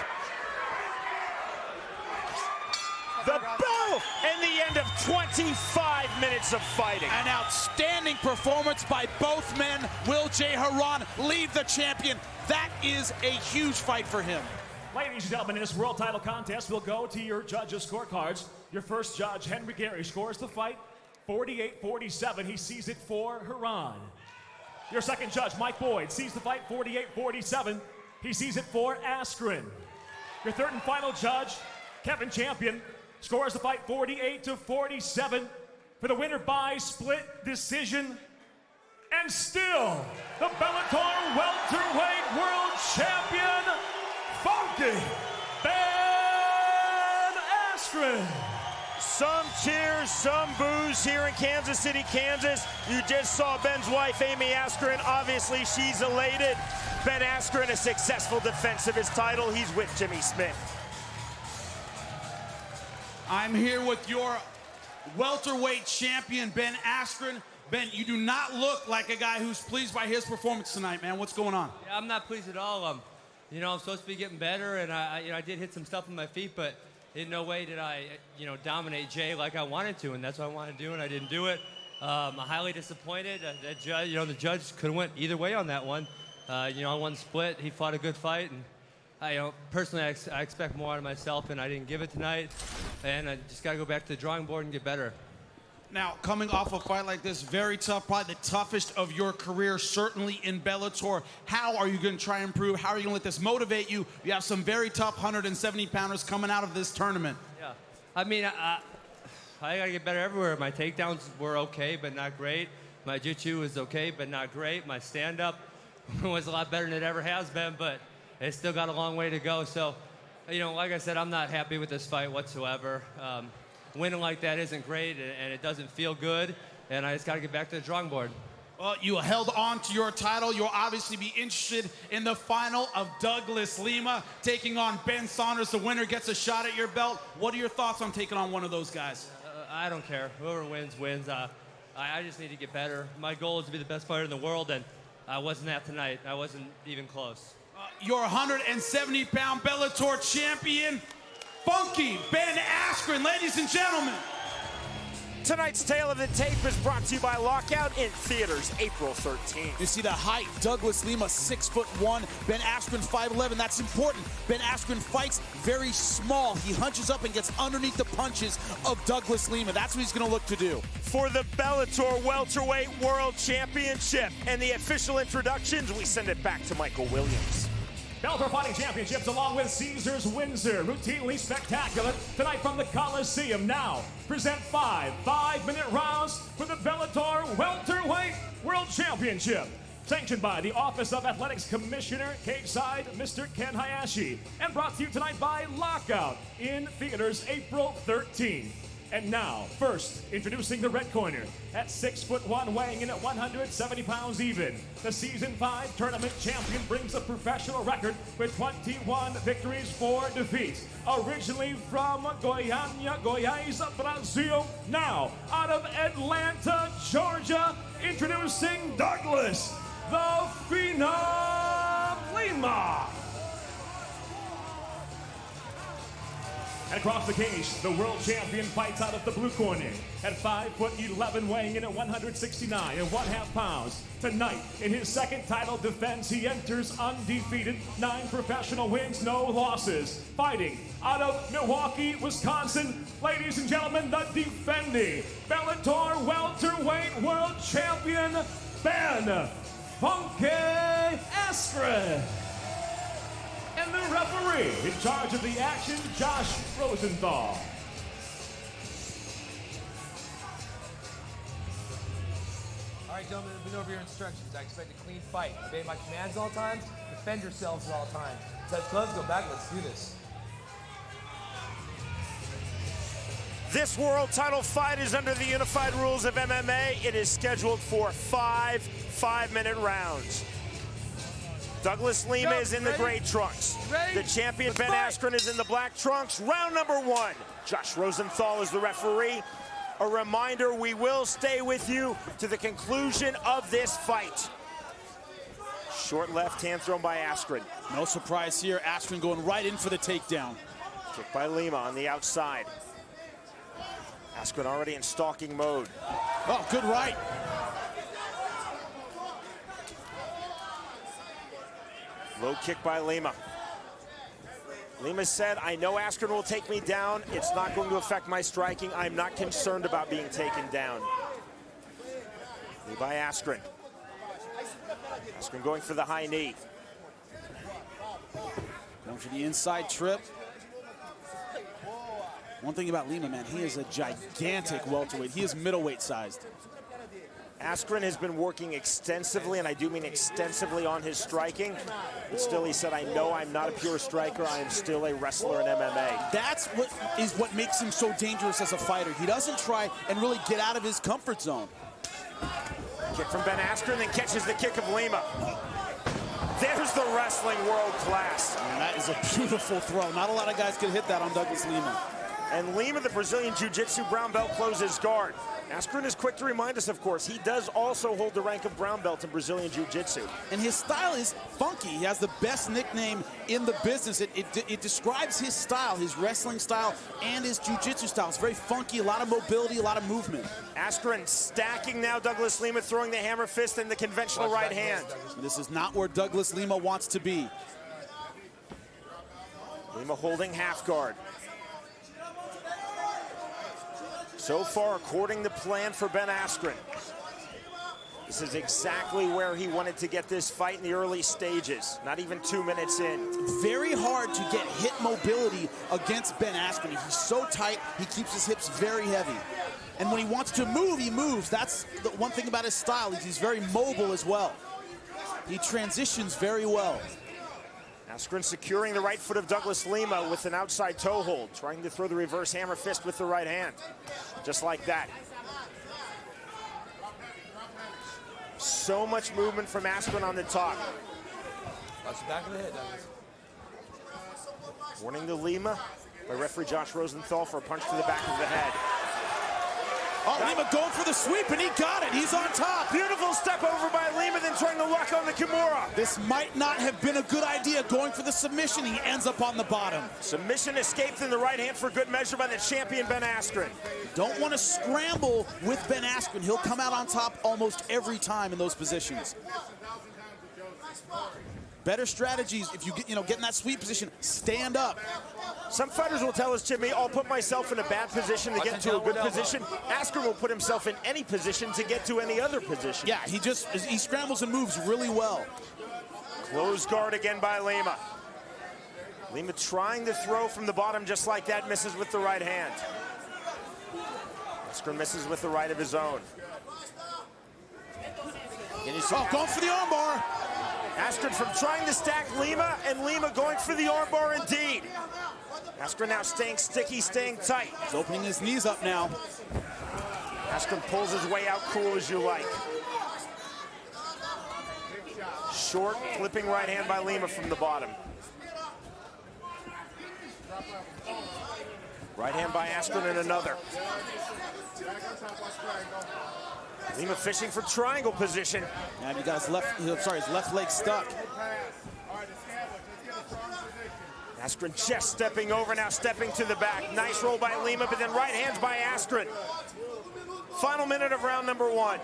The bell and the end of 25 minutes of fighting. An outstanding performance by both men. Will Jay Haran leave the champion? That is a huge fight for him. Ladies and gentlemen, in this world title contest, we'll go to your judges' scorecards. Your first judge, Henry Gary, scores the fight 48-47. He sees it for Haran. Your second judge, Mike Boyd, sees the fight 48-47. He sees it for Askren. Your third and final judge, Kevin Champion, scores the fight 48-47 for the winner by split decision. And still, the Bellator welterweight world champion, Funky Ben Askren. Some cheers, some boos here in Kansas City, Kansas. You just saw Ben's wife, Amy Askren. Obviously, she's elated. Ben Askren, a successful defense of his title. He's with Jimmy Smith. I'm here with your welterweight champion, Ben Askren. Ben, you do not look like a guy who's pleased by his performance tonight, man. What's going on? Yeah, I'm not pleased at all. You know, I'm supposed to be getting better, and I did hit some stuff on my feet, but in no way did I, dominate Jay like I wanted to, and that's what I wanted to do, and I didn't do it. I'm highly disappointed. The judge could have went either way on that one. I won split. He fought a good fight, and personally, I expect more out of myself, and I didn't give it tonight, and I just got to go back to the drawing board and get better. Now, coming off a fight like this, very tough, probably the toughest of your career, certainly in Bellator. How are you going to try and improve? How are you going to let this motivate you? You have some very tough 170-pounders coming out of this tournament. Yeah, I mean, I got to get better everywhere. My takedowns were okay, but not great. My jiu-jitsu was okay, but not great. My stand-up was a lot better than it ever has been, but it's still got a long way to go. So, like I said, I'm not happy with this fight whatsoever. Winning like that isn't great, and it doesn't feel good, and I just got to get back to the drawing board. Well, you held on to your title. You'll obviously be interested in the final of Douglas Lima taking on Ben Saunders. The winner gets a shot at your belt. What are your thoughts on taking on one of those guys? I don't care. Whoever wins, wins. I just need to get better. My goal is to be the best fighter in the world, and I wasn't that tonight. I wasn't even close. Your 170-pound Bellator champion, Funky Ben Askren, ladies and gentlemen. Tonight's Tale of the Tape is brought to you by Lockout in theaters April 13th. You see the height, Douglas Lima, 6'1", Ben Askren, 5'11". That's important. Ben Askren fights very small. He hunches up and gets underneath the punches of Douglas Lima. That's what he's going to look to do. For the Bellator Welterweight World Championship and the official introductions, we send it back to Michael Williams. Bellator Fighting Championships along with Caesars Windsor, routinely spectacular. Tonight from the Coliseum. Now present 5 5-minute rounds for the Bellator Welterweight World Championship. Sanctioned by the Office of Athletics Commissioner, Cageside, Mr. Ken Hayashi. And brought to you tonight by Lockout in theaters April 13th. And now, first, introducing the red corner. At 6'1", weighing in at 170 pounds even. The Season 5 tournament champion brings a professional record with 21 victories, 4 defeats. Originally from Goiânia, Goiás, Brazil. Now, out of Atlanta, Georgia, introducing Douglas, the Phenom Lima. And across the cage, the world champion fights out of the blue corner. At 5'11", weighing in at 169.5 pounds. Tonight, in his second title defense, he enters undefeated, 9 professional wins, no losses. Fighting out of Milwaukee, Wisconsin, ladies and gentlemen, the defending Bellator Welterweight World Champion, Ben "Funky" Askren. And the referee in charge of the action, Josh Rosenthal. All right, gentlemen, I've been over your instructions. I expect a clean fight. Obey my commands at all times. Defend yourselves at all times. Touch gloves, go back. Let's do this. This world title fight is under the unified rules of MMA. It is scheduled for 5 5-minute rounds. Douglas Lima is in the gray trunks. The champion Ben Askren is in the black trunks. Round number 1. Josh Rosenthal is the referee. A reminder, we will stay with you to the conclusion of this fight. Short left hand thrown by Askren. No surprise here. Askren going right in for the takedown. Kick by Lima on the outside. Askren already in stalking mode. Oh, good right. Low kick by Lima. Lima said, I know Askren will take me down. It's not going to affect my striking. I'm not concerned about being taken down. Knee by Askren. Askren going for the high knee. Going for the inside trip. One thing about Lima, man, he is a gigantic welterweight. He is middleweight sized. Askren has been working extensively, and I do mean extensively, on his striking. But still, he said, I know I'm not a pure striker. I am still a wrestler in MMA. That's what makes him so dangerous as a fighter. He doesn't try and really get out of his comfort zone. Kick from Ben Askren, then catches the kick of Lima. There's the wrestling world class. And that is a beautiful throw. Not a lot of guys can hit that on Douglas Lima. And Lima, the Brazilian Jiu-Jitsu brown belt, closes guard. Askren is quick to remind us, of course, he does also hold the rank of brown belt in Brazilian Jiu-Jitsu. And his style is funky. He has the best nickname in the business. It describes his style, his wrestling style, and his Jiu-Jitsu style. It's very funky, a lot of mobility, a lot of movement. Askren stacking now. Douglas Lima throwing the hammer fist and the conventional right hand. This is not where Douglas Lima wants to be. Lima holding half guard. So far, according to plan for Ben Askren, this is exactly where he wanted to get this fight in the early stages, not even 2 minutes in. Very hard to get hip mobility against Ben Askren. He's so tight, he keeps his hips very heavy. And when he wants to move, he moves. That's the one thing about his style. He's very mobile as well. He transitions very well. Askren securing the right foot of Douglas Lima with an outside toe hold, trying to throw the reverse hammer fist with the right hand. Just like that. So much movement from Askren on the top. Watch the back of the head, Douglas. Warning to Lima by referee Josh Rosenthal for a punch to the back of the head. Oh, Lima going for the sweep, and he got it. He's on top. Beautiful step over by Lima, then trying to lock on the Kimura. This might not have been a good idea, going for the submission. He ends up on the bottom. Submission escaped in the right hand for good measure by the champion, Ben Askren. Don't want to scramble with Ben Askren. He'll come out on top almost every time in those positions. Better strategies, if you get in that sweep position, stand up. Some fighters will tell us, Jimmy, I'll put myself in a bad position to get into a good position. Askren will put himself in any position to get to any other position. Yeah, he scrambles and moves really well. Closed guard again by Lima. Lima trying to throw from the bottom just like that, misses with the right hand. Askren misses with the right of his own. Going for the armbar. Askren from trying to stack Lima, and Lima going for the armbar indeed. Askren now staying sticky, staying tight. He's opening his knees up now. Askren pulls his way out cool as you like. Short, flipping right hand by Lima from the bottom. Right hand by Askren and another. Lima fishing for triangle position. And he got his left leg stuck. Askren just stepping over, now stepping to the back. Nice roll by Lima, but then right hands by Askren. Final minute of round number 1.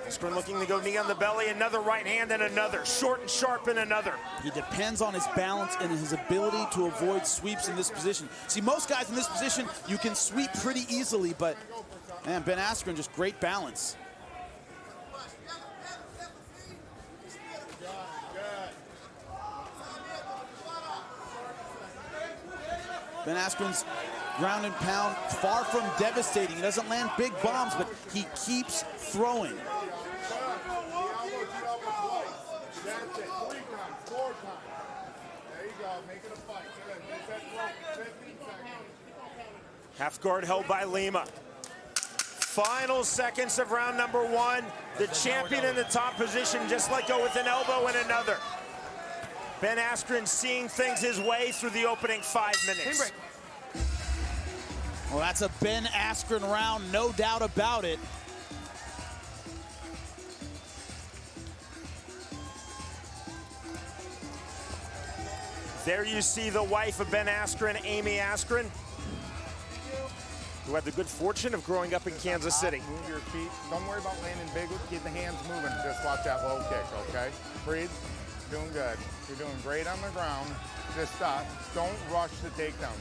Askren looking to go knee on the belly, another right hand and another. Short and sharp and another. He depends on his balance and his ability to avoid sweeps in this position. See, most guys in this position, you can sweep pretty easily, but man, Ben Askren, just great balance. Ben Askren's ground and pound, far from devastating. He doesn't land big bombs, but he keeps throwing. Half guard held by Lima. Final seconds of round number 1. The champion in the top position, just let go with an elbow and another. Ben Askren seeing things his way through the opening 5 minutes. Well, that's a Ben Askren round, no doubt about it. There you see the wife of Ben Askren, Amy Askren, who had the good fortune of growing up in Kansas City. Move your feet. Don't worry about landing big. Get the hands moving. Just watch that low kick, okay? Breathe. Doing good. You're doing great on the ground. Just stop. Don't rush the takedown.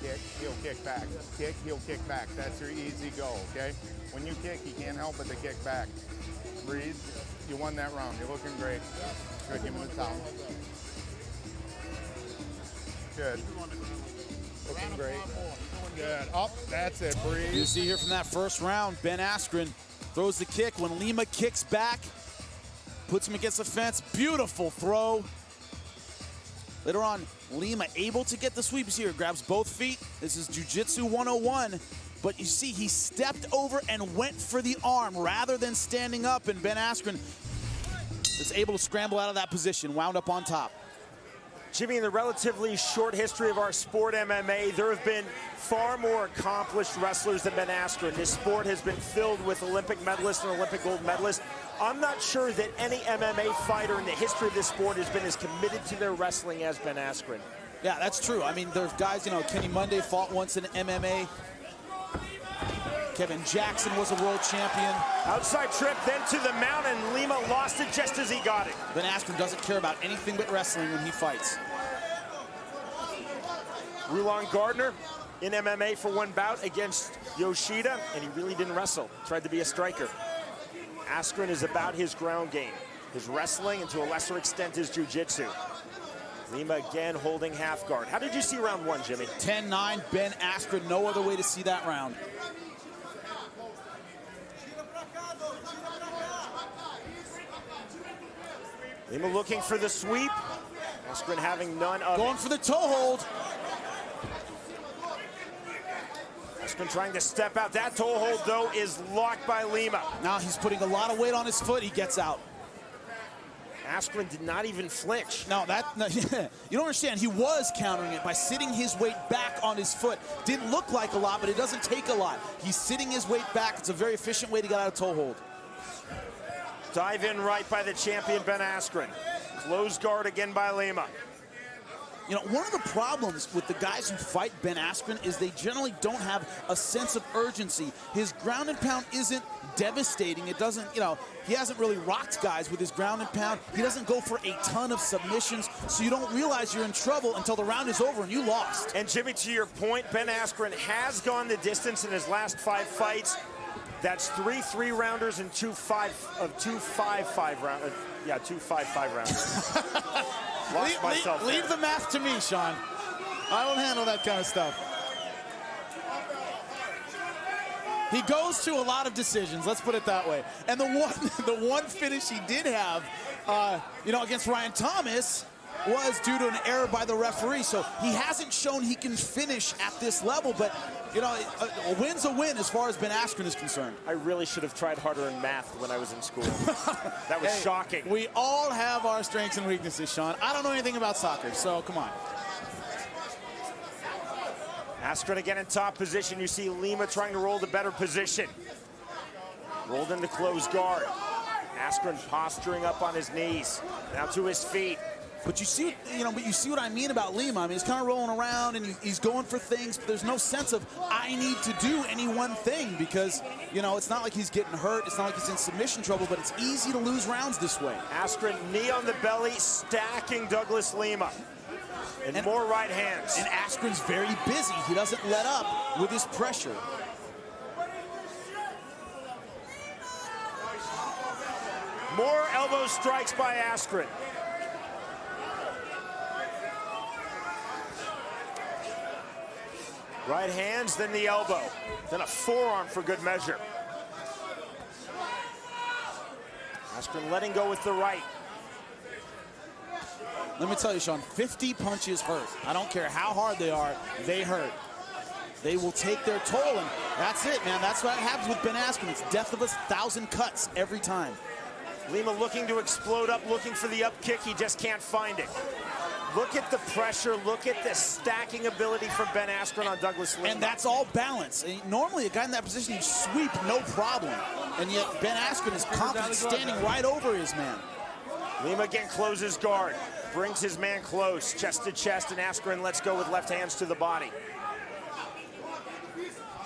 Kick, heel kick back. Kick, heel kick back. That's your easy go, okay? When you kick, you can't help but to kick back. Breathe. You won that round. You're looking great. Good. Give me the towel. Good. Looking great. Good. Up. That's it. Breathe. You see here from that first round, Ben Askren throws the kick. When Lima kicks back, puts him against the fence. Beautiful throw. Later on, Lima able to get the sweeps here. Grabs both feet. This is Jiu-Jitsu 101. But you see, he stepped over and went for the arm rather than standing up. And Ben Askren is able to scramble out of that position, wound up on top. Jimmy, in the relatively short history of our sport, MMA, there have been far more accomplished wrestlers than Ben Askren. This sport has been filled with Olympic medalists and Olympic gold medalists. I'm not sure that any MMA fighter in the history of this sport has been as committed to their wrestling as Ben Askren. Yeah, that's true. I mean, there's guys, Kenny Monday fought once in MMA. Kevin Jackson was a world champion. Outside trip, then to the mount, and Lima lost it just as he got it. Ben Askren doesn't care about anything but wrestling when he fights. Rulon Gardner in MMA for one bout against Yoshida, and he really didn't wrestle. Tried to be a striker. Askren is about his ground game, his wrestling, and to a lesser extent his jiu-jitsu. Lima again holding half guard. How did you see round 1, Jimmy? 10-9, Ben Askren, no other way to see that round. Lima looking for the sweep. Askren having none of Going for the toe hold. Askren trying to step out. That toe hold, though, is locked by Lima. Now he's putting a lot of weight on his foot. He gets out. Askren did not even flinch. No, you don't understand. He was countering it by sitting his weight back on his foot. Didn't look like a lot, but it doesn't take a lot. He's sitting his weight back. It's a very efficient way to get out of toe hold. Dive in right by the champion, Ben Askren. Close guard again by Lima. You know, one of the problems with the guys who fight Ben Askren is they generally don't have a sense of urgency. His ground and pound isn't devastating. It doesn't, you know, he hasn't really rocked guys with his ground and pound. He doesn't go for a ton of submissions, so you don't realize you're in trouble until the round is over and you lost. And Jimmy, to your point, Ben Askren has gone the distance in his last 5 fights. That's 3 3-rounders and 2 5-5 rounders. Yeah, 2 5-5 rounders. Leave the math to me, Sean. I don't handle that kind of stuff. He goes to a lot of decisions, let's put it that way. And the one finish he did have, you know, against Ryan Thomas was due to an error by the referee. So he hasn't shown he can finish at this level, but you know, a win's a win as far as Ben Askren is concerned. I really should have tried harder in math when I was in school. That was shocking. We all have our strengths and weaknesses, Sean. I don't know anything about soccer, so come on. Askren again in top position. You see Lima trying to roll to better position. Rolled into close guard. Askren posturing up on his knees. Now to his feet. But you see, you see what I mean about Lima. I mean, he's kind of rolling around and he's going for things, but there's no sense of I need to do any one thing because, you know, it's not like he's getting hurt. It's not like he's in submission trouble, but it's easy to lose rounds this way. Askren, knee on the belly, stacking Douglas Lima. And more right hands. And Askren's very busy. He doesn't let up with his pressure. More elbow strikes by Askren. Right hands, then the elbow. Then a forearm for good measure. Askren letting go with the right. Let me tell you, Sean, 50 punches hurt. I don't care how hard they are, they hurt. They will take their toll, and that's it, man. That's what happens with Ben Askren. It's death of 1,000 cuts every time. Lima looking to explode up, looking for the up kick. He just can't find it. Look at the pressure. Look at the stacking ability from Ben Askren on Douglas Lima. And that's all balance. Normally, a guy in that position, you sweep, no problem. And yet, Ben Askren is confident, standing right over his man. Lima again closes guard. Brings his man close, chest to chest, and Askren lets go with left hands to the body.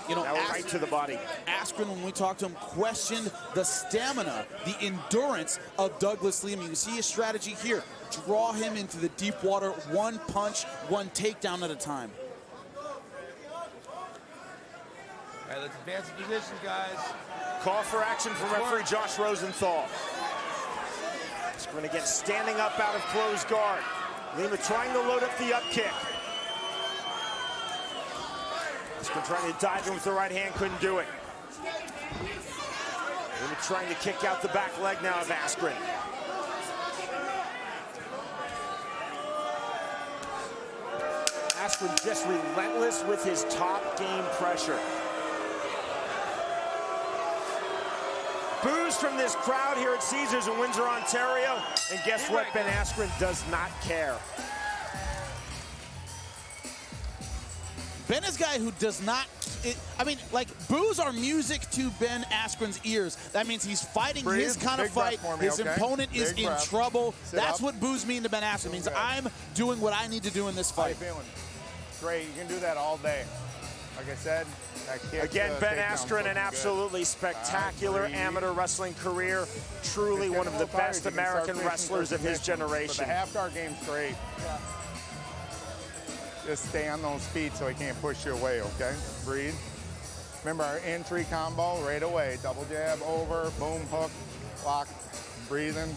You know, right to the body. Askren, when we talked to him, questioned the stamina, the endurance of Douglas Lima. You see his strategy here. Draw him into the deep water, one punch, one takedown at a time. All right, let's advance the position, guys. Call for action from referee Josh Rosenthal. Askren again standing up out of closed guard. Lima trying to load up the up kick. Askren trying to dive in with the right hand, couldn't do it. Lima trying to kick out the back leg now of Askren. Askren just relentless with his top game pressure. Boos from this crowd here at Caesars in Windsor, Ontario. And guess what? Ben Askren does not care. Ben is a guy who does not, I mean, like, boos are music to Ben Askren's ears. That means he's fighting his kind of fight. His opponent is in trouble. That's what boos mean to Ben Askren. It means I'm doing what I need to do in this fight. How you feeling? Great. You can do that all day. Like I said, that kick. Again, Ben Askren, an absolutely spectacular amateur wrestling career. Truly one of the best American wrestlers of his generation. But the half-guard game's great. Just stay on those feet so he can't push you away, okay? Breathe. Remember our entry combo right away. Double jab, over, boom, hook, lock, breathing.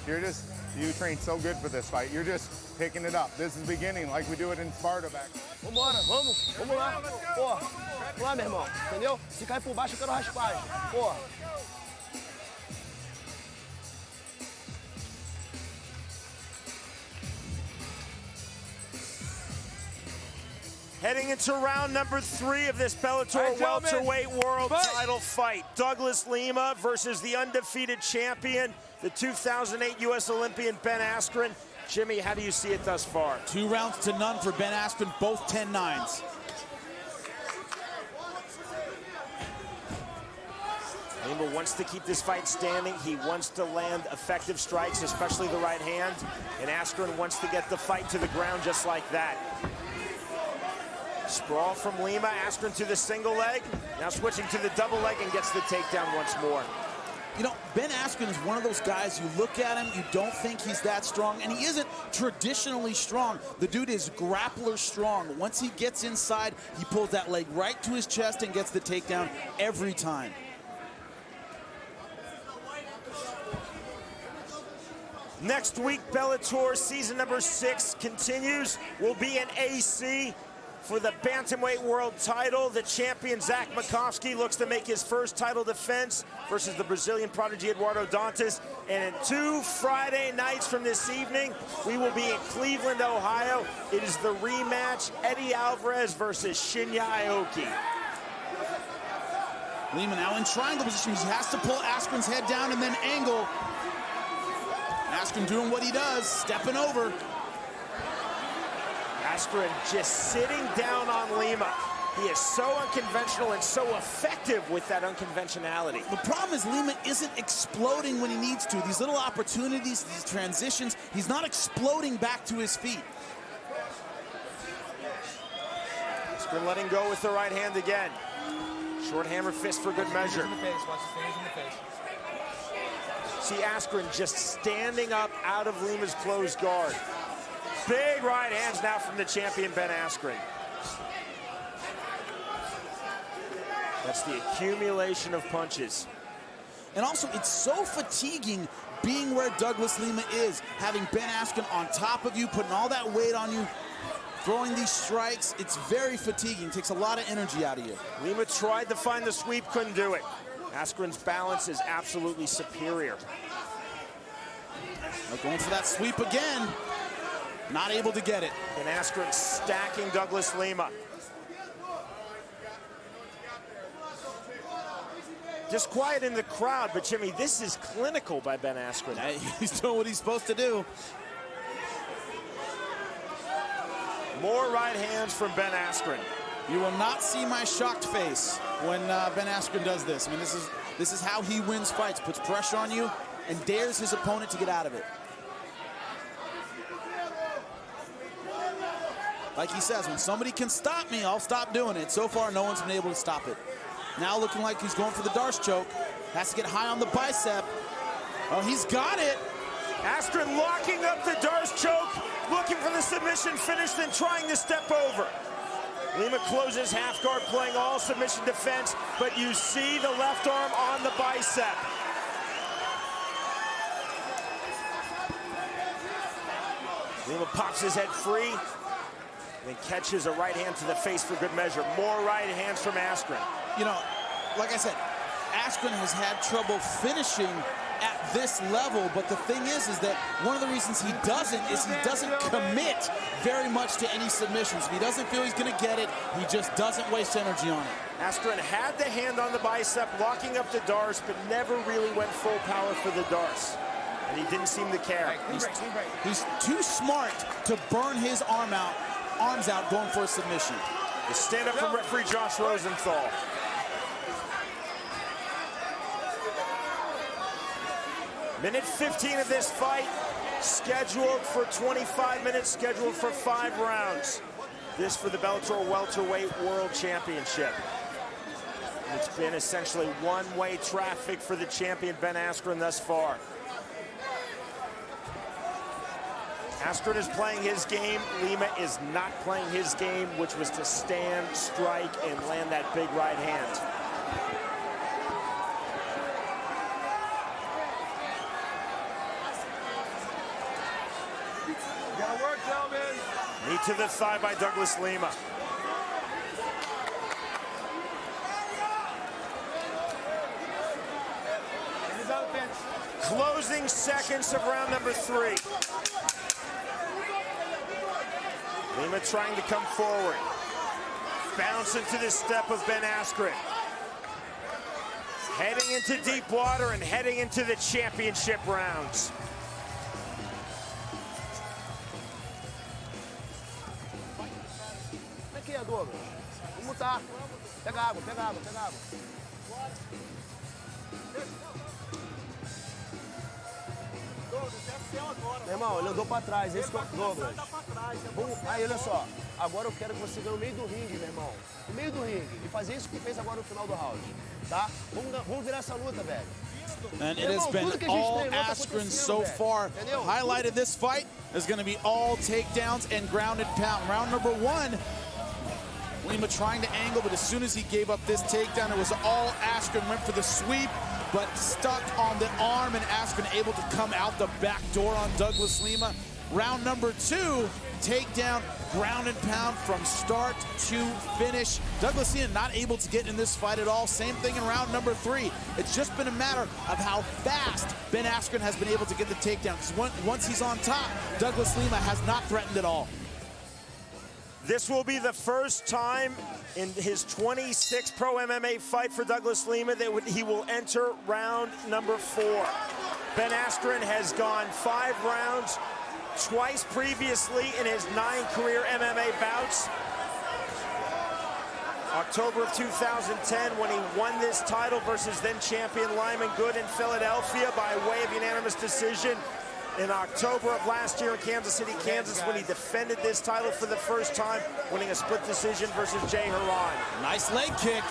You trained so good for this fight. You're just picking it up. This is the beginning, like we do it in Sparta back. Vambora, vamos lá. Porra, vamos lá, meu irmão. Entendeu? Se cair por baixo, eu quero raspagem. Porra. Heading into round number 3 of this Bellator welterweight world title fight. Douglas Lima versus the undefeated champion, the 2008 U.S. Olympian Ben Askren. Jimmy, how do you see it thus far? 2 rounds to none for Ben Askren, both 10-9s. Lima wants to keep this fight standing. He wants to land effective strikes, especially the right hand. And Askren wants to get the fight to the ground just like that. Sprawl from Lima, Askren to the single leg. Now switching to the double leg and gets the takedown once more. You know, Ben Askren is one of those guys, you look at him, you don't think he's that strong, and he isn't traditionally strong. The dude is grappler strong. Once he gets inside, he pulls that leg right to his chest and gets the takedown every time. Next week, Bellator season number 6 continues. Will be an AC for the bantamweight world title. The champion, Zach Makovsky, looks to make his first title defense versus the Brazilian prodigy, Eduardo Dantas. And in 2 Friday nights from this evening, we will be in Cleveland, Ohio. It is the rematch, Eddie Alvarez versus Shinya Aoki. Lima now in triangle position. He has to pull Askren's head down and then angle. Askren doing what he does, stepping over. Askren just sitting down on Lima. He is so unconventional and so effective with that unconventionality. The problem is Lima isn't exploding when he needs to. These little opportunities, these transitions, he's not exploding back to his feet. Askren letting go with the right hand again. Short hammer fist for good measure. Watch his fingers in the face. See Askren just standing up out of Lima's closed guard. Big right hands now from the champion, Ben Askren. That's the accumulation of punches. And also, it's so fatiguing being where Douglas Lima is, having Ben Askren on top of you, putting all that weight on you, throwing these strikes. It's very fatiguing. It takes a lot of energy out of you. Lima tried to find the sweep, couldn't do it. Askren's balance is absolutely superior. Now going for that sweep again. Not able to get it. And Askren stacking Douglas Lima. Just quiet in the crowd, but Jimmy, this is clinical by Ben Askren. He's doing what he's supposed to do. More right hands from Ben Askren. You will not see my shocked face when Ben Askren does this. I mean, this is how he wins fights. Puts pressure on you and dares his opponent to get out of it. Like he says, when somebody can stop me, I'll stop doing it. So far, no one's been able to stop it. Now looking like he's going for the Darce choke. Has to get high on the bicep. Oh, he's got it. Askren locking up the Darce choke, looking for the submission finish, then trying to step over. Lima closes half guard, playing all submission defense, but you see the left arm on the bicep. Lima pops his head free, then catches a right hand to the face for good measure. More right hands from Askren. You know, like I said, Askren has had trouble finishing at this level, but the thing is that one of the reasons he doesn't is he doesn't commit very much to any submissions. If he doesn't feel he's gonna get it, he just doesn't waste energy on it. Askren had the hand on the bicep, locking up the Darce, but never really went full power for the Darce. And he didn't seem to care. He's too smart to burn his arms out going for a submission. The stand up from referee Josh Rosenthal. Minute 15 of this fight, scheduled for 25 minutes, scheduled for 5 rounds. This for the Bellator Welterweight World Championship. It's been essentially one-way traffic for the champion, Ben Askren, thus far. Askren is playing his game. Lima is not playing his game, which was to stand, strike, and land that big right hand. Gotta work, gentlemen. Knee to the thigh by Douglas Lima. Closing seconds of round number 3. Lima trying to come forward. bounce into the step of Ben Askren. Heading into deep water and heading into the championship rounds. Aqui, Douglas. Vamos lutar. Pega água, pega água, pega água. Meu irmão, ele andou pra trás, esse Douglas. Aí, olha só. Agora eu quero que você ganhe no meio do ringue, meu irmão. No meio do ringue. E fazer isso que fez agora no final do round. Tá? Vamos virar essa luta, velho. And it has been all Askren so far. Highlighted this fight is going to be all takedowns and grounded pound. Round number 1, Lima trying to angle, but as soon as he gave up this takedown, it was all Askren. Went for the sweep, but stuck on the arm, and Askren able to come out the back door on Douglas Lima. Round number 2, takedown, ground and pound from start to finish. Douglas Lima not able to get in this fight at all. Same thing in round number 3. It's just been a matter of how fast Ben Askren has been able to get the takedown. Because once he's on top, Douglas Lima has not threatened at all. This will be the first time in his 26th pro MMA fight for Douglas Lima that he will enter round number 4. Ben Askren has gone 5 rounds twice previously in his 9 career MMA bouts. October of 2010 when he won this title versus then champion Lyman Good in Philadelphia by way of unanimous decision. In October of last year in Kansas City, Kansas, when he defended this title for the first time, winning a split decision versus Jay Haran. Nice leg kick.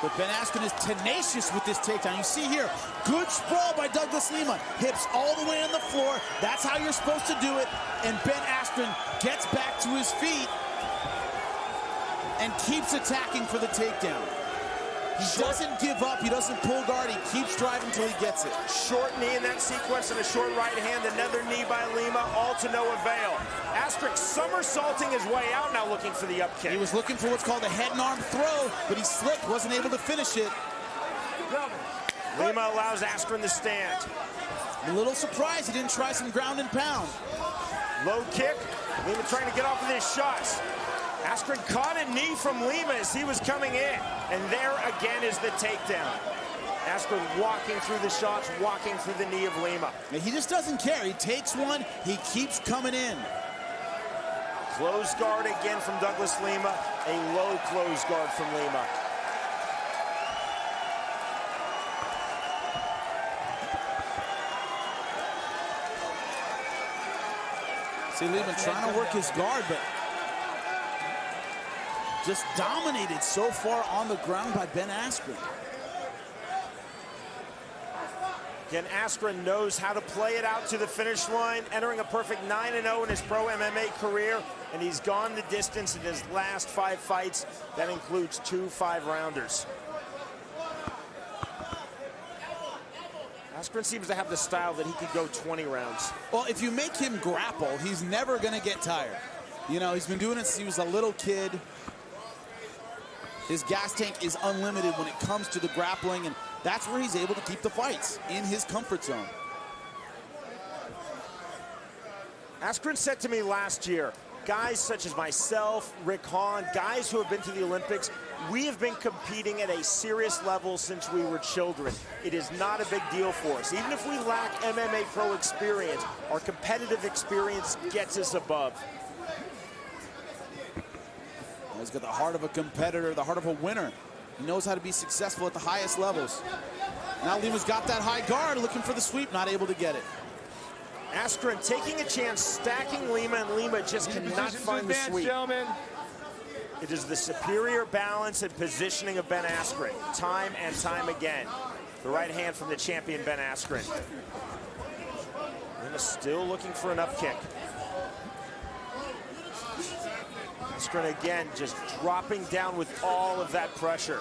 But Ben Askren is tenacious with this takedown. You see here, good sprawl by Douglas Lima. Hips all the way on the floor. That's how you're supposed to do it. And Ben Askren gets back to his feet and keeps attacking for the takedown. He doesn't give up. He doesn't pull guard. He keeps driving until he gets it. Short knee in that sequence and a short right hand. Another knee by Lima, all to no avail. Askren somersaulting his way out now looking for the up kick. He was looking for what's called a head and arm throw, but he slipped, wasn't able to finish it. Lima allows Askren to stand. A little surprised he didn't try some ground and pound. Low kick. Lima trying to get off of his shots. Askren caught a knee from Lima as he was coming in. And there again is the takedown. Askren walking through the shots, walking through the knee of Lima. He just doesn't care. He takes one, he keeps coming in. Close guard again from Douglas Lima. A low close guard from Lima. See Lima trying to work his guard, but just dominated so far on the ground by Ben Askren. Again, Askren knows how to play it out to the finish line, entering a perfect 9-0 in his pro MMA career, and he's gone the distance in his last 5 fights. That includes 2 5-rounders. Askren seems to have the style that he could go 20 rounds. Well, if you make him grapple, he's never gonna get tired. You know, he's been doing it since he was a little kid. His gas tank is unlimited when it comes to the grappling, and that's where he's able to keep the fights, in his comfort zone. Askren said to me last year, guys such as myself, Rick Hahn, guys who have been to the Olympics, we have been competing at a serious level since we were children. It is not a big deal for us. Even if we lack MMA pro experience, our competitive experience gets us above. He's got the heart of a competitor, the heart of a winner. He knows how to be successful at the highest levels. Now Lima's got that high guard, looking for the sweep, not able to get it. Askren taking a chance, stacking Lima, and Lima just cannot find the sweep. Gentlemen. It is the superior balance and positioning of Ben Askren, time and time again. The right hand from the champion, Ben Askren. Lima still looking for an up kick. Askren again just dropping down with all of that pressure.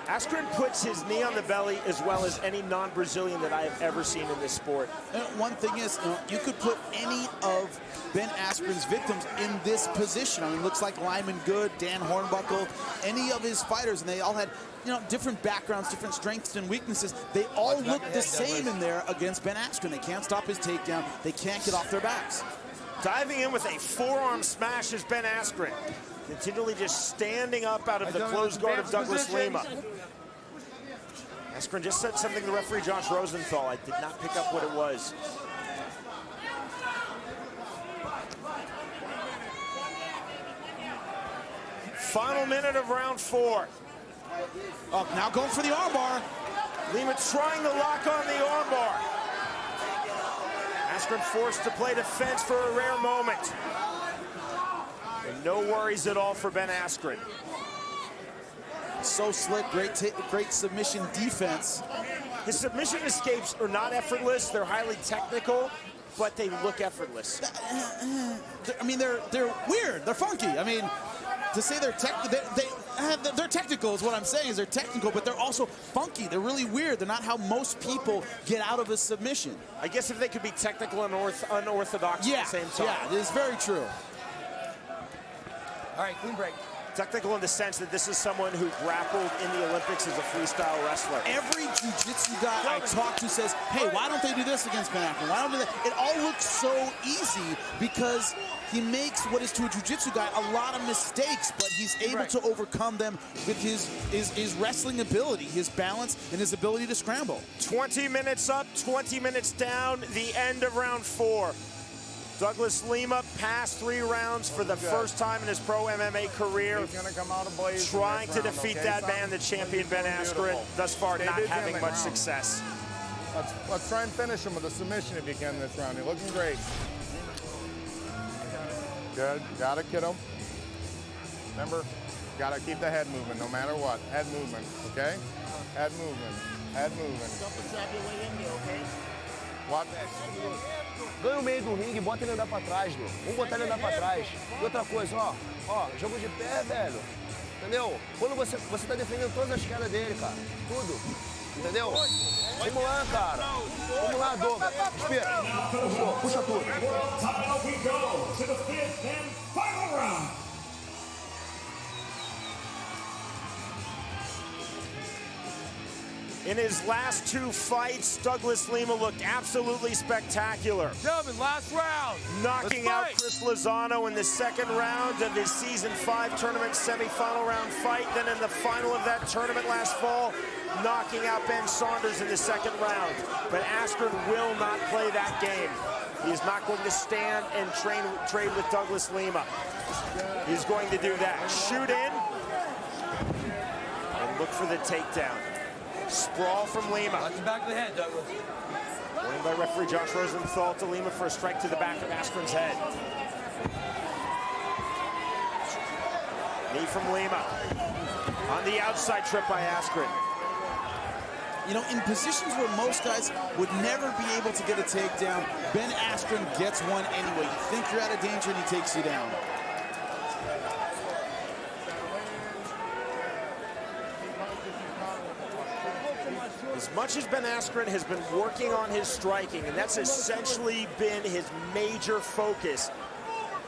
Askren puts his knee on the belly as well as any non-Brazilian that I have ever seen in this sport. And one thing is, you could put any of Ben Askren's victims in this position. I mean, looks like Lyman Good, Dan Hornbuckle, any of his fighters, and they all had, different backgrounds, different strengths and weaknesses. They all look the same in there against Ben Askren. They can't stop his takedown. They can't get off their backs. Diving in with a forearm smash is Ben Askren. Continually just standing up out of the closed guard of Douglas Lima. Askren just said something to referee Josh Rosenthal. I did not pick up what it was. Final minute of round 4. Oh, now going for the armbar. Lima trying to lock on the armbar. Askren forced to play defense for a rare moment. And no worries at all for Ben Askren. So slick, great submission defense. His submission escapes are not effortless. They're highly technical, but they look effortless. I mean, they're weird. They're funky. I mean, to say they're technical is what I'm saying. Is they're technical, but they're also funky. They're really weird. They're not how most people get out of a submission. I guess if they could be technical and unorthodox at the same time. Yeah, it is very true. All right, clean break. Technical in the sense that this is someone who grappled in the Olympics as a freestyle wrestler. Every jiu-jitsu guy I talk to says, hey, why don't they do this against Ben Askren? Why don't they do that? It all looks so easy because he makes what is to a jiu-jitsu guy a lot of mistakes, but he's able to overcome them with his wrestling ability, his balance, and his ability to scramble. 20 minutes up, 20 minutes down, the end of round 4. Douglas Lima passed 3 rounds for the first time in his pro MMA career. He's gonna come out of blaze trying to defeat that man, the champion Ben Askren, thus far not having much success. Let's try and finish him with a submission if you can this round. You're looking great. Good, gotta kid him. Remember, gotta keep the head movement no matter what. Head movement, okay? Head movement, head movement. What? Ganha o meio do ringue, bota ele andar pra trás, meu. Vamos botar ele andar pra trás. E outra coisa, ó, jogo de pé, velho. Entendeu? Quando você tá defendendo todas as quedas dele, cara. Tudo. Entendeu? Vamos lá, cara. Vamos lá, Douglas. Respira. Puxa tudo. In his last 2 fights, Douglas Lima looked absolutely spectacular. Gentlemen, last round. Knocking out Chris Lozano in the 2nd round of his Season 5 tournament semifinal round fight. Then in the final of that tournament last fall, knocking out Ben Saunders in the 2nd round. But Askren will not play that game. He is not going to stand and trade with Douglas Lima. He's going to do that. Shoot in and look for the takedown. Sprawl from Lima. Watch the back of the head, Douglas. Warning by referee Josh Rosenthal to Lima for a strike to the back of Askren's head. Knee from Lima. On the outside trip by Askren. You know, in positions where most guys would never be able to get a takedown, Ben Askren gets one anyway. You think you're out of danger and he takes you down. As much as Ben Askren has been working on his striking, and that's essentially been his major focus,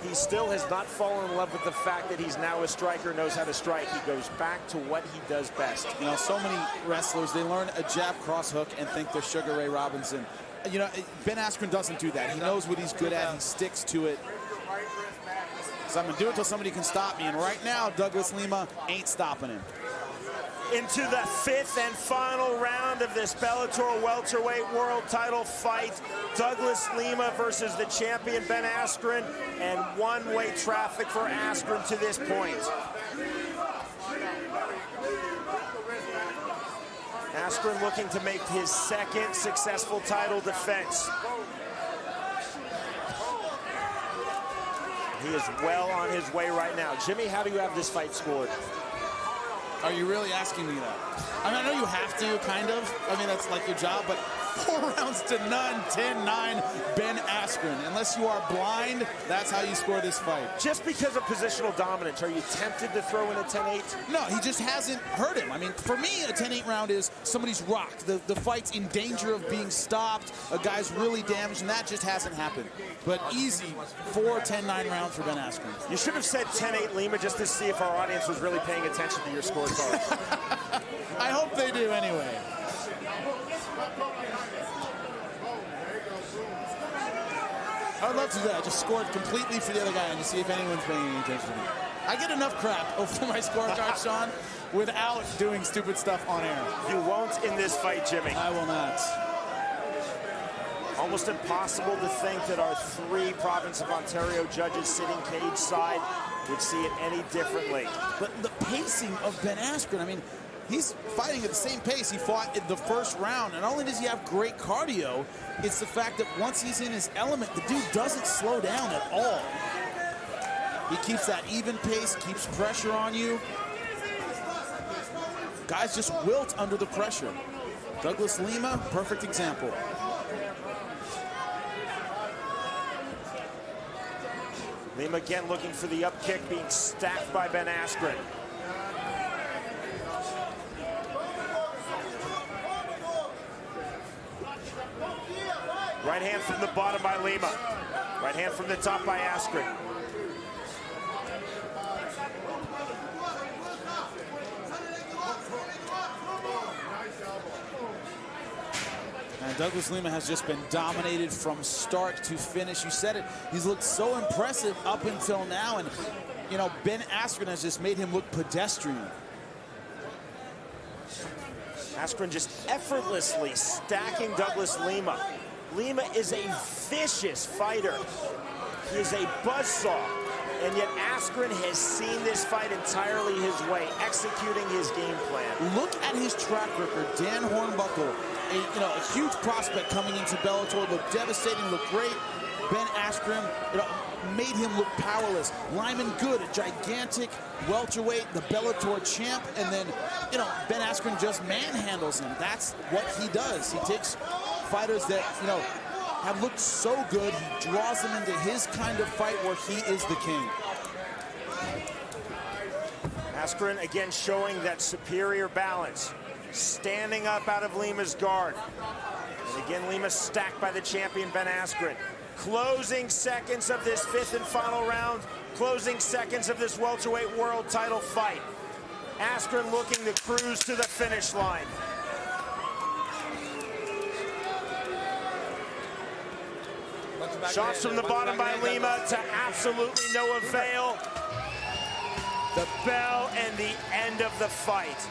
he still has not fallen in love with the fact that he's now a striker, knows how to strike. He goes back to what he does best. You know, so many wrestlers, they learn a jab cross hook and think they're Sugar Ray Robinson. You know, Ben Askren doesn't do that. He knows what he's good at. He sticks to it. So I'm going to do it until somebody can stop me. And right now, Douglas Lima ain't stopping him. Into the 5th and final round of this Bellator welterweight world title fight. Douglas Lima versus the champion Ben Askren, and one-way traffic for Askren to this point. Askren looking to make his 2nd successful title defense. He is well on his way right now. Jimmy, how do you have this fight scored? Are you really asking me that? I mean, I know you have to, kind of. I mean, that's like your job, but 4 rounds to none, 10-9, Ben Askren. Unless you are blind, that's how you score this fight. Just because of positional dominance, are you tempted to throw in a 10-8? No, he just hasn't hurt him. I mean, for me, a 10-8 round is somebody's rocked. The fight's in danger of being stopped. A guy's really damaged, and that just hasn't happened. But easy, 4 10-9 rounds for Ben Askren. You should have said 10-8 Lima just to see if our audience was really paying attention to your scorecard. I hope they do anyway. I'd love to do that. Just score it completely for the other guy and just see if anyone's paying any attention to me. I get enough crap over my scorecard, Sean, without doing stupid stuff on air. You won't in this fight, Jimmy. I will not. Almost impossible to think that our 3 province of Ontario judges sitting cage side would see it any differently. But the pacing of Ben Askren, I mean, he's fighting at the same pace he fought in the first round. And not only does he have great cardio, it's the fact that once he's in his element, the dude doesn't slow down at all. He keeps that even pace, keeps pressure on you. Guys just wilt under the pressure. Douglas Lima, perfect example. Lima again looking for the up kick, being stacked by Ben Askren. Right hand from the bottom by Lima. Right hand from the top by Askren. And Douglas Lima has just been dominated from start to finish. You said it, he's looked so impressive up until now. And, you know, Ben Askren has just made him look pedestrian. Askren just effortlessly stacking Douglas Lima. Lima is a vicious fighter. He is a buzzsaw. And yet Askren has seen this fight entirely his way, executing his game plan. Look at his track record. Dan Hornbuckle, a huge prospect coming into Bellator, looked devastating, looked great. Ben Askren, made him look powerless. Lyman Good, a gigantic welterweight, the Bellator champ, and then, Ben Askren just manhandles him. That's what he does. He takes fighters that, have looked so good, he draws them into his kind of fight where he is the king. Askren again showing that superior balance, standing up out of Lima's guard. And again, Lima stacked by the champion Ben Askren. Closing seconds of this 5th and final round, closing seconds of this welterweight world title fight. Askren looking to cruise to the finish line. Shots from the bottom by Lima to absolutely no avail. The bell and the end of the fight.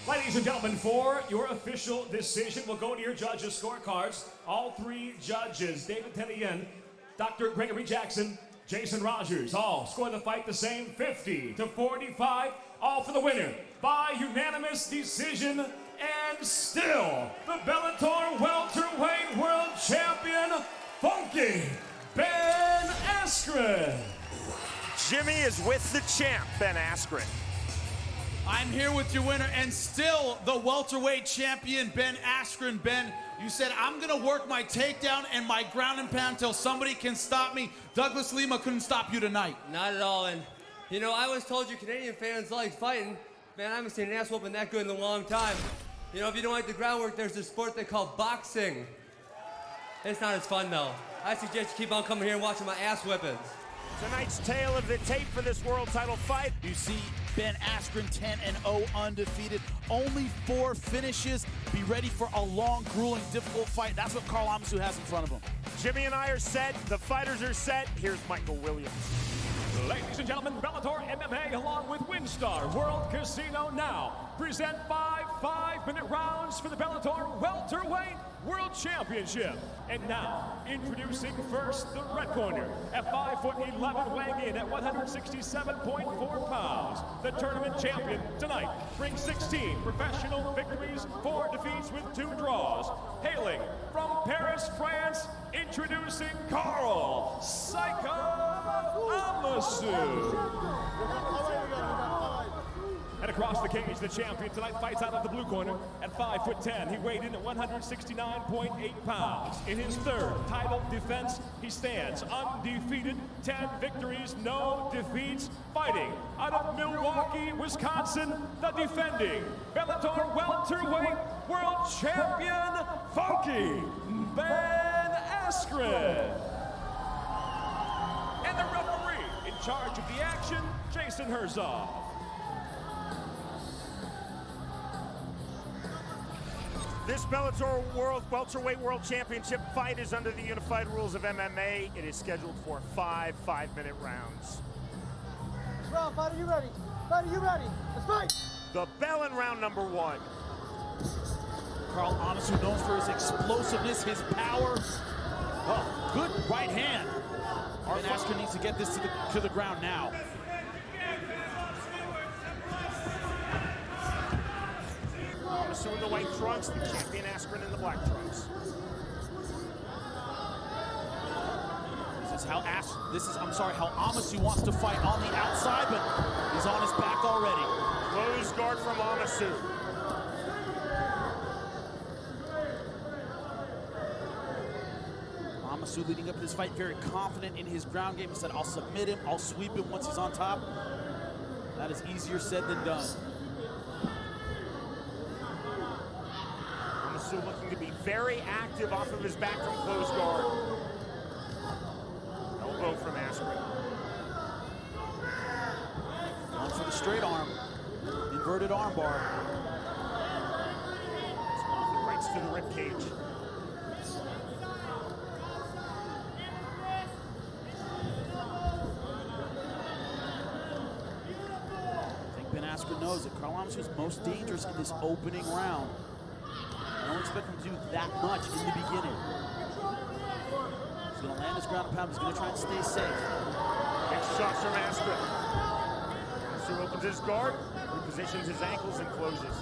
Ladies and gentlemen, for your official decision, we'll go to your judges' scorecards. All 3 judges, David Tennien, Dr. Gregory Jackson, Jason Rogers, all score the fight the same, 50-45, all for the winner by unanimous decision, and still the Bellator welterweight world champion, Funky Ben Askren. Jimmy is with the champ, Ben Askren. I'm here with your winner and still the welterweight champion, Ben Askren. Ben, you said, I'm going to work my takedown and my ground and pound until somebody can stop me. Douglas Lima couldn't stop you tonight. Not at all. And, I was told you Canadian fans like fighting. Man, I haven't seen an ass whooping that good in a long time. If you don't like the groundwork, there's this sport they call boxing. It's not as fun, though. I suggest you keep on coming here and watching my ass whippings. Tonight's tale of the tape for this world title fight. You see Ben Askren 10-0 undefeated. Only 4 finishes. Be ready for a long, grueling, difficult fight. That's what Carl Amasu has in front of him. Jimmy and I are set. The fighters are set. Here's Michael Williams. Ladies and gentlemen, Bellator MMA along with WinStar World Casino now present 5 5-minute rounds for the Bellator Welterweight World Championship. And now, introducing first the red corner at 5'11", weighing in at 167.4 pounds. The tournament champion tonight brings 16 professional victories, 4 defeats with 2 draws. Hailing from Paris, France, introducing Carl Psycho Amasu. And across the cage, the champion tonight fights out of the blue corner at 5'10". He weighed in at 169.8 pounds. In his 3rd title defense, he stands undefeated, 10 victories, no defeats, fighting out of Milwaukee, Wisconsin, the defending Bellator welterweight world champion, Funky Ben Askren. And the referee in charge of the action, Jason Herzog. This Bellator Welterweight World Championship fight is under the unified rules of MMA. It is scheduled for 5 5-minute rounds. Bro, fighter, you ready? Fighter, you ready? Let's fight! The bell in round number 1. Karl Amasu, known for his explosiveness, his power. Oh, good right hand. Ben Askren needs to get this to the ground now. Amasu in the white trunks, the champion Askren in the black trunks. How Amasu wants to fight on the outside, but he's on his back already. Close guard from Amasu. Amasu leading up to this fight, very confident in his ground game. He said, I'll submit him, I'll sweep him once he's on top. That is easier said than done. Amasu looking to be very active off of his back from close guard. Elbow from Askren. Going for the straight arm. Inverted arm bar. Rights to the rib cage. I think Ben Askren knows that Karl Amasu is most dangerous in this opening round. I don't expect him to do that much in the beginning. He's going to land his ground and pound. He's going to try and stay safe. Next shots from Askren. Amasu opens his guard, repositions his ankles, and closes.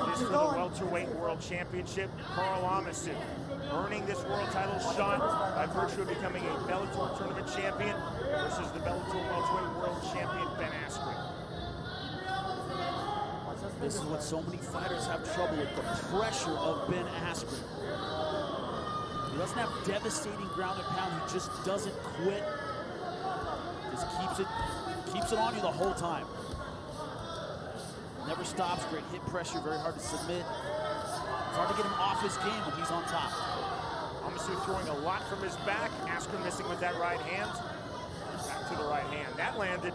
This for the Welterweight World Championship, Karl Amasu earning this world title shot by virtue of becoming a Bellator tournament champion versus the Bellator Welterweight World Champion, Ben Askren. This is what so many fighters have trouble with, the pressure of Ben Askren. He doesn't have devastating ground and pound, he just doesn't quit. Just keeps it on you the whole time. Never stops, great hit pressure, very hard to submit. It's hard to get him off his game when he's on top. Amasu throwing a lot from his back. Askren missing with that right hand. Back to the right hand. That landed.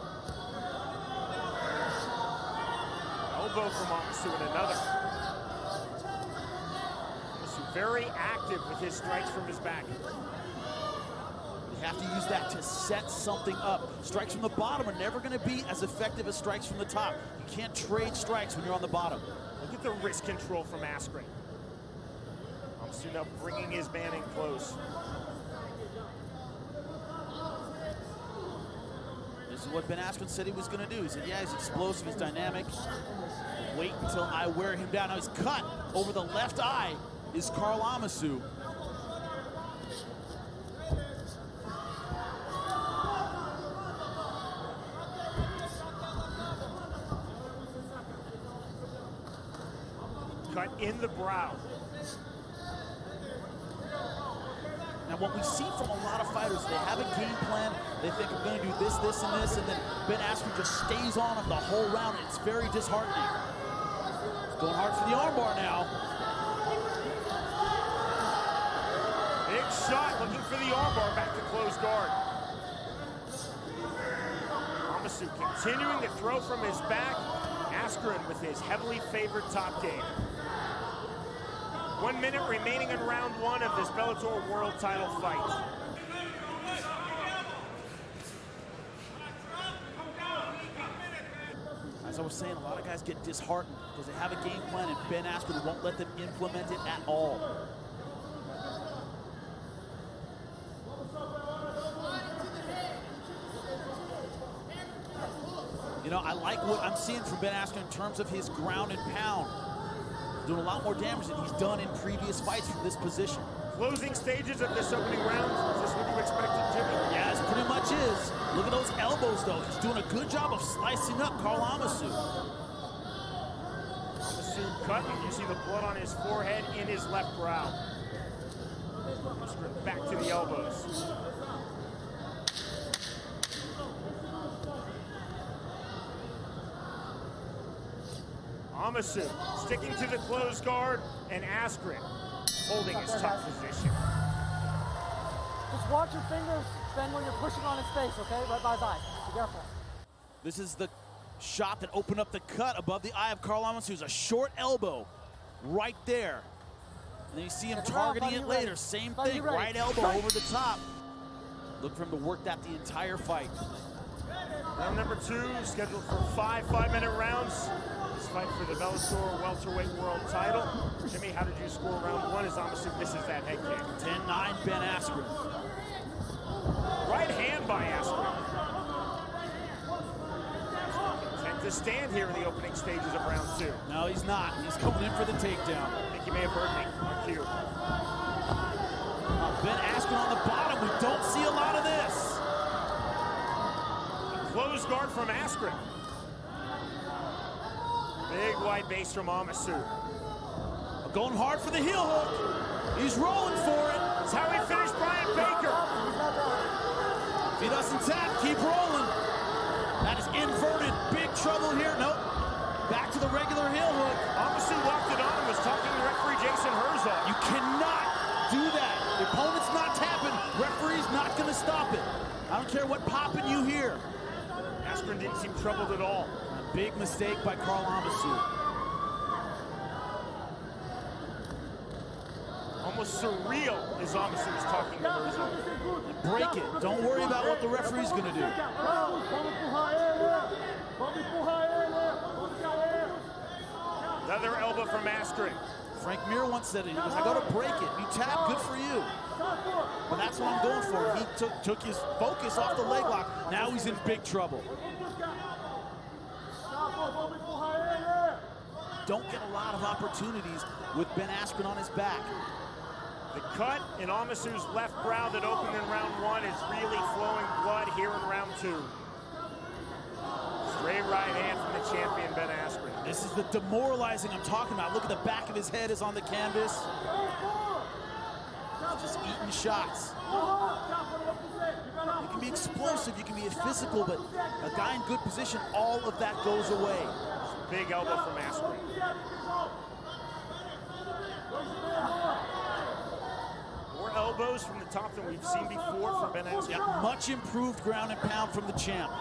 Elbow from Amasu and another. Amasu very active with his strikes from his back. You have to use that to set something up. Strikes from the bottom are never going to be as effective as strikes from the top. You can't trade strikes when you're on the bottom. Look at the wrist control from Askren. Amasu now bringing his man in close. This is what Ben Askren said he was going to do. He said, yeah, he's explosive, he's dynamic. Wait until I wear him down. Now he's cut over the left eye is Karl Amasu. Cut in the brow. Now what we see from a lot of fighters, they have a game plan, they think I'm gonna do this, this, and this, and then Ben Askren just stays on him the whole round, and it's very disheartening. Going hard for the armbar now. Big shot, looking for the armbar, back to close guard. Amasu continuing to throw from his back. Askren with his heavily favored top game. 1 minute remaining in round 1 of this Bellator world title fight. As I was saying, a lot of guys get disheartened because they have a game plan and Ben Askren won't let them implement it at all. You know, I like what I'm seeing from Ben Askren in terms of his ground and pound. He's doing a lot more damage than he's done in previous fights from this position. Closing stages of this opening round. Is this what you expected, Jimmy? Yeah, it pretty much is. Look at those elbows, though. He's doing a good job of slicing up Karl Amasu. Amasu cut, and you see the blood on his forehead in his left brow. Back to the elbows. Amasu sticking to the closed guard, and Askren holding his top position. Just watch your fingers, Ben, when you're pushing on his face, okay? Right by his eye. Be careful. This is the shot that opened up the cut above the eye of Karl Amasu. A short elbow right there. And then you see him targeting it later. Same thing, right elbow over the top. Look for him to work that the entire fight. Round number 2, scheduled for 5 5-minute rounds. This fight for the Bellator welterweight world title. Jimmy, how did you score round 1 as Amasu misses that head kick? 10-9, Ben Askren. Right hand by Askren. Content to stand here in the opening stages of round 2. No, he's not. He's coming in for the takedown. I think you may have heard me on cue. Ben Askren on the bottom. We don't see a lot of this. A closed guard from Askren. Big wide base from Amasu. Going hard for the heel hook. He's rolling for it. That's how he finished Brian Baker. If he doesn't tap, keep rolling. That is inverted. Big trouble here. Nope. Back to the regular heel hook. Amasu locked it on and was talking to referee Jason Herzog. You cannot do that. The opponent's not tapping. Referee's not going to stop it. I don't care what popping you hear. Askren didn't seem troubled at all. A big mistake by Karl Amasu. Almost surreal as Amasu was talking to Herzog. Break it. Don't worry about what the referee's going to do. Another elbow from Askren. Frank Mir once said it. He goes, I got to break it. You tap, good for you. But that's what I'm going for. He took his focus off the leg lock. Now he's in big trouble. Don't get a lot of opportunities with Ben Askren on his back. The cut in Amasu's left brow that opened in round 1 is really flowing blood here in round 2. Straight right hand from the champion, Ben Askren. This is the demoralizing I'm talking about. Look at the back of his head is on the canvas. He's just eating shots. You can be explosive, you can be physical, but a guy in good position, all of that goes away. Big elbow from Askren. More elbows from the top than we've seen before from Ben Askren. Yeah, much improved ground and pound from the champ.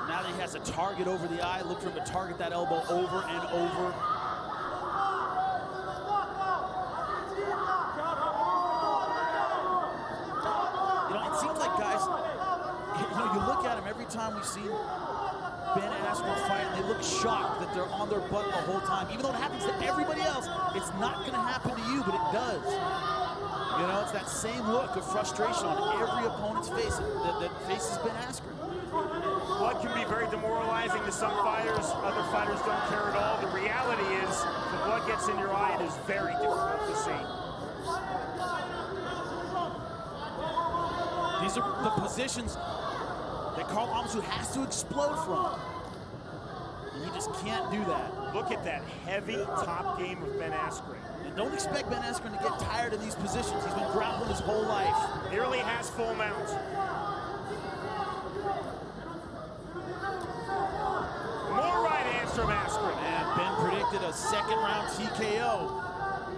Now that he has a target over the eye, look for him to target that elbow over and over. It seems like guys, you look at him every time we've seen Ben Askren fight, and they look shocked that they're on their butt the whole time. Even though it happens to everybody else, it's not going to happen to you, but it does. You know, it's that same look of frustration on every opponent's face that faces Ben Askren. Blood can be very demoralizing to some fighters. Other fighters don't care at all. The reality is, if the blood gets in your eye, it is very difficult to see. These are the positions that Karl Amasu has to explode from. And he just can't do that. Look at that heavy top game of Ben Askren. And don't expect Ben Askren to get tired in these positions. He's been grappling his whole life. Nearly has full mount. More right hands from Askren. And Ben predicted a second round TKO.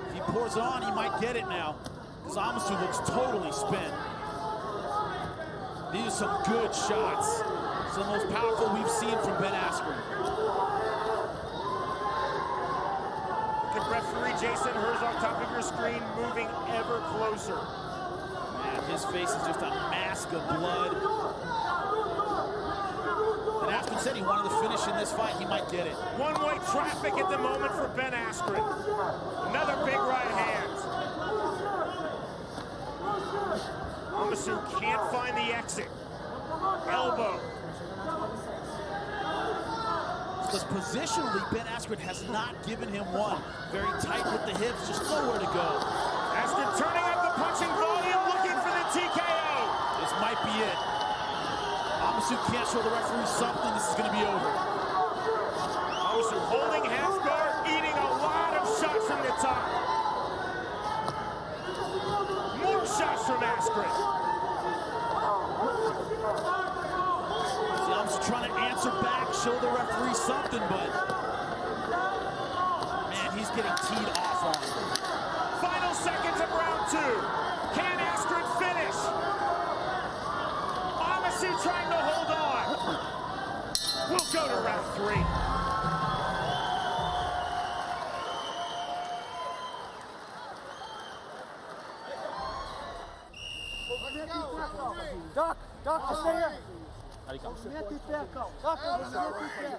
If he pours on, he might get it now. Because Amasu looks totally spent. These are some good shots. Some of the most powerful we've seen from Ben Askren. Look at referee Jason Herzog, top of your screen, moving ever closer. Man, his face is just a mask of blood. And Askren said he wanted to finish in this fight. He might get it. One-way traffic at the moment for Ben Askren. Another big right hand. Amasu can't find the exit. Elbow. Because positionally, Ben Askren has not given him one. Very tight with the hips, just nowhere to go. Askren turning up the punching volume, looking for the TKO. This might be it. Amasu can't show the referee something, this is going to be over. Amasu holding half guard, eating a lot of shots from the top. More shots from Askren. Amasu trying to answer back, show the referee something, but man, he's getting teed off on him. Final seconds of round 2. Can Askren finish? Amasu trying to hold on. We'll go to round 3. Doc, just stay here.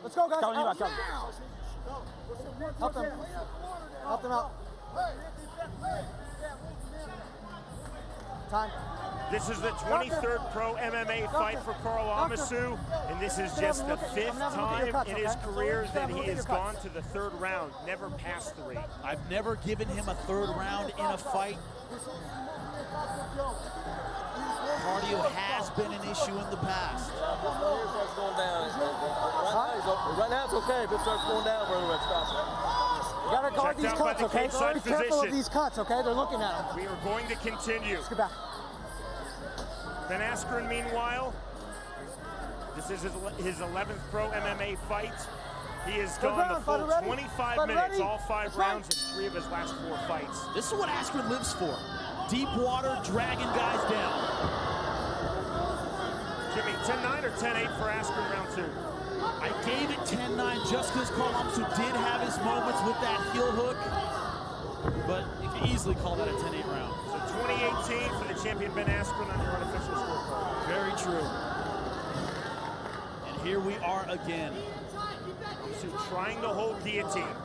Let's go, guys. Help them. Help them out. Time. This is the 23rd pro MMA fight for Karl Amasu, and this is just the 5th time in his career that he has gone to the 3rd round, never past 3. I've never given him a 3rd round in a fight. Cardio has been an issue in the past. Right now it's okay. If it starts going down, we're going to stop. You gotta guard these cuts, okay? Be careful of these cuts, okay? They're looking at them. We are going to continue. Let's get back. Ben Askren, meanwhile, this is his 11th pro MMA fight. He has gone the full 25 minutes, all 5 rounds, in 3 of his last 4 fights. This is what Askren lives for. Deep water, dragging guys down. Jimmy, 10-9 or 10-8 for Askren round 2? I gave it 10-9 just because Karl Amasu did have his moments with that heel hook, but you can easily call that a 10-8 round. So 2018 for the champion Ben Askren on your unofficial scorecard. Very true. And here we are again. Amasu trying to hold guillotine.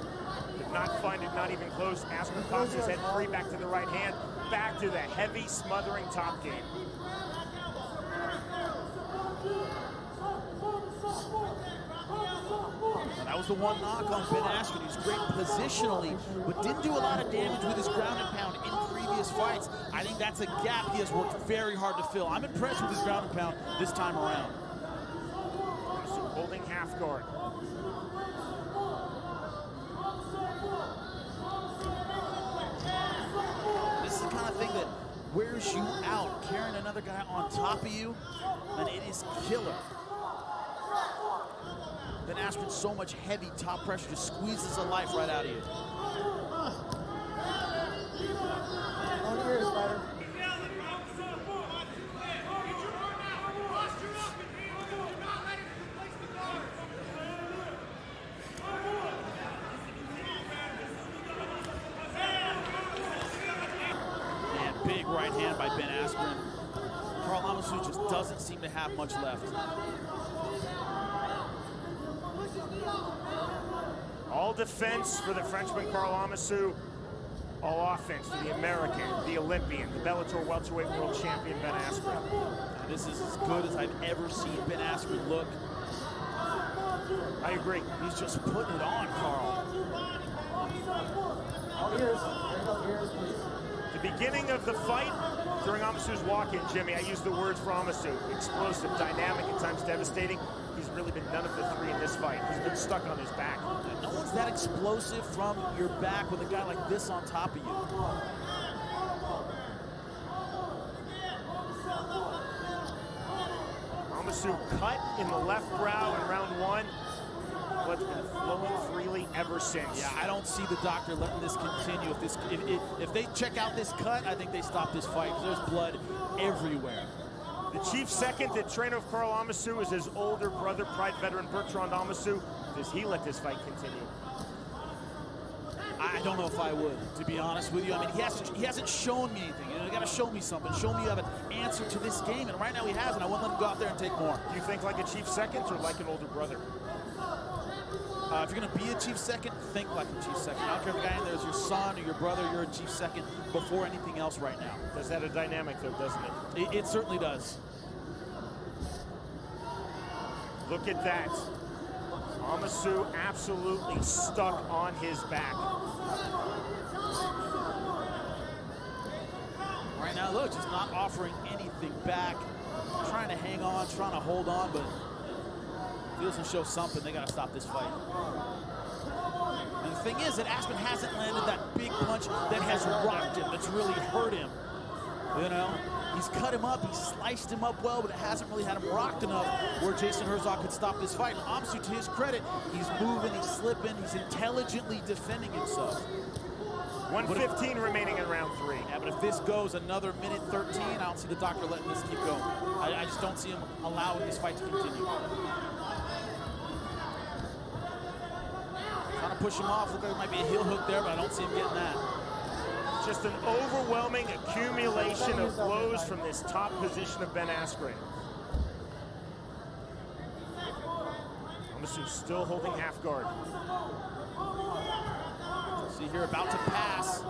Did not find it, not even close. Askren pops his head free, back to the right hand, back to the heavy smothering top game. That was the one knock on Ben Askren. He was great positionally, but didn't do a lot of damage with his ground and pound in previous fights. I think that's a gap he has worked very hard to fill. I'm impressed with his ground and pound this time around. Holding half guard. This is the kind of thing that wears you out. Carrying another guy on top of you, and it is killer. Ben Askren, so much heavy top pressure, just squeezes the life right out of you. On the ears, fighter. Man, big right hand by Ben Askren. Karl Amasu just doesn't seem to have much left. All defense for the Frenchman Karl Amasu. All offense for the American, the Olympian, the Bellator welterweight world champion Ben Askren. And this is as good as I've ever seen Ben Askren look. I agree. He's just putting it on, Karl. All ears. Ears, please. The beginning of the fight, during Amasu's walk-in, Jimmy, I used the words for Amasu. Explosive, dynamic, at times devastating. He's really been none of the 3 in this fight. He's been stuck on his back. And no one's that explosive from your back with a guy like this on top of you. Amasu cut in the left brow in round 1. Blood's been flowing freely ever since. Yeah, I don't see the doctor letting this continue. If they check out this cut, I think they stop this fight because there's blood everywhere. The chief second, the trainer of Karl Amasu, is his older brother, Pride veteran Bertrand Amasu. Does he let this fight continue? I don't know if I would, to be honest with you. I mean, he hasn't shown me anything. You know, you got to show me something. Show me you have an answer to this game, and right now he hasn't. I wouldn't let him go out there and take more. Do you think like a chief second or like an older brother? If you're going to be a chief second, think like a chief second. I don't care if the guy in there is your son or your brother, you're a chief second before anything else right now. Does that a dynamic, though, doesn't it? It certainly does. Look at that. Amasu absolutely stuck on his back. Right now, look, just not offering anything back. trying to hang on, trying to hold on, but if he doesn't show something, they got to stop this fight. And the thing is that Askren hasn't landed that big punch that has rocked him, that's really hurt him. You know, he's cut him up, he's sliced him up well, but it hasn't really had him rocked enough where Jason Herzog could stop this fight. And Amasu, to his credit, he's moving, he's slipping, he's intelligently defending himself. 1:15 remaining in round 3. Yeah, but if this goes another minute 13, I don't see the doctor letting this keep going. I just don't see him allowing this fight to continue. Trying to push him off. Look like there might be a heel hook there, but I don't see him getting that. Just an overwhelming accumulation of blows from this top position of Ben Askren. Amasu still holding half guard. See here, about to pass.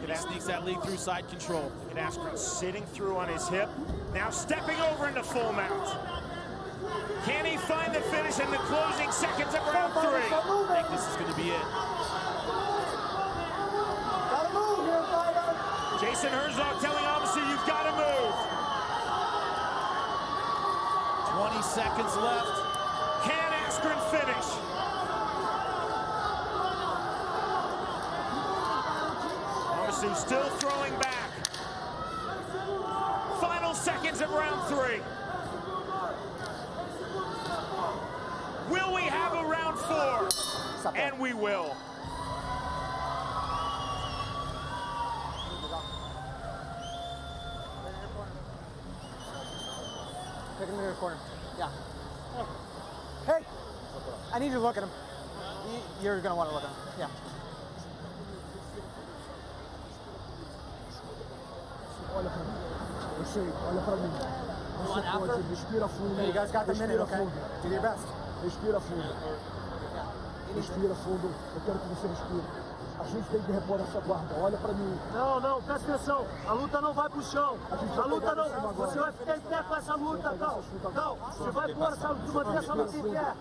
He sneaks that lead through side control. Look at Askren sitting through on his hip. Now stepping over into full mount. Can he find the finish in the closing seconds of round 3? I think this is going to be it. Jason Herzog telling Amasu, you've got to move. 20 seconds left. Can Askren finish? Amasu still throwing back. Final seconds of round 3. Will we have a round 4? And we will. Take him to the corner. Yeah. Hey! I need you to look at him. You're going to want to look at him. Yeah. Olha pra mim. Eu sei, olha pra mim. Você pode, respira fundo. You guys got the minute, okay? Do your best. Respira fundo. Respira fundo. Eu quero que você respire. A gente tem que repor essa guarda. Olha pra mim. Não, não, presta atenção. A luta não vai pro chão. A luta não. Você vai ficar em pé com essa luta, Cal. Cal, você vai pôr essa luta, manter essa luta em pé.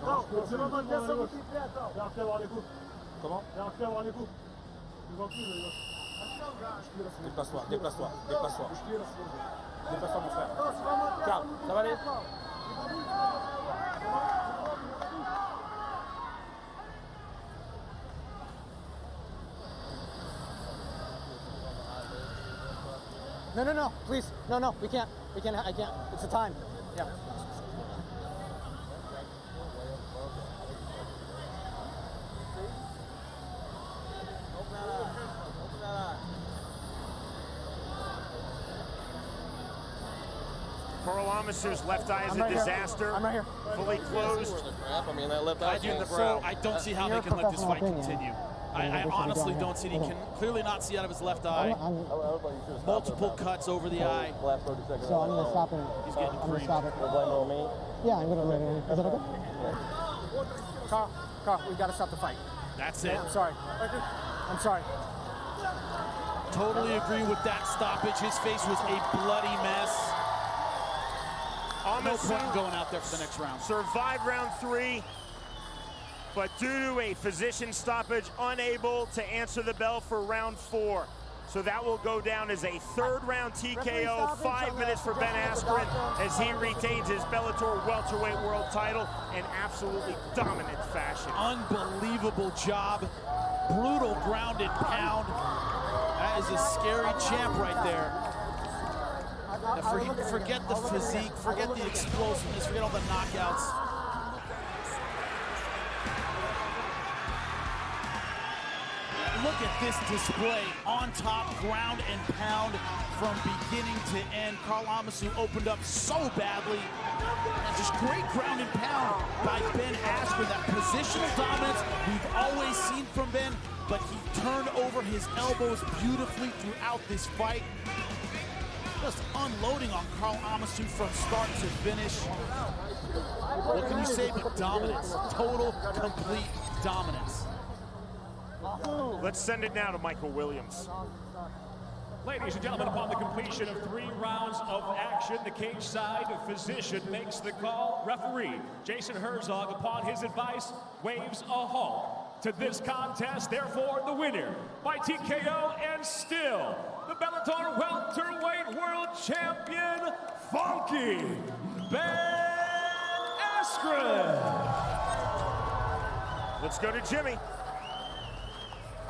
Cal, você vai manter essa luta em pé, Cal. Comment? Déplace-toi, déplace-toi, déplace-toi. Déplace-toi, mon frère. Calme, ça va aller? No, no, no, please. No, no, we can't. We can't. I can't. It's the time. Yeah. Karl Amasu's left eye is a disaster. I'm right here. Fully closed. I mean, that left eye. I don't see how they can let this fight continue. I honestly don't see it. He can clearly not see out of his left eye. Multiple cuts over the eye. So I'm going to stop it. He's getting I'm going to stop it. You're blaming on me? Yeah, I'm going to blame it. Is that okay? Carl, we've got to stop the fight. That's it. I'm sorry. I'm sorry. Totally agree with that stoppage. His face was a bloody mess. No point in going out there for the next round. Survived round 3, but due to a physician stoppage, unable to answer the bell for round 4. So that will go down as a third-round TKO, 5 minutes for Ben Askren as he retains his Bellator welterweight world title in absolutely dominant fashion. Unbelievable job. Brutal ground and pound. That is a scary champ right there. Forget the physique, forget the explosiveness, forget all the knockouts. Look at this display. On top, ground and pound from beginning to end. Karl Amasu opened up so badly. And just great ground and pound by Ben Askren. That positional dominance we've always seen from Ben, but he turned over his elbows beautifully throughout this fight. Just unloading on Karl Amasu from start to finish. What can you say but dominance? Total, complete dominance. Let's send it now to Michael Williams. Ladies and gentlemen, upon the completion of 3 rounds of action, the cage side physician makes the call. Referee Jason Herzog, upon his advice, waves a halt. to this contest. Therefore, the winner by TKO and still the Bellator welterweight world champion, Funky Ben Askren. Let's go to Jimmy.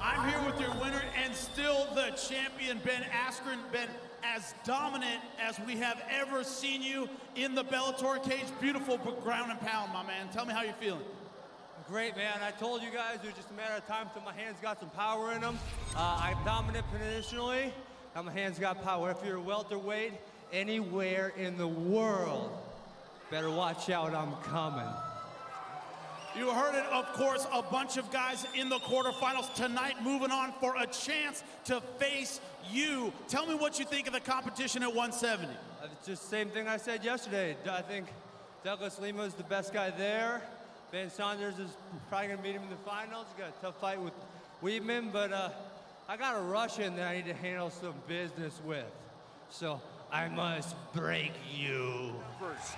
I'm here with your winner and still the champion, Ben Askren. Ben, as dominant as we have ever seen you in the Bellator cage. Beautiful ground and pound, my man. Tell me how you're feeling. Great, man. I told you guys it was just a matter of time until my hands got some power in them. I'm dominant positionally. Now my hands got power. If you're a welterweight anywhere in the world, better watch out, I'm coming. You heard it, of course, a bunch of guys in the quarterfinals tonight moving on for a chance to face you. Tell me what you think of the competition at 170. It's just the same thing I said yesterday. I think Douglas Lima is the best guy there. Ben Saunders is probably going to meet him in the finals. He's got a tough fight with Weidman, but I got a Russian that I need to handle some business with. So I must break you.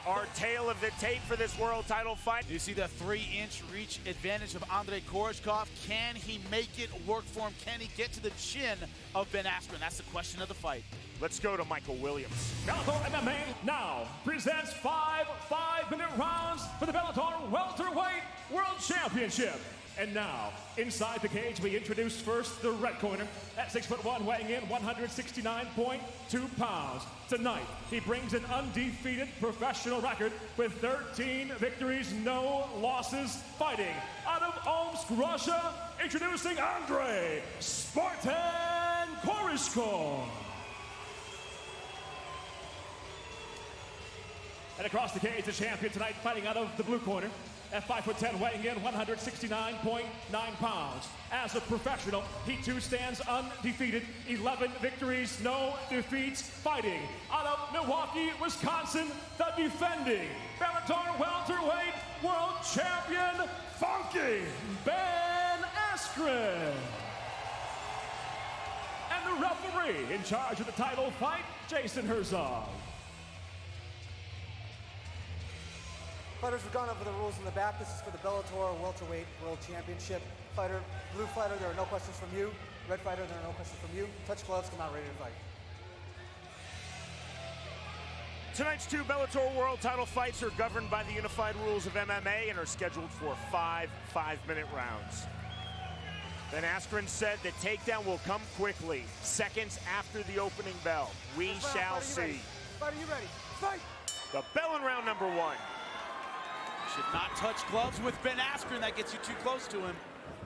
Our tale of the tape for this world title fight. You see the 3-inch reach advantage of Andrey Koreshkov. Can he make it work for him? Can he get to the chin of Ben Askren? That's the question of the fight. Let's go to Michael Williams. Bellator MMA now presents 5 5-minute rounds for the Bellator welterweight world championship. And now, inside the cage, we introduce first the red corner at 6'1", weighing in 169.2 pounds. Tonight, he brings an undefeated professional record with 13 victories, no losses, fighting out of Omsk, Russia, introducing Andrey Koreshkov. And across the cage, the champion tonight, fighting out of the blue corner at 5'10", weighing in 169.9 pounds. As a professional, he too stands undefeated, 11 victories, no defeats, fighting out of Milwaukee, Wisconsin, the defending Bellator welterweight world champion, Funky Ben Askren. And the referee in charge of the title fight, Jason Herzog. Fighters, we've gone over the rules in the back. This is for the Bellator welterweight world championship. Fighter, blue fighter, there are no questions from you. Red fighter, there are no questions from you. Touch gloves, come out ready to fight. Tonight's 2 Bellator world title fights are governed by the unified rules of MMA and are scheduled for 5 5-minute rounds. Ben Askren said the takedown will come quickly, seconds after the opening bell. We shall see. Fighter, you ready? Fight! The bell in round number 1. Should not touch gloves with Ben Askren. That gets you too close to him.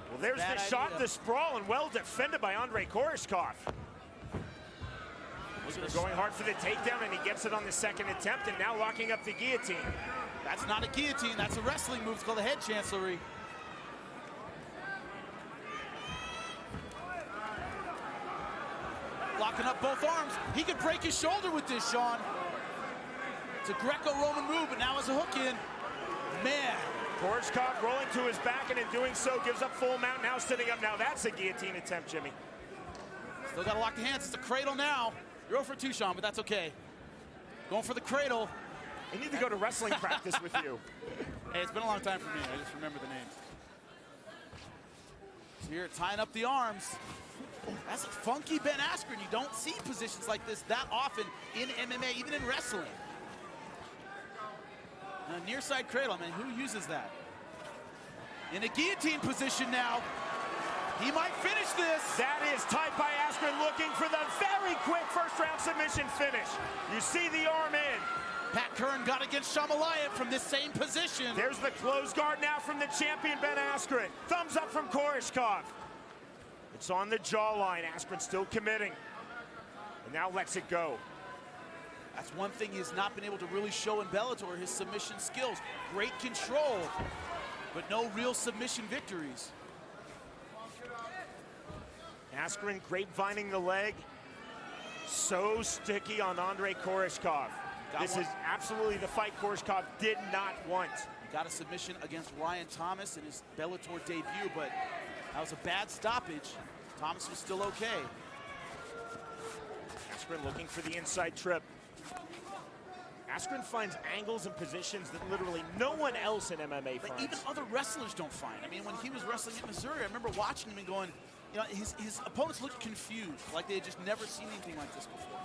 Well, there's the shot, the sprawl, and well defended by Andrey Koreshkov. Going hard for the takedown, and he gets it on the second attempt, and now locking up the guillotine. That's not a guillotine. That's a wrestling move. It's called a head chancellery. Locking up both arms. He could break his shoulder with this, Sean. It's a Greco-Roman move, but now has a hook in. Man. Koreshkov rolling to his back, and in doing so gives up full mount, now sitting up. Now that's a guillotine attempt, Jimmy. Still got to lock the hands. It's a cradle now. You're 0 for 2, Sean, but that's okay. Going for the cradle. I need to go to wrestling practice with you. Hey, it's been a long time for me. I just remember the names. So here, tying up the arms. That's a funky Ben Askren. You don't see positions like this that often in MMA, even in wrestling. A near side cradle, I mean, who uses that? In a guillotine position now. He might finish this. That is tight by Askren, looking for the very quick first round submission finish. You see the arm in. Pat Curran got against Shamalayev from this same position. There's the close guard now from the champion Ben Askren. Thumbs up from Koreshkov. It's on the jawline. Askren still committing. And now lets it go. That's one thing he has not been able to really show in Bellator, his submission skills. Great control, but no real submission victories. Askren grapevining the leg. So sticky on Andrey Koreshkov. This is absolutely the fight Koreshkov did not want. He got a submission against Ryan Thomas in his Bellator debut, but that was a bad stoppage. Thomas was still okay. Askren looking for the inside trip. Askren finds angles and positions that literally no one else in MMA finds. But even other wrestlers don't find. I mean, when he was wrestling in Missouri, I remember watching him and going, you know, his opponents looked confused, like they had just never seen anything like this before.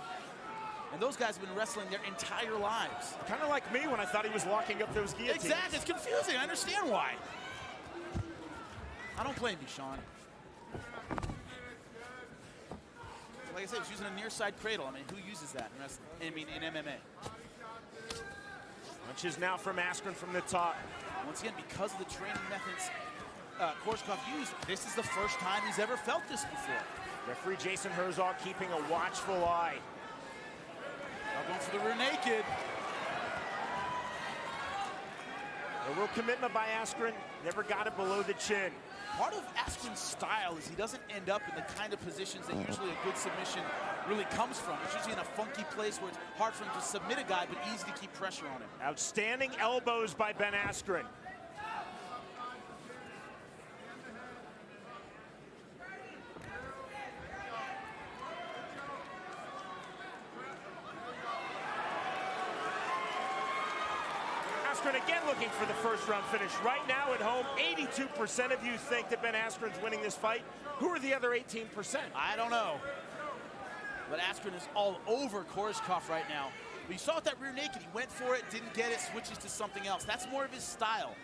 And those guys have been wrestling their entire lives. Kind of like me when I thought he was locking up those guillotines. Exactly, it's confusing. I understand why. I don't blame you, Sean. Like I said, he was using a near side cradle. I mean, who uses that in wrestling? I mean, in MMA. Punches now from Askren from the top. Once again, because of the training methods Koreshkov used, this is the first time he's ever felt this before. Referee Jason Herzog keeping a watchful eye. Now going for the rear naked. A real commitment by Askren. Never got it below the chin. Part of Askren's style is he doesn't end up in the kind of positions that usually a good submission really comes from. It's usually in a funky place where it's hard for him to submit a guy, but easy to keep pressure on him. Outstanding elbows by Ben Askren. Askren again looking for the first round finish. Right now at home, 82% of you think that Ben Askren's winning this fight. Who are the other 18%? I don't know. But Askren is all over Koreshkov right now. But you saw with that rear naked, he went for it, didn't get it, switches to something else. That's more of his style.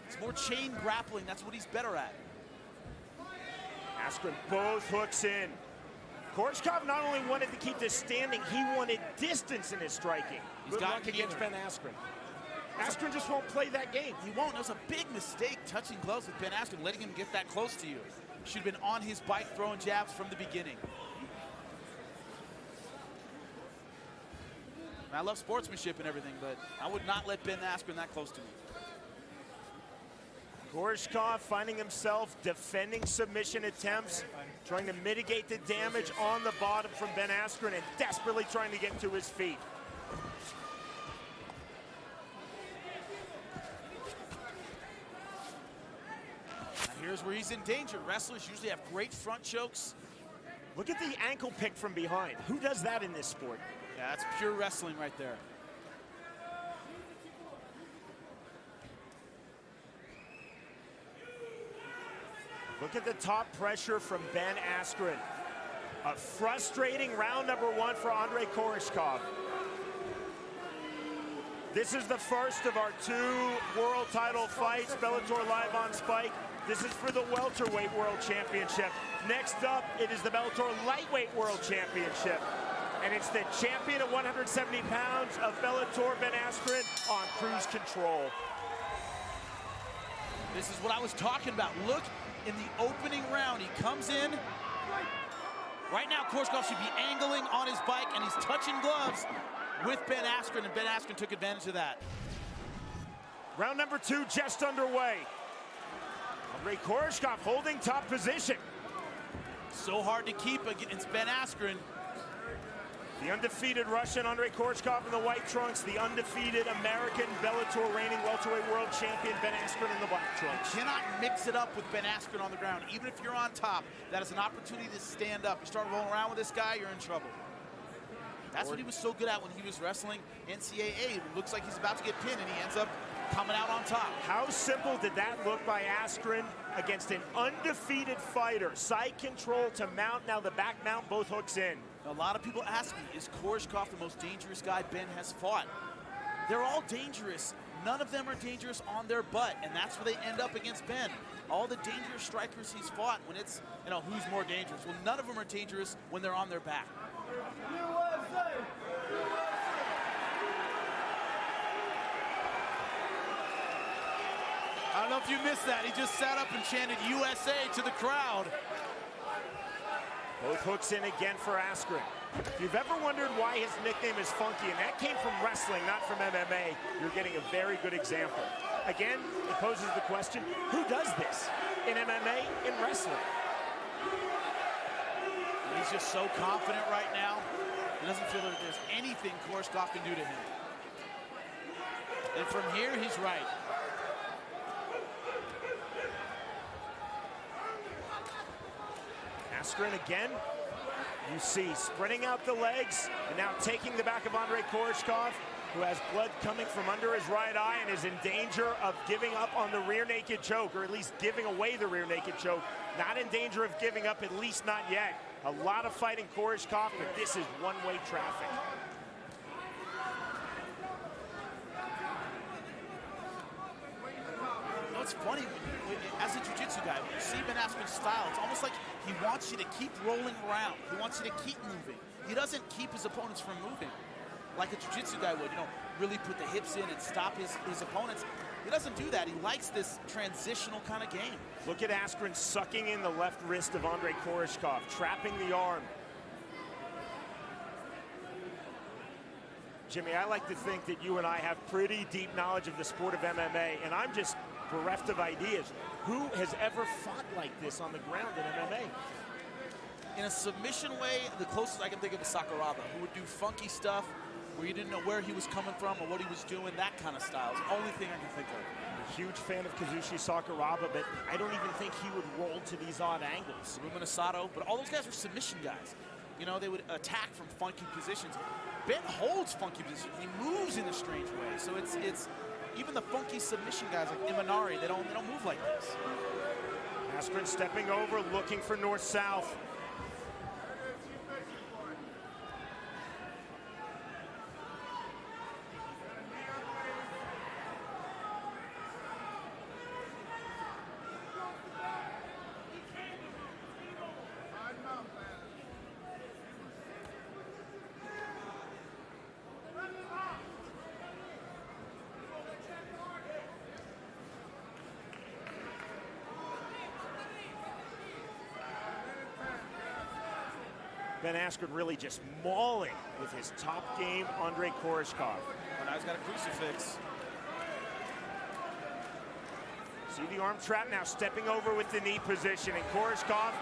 It's more chain grappling. That's what he's better at. Askren both hooks in. Koreshkov not only wanted to keep this standing, he wanted distance in his striking. He's got luck against Ben Askren. Askren just won't play that game. He won't. It was a big mistake touching gloves with Ben Askren, letting him get that close to you. Should have been on his bike throwing jabs from the beginning. And I love sportsmanship and everything, but I would not let Ben Askren that close to me. Koreshkov finding himself defending submission attempts, trying to mitigate the damage on the bottom from Ben Askren and desperately trying to get to his feet. Here's where he's in danger. Wrestlers usually have great front chokes. Look at the ankle pick from behind. Who does that in this sport? Yeah, that's pure wrestling right there. Look at the top pressure from Ben Askren. A frustrating round number one for Andrey Koreshkov. This is the first of our 2 world title fights, Bellator Live on Spike. This is for the welterweight world championship. Next up, it is the Bellator lightweight world championship. And it's the champion at 170 pounds of Bellator, Ben Askren, on cruise control. This is what I was talking about. Look in the opening round. He comes in. Right now, Koreshkov should be angling on his bike, and he's touching gloves with Ben Askren, and Ben Askren took advantage of that. Round number 2 just underway. Andrey Koreshkov holding top position. So hard to keep against Ben Askren. The undefeated Russian Andrey Koreshkov in the white trunks, the undefeated American Bellator reigning welterweight world champion Ben Askren in the black trunks. You cannot mix it up with Ben Askren on the ground. Even if you're on top, that is an opportunity to stand up. You start rolling around with this guy, you're in trouble. That's what he was so good at when he was wrestling NCAA. It looks like he's about to get pinned, and he ends up coming out on top. How simple did that look by Askren against an undefeated fighter? Side control to mount, now the back mount, both hooks in. A lot of people ask me, is Koreshkov the most dangerous guy Ben has fought? They're all dangerous. None of them are dangerous on their butt, and that's where they end up against Ben. All the dangerous strikers he's fought, when it's, you know, who's more dangerous? Well, none of them are dangerous when they're on their back. USA! I don't know if you missed that. He just sat up and chanted USA to the crowd. Both hooks in again for Askren. If you've ever wondered why his nickname is Funky, and that came from wrestling, not from MMA, you're getting a very good example. Again, it poses the question, who does this in MMA, in wrestling? He's just so confident right now. He doesn't feel that there's anything Koreshkov can do to him. And from here, he's right. Askren again, you see, spreading out the legs, and now taking the back of Andrey Koreshkov. who has blood coming from under his right eye and is in danger of giving up on the rear naked choke, or at least giving away the rear naked choke. Not in danger of giving up, at least not yet. A lot of fighting Koreshkov, but this is one-way traffic. You know, it's funny, as a jiu-jitsu guy, when you see Ben Askren's style, it's almost like he wants you to keep rolling around. He wants you to keep moving. He doesn't keep his opponents from moving like a jiu-jitsu guy would, you know, really put the hips in and stop his opponents. He doesn't do that. He likes this transitional kind of game. Look at Askren sucking in the left wrist of Andrey Koreshkov, trapping the arm. Jimmy, I like to think that you and I have pretty deep knowledge of the sport of MMA, and I'm just bereft of ideas. Who has ever fought like this on the ground in MMA? In a submission way, the closest I can think of is Sakuraba, who would do funky stuff where you didn't know where he was coming from or what he was doing, that kind of style. It's the only thing I can think of. I'm a huge fan of Kazushi Sakuraba, but I don't even think he would roll to these odd angles. Ruben Asado, but all those guys were submission guys. You know, they would attack from funky positions. Ben holds funky positions. He moves in a strange way. So it's even the funky submission guys like Imanari, they don't move like this. Askren stepping over, looking for north-south. Ben Askren really just mauling with his top game, Andrey Koreshkov. And now he's got a crucifix. See the arm trap now, stepping over with the knee position. And Koreshkov,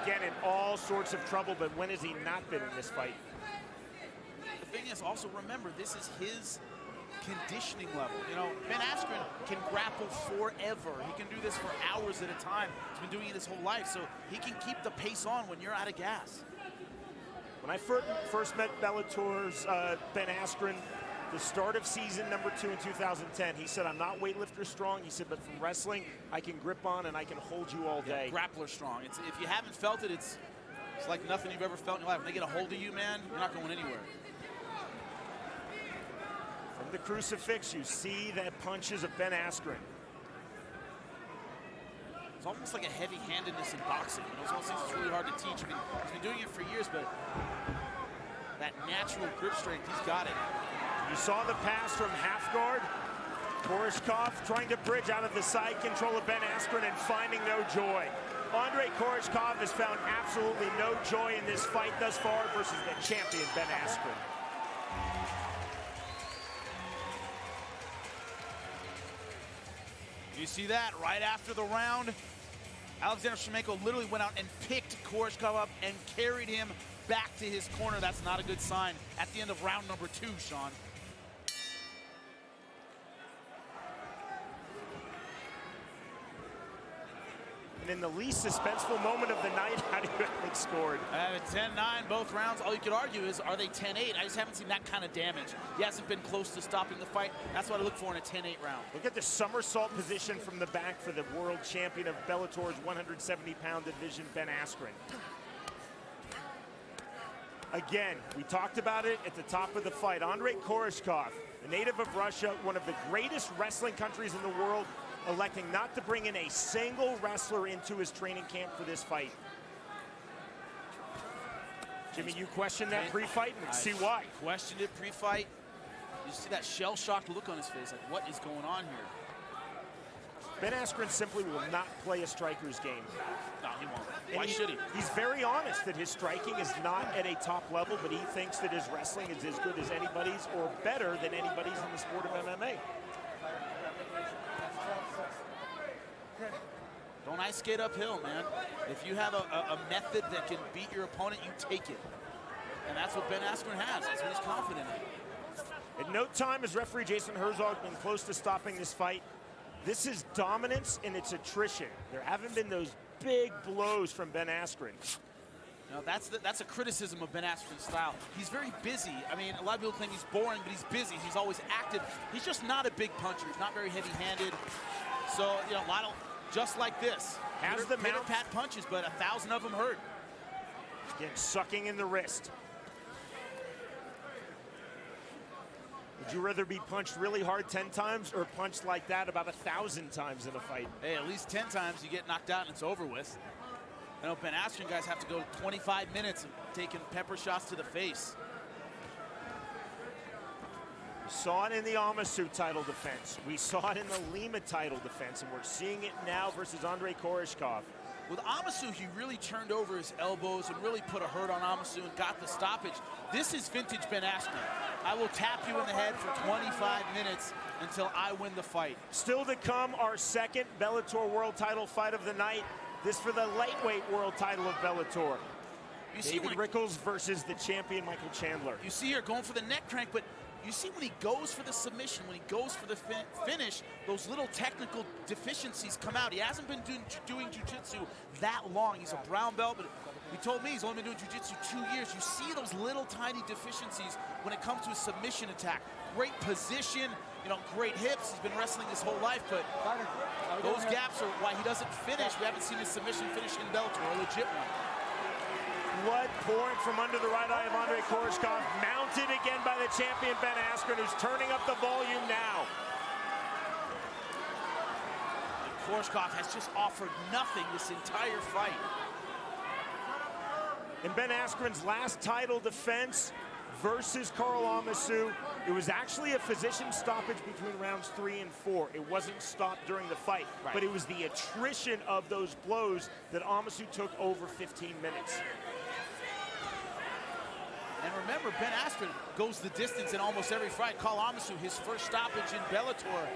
again, in all sorts of trouble, but when has he not been in this fight? The thing is, also remember, this is his conditioning level. You know, Ben Askren can grapple forever. He can do this for hours at a time. He's been doing it his whole life, so he can keep the pace on when you're out of gas. When I first met Bellator's Ben Askren, the start of season number 2 in 2010, he said, I'm not weightlifter strong. He said, but from wrestling, I can grip on and I can hold you all day. Yeah, grappler strong. If you haven't felt it, it's like nothing you've ever felt in your life. When they get a hold of you, man, you're not going anywhere. From the crucifix, you see the punches of Ben Askren. It's almost like a heavy-handedness in boxing. You know, it's one of those things that's really hard to teach. I mean, he's been doing it for years, but that natural grip strength, he's got it. You saw the pass from half guard. Koreshkov trying to bridge out of the side control of Ben Askren and finding no joy. Andrey Koreshkov has found absolutely no joy in this fight thus far versus the champion, Ben Askren. You see that right after the round? Alexander Shlemenko literally went out and picked Koreshkov up and carried him back to his corner. That's not a good sign at the end of round number 2, Sean. And in the least suspenseful moment of the night, how do you think scored? 10-9, both rounds. All you could argue is, are they 10-8? I just haven't seen that kind of damage. He hasn't been close to stopping the fight. That's what I look for in a 10-8 round. Look at the somersault position from the back for the world champion of Bellator's 170-pound division, Ben Askren. Again, we talked about it at the top of the fight. Andrey Koreshkov, a native of Russia, one of the greatest wrestling countries in the world, electing not to bring in a single wrestler into his training camp for this fight. Jimmy, you questioned that pre-fight and see why. Questioned it pre-fight. You see that shell-shocked look on his face, like what is going on here? Ben Askren simply will not play a striker's game. No, he won't. Why should he? He's very honest that his striking is not at a top level, but he thinks that his wrestling is as good as anybody's or better than anybody's in the sport of MMA. Don't ice skate uphill, man. If you have a method that can beat your opponent, you take it. And that's what Ben Askren has. That's what he's confident in. At no time has referee Jason Herzog been close to stopping this fight. This is dominance and it's attrition. There haven't been those big blows from Ben Askren. Now that's a criticism of Ben Askren's style. He's very busy. I mean, a lot of people claim he's boring, but he's busy. He's always active. He's just not a big puncher. He's not very heavy-handed. So, you know, a lot of, just like this. Has the mount. Pat punches, but 1,000 of them hurt. Again, sucking in the wrist. Would you rather be punched really hard 10 times or punched like that about 1,000 times in a fight? Hey, at least 10 times you get knocked out and it's over with. I know Ben Askren guys have to go 25 minutes of taking pepper shots to the face. We saw it in the Amasu title defense. We saw it in the Lima title defense, and we're seeing it now versus Andrey Koreshkov. With Amasu, he really turned over his elbows and really put a hurt on Amasu and got the stoppage. This is vintage Ben Askren. I will tap you in the head for 25 minutes until I win the fight. Still to come, our second Bellator world title fight of the night. This for the lightweight world title of Bellator. You see David Rickles versus the champion Michael Chandler. You see here going for the neck crank, but you see when he goes for the submission, when he goes for the finish, those little technical deficiencies come out. He hasn't been doing jiu-jitsu that long. He's a brown belt, but he told me he's only been doing jiu-jitsu 2 years. You see those little tiny deficiencies when it comes to a submission attack. Great position, you know, great hips. He's been wrestling his whole life, but those gaps are why he doesn't finish. We haven't seen his submission finish in Bellator, a legit one. Blood pouring from under the right eye of Andrey Koreshkov, mounted again by the champion Ben Askren, who's turning up the volume now. And Koreshkov has just offered nothing this entire fight. In Ben Askren's last title defense versus Karl Amasu, it was actually a physician stoppage between rounds 3 and 4. It wasn't stopped during the fight, but it was the attrition of those blows that Amasu took over 15 minutes. And remember, Ben Askren goes the distance in almost every fight. Karl Amasu, his first stoppage in Bellator.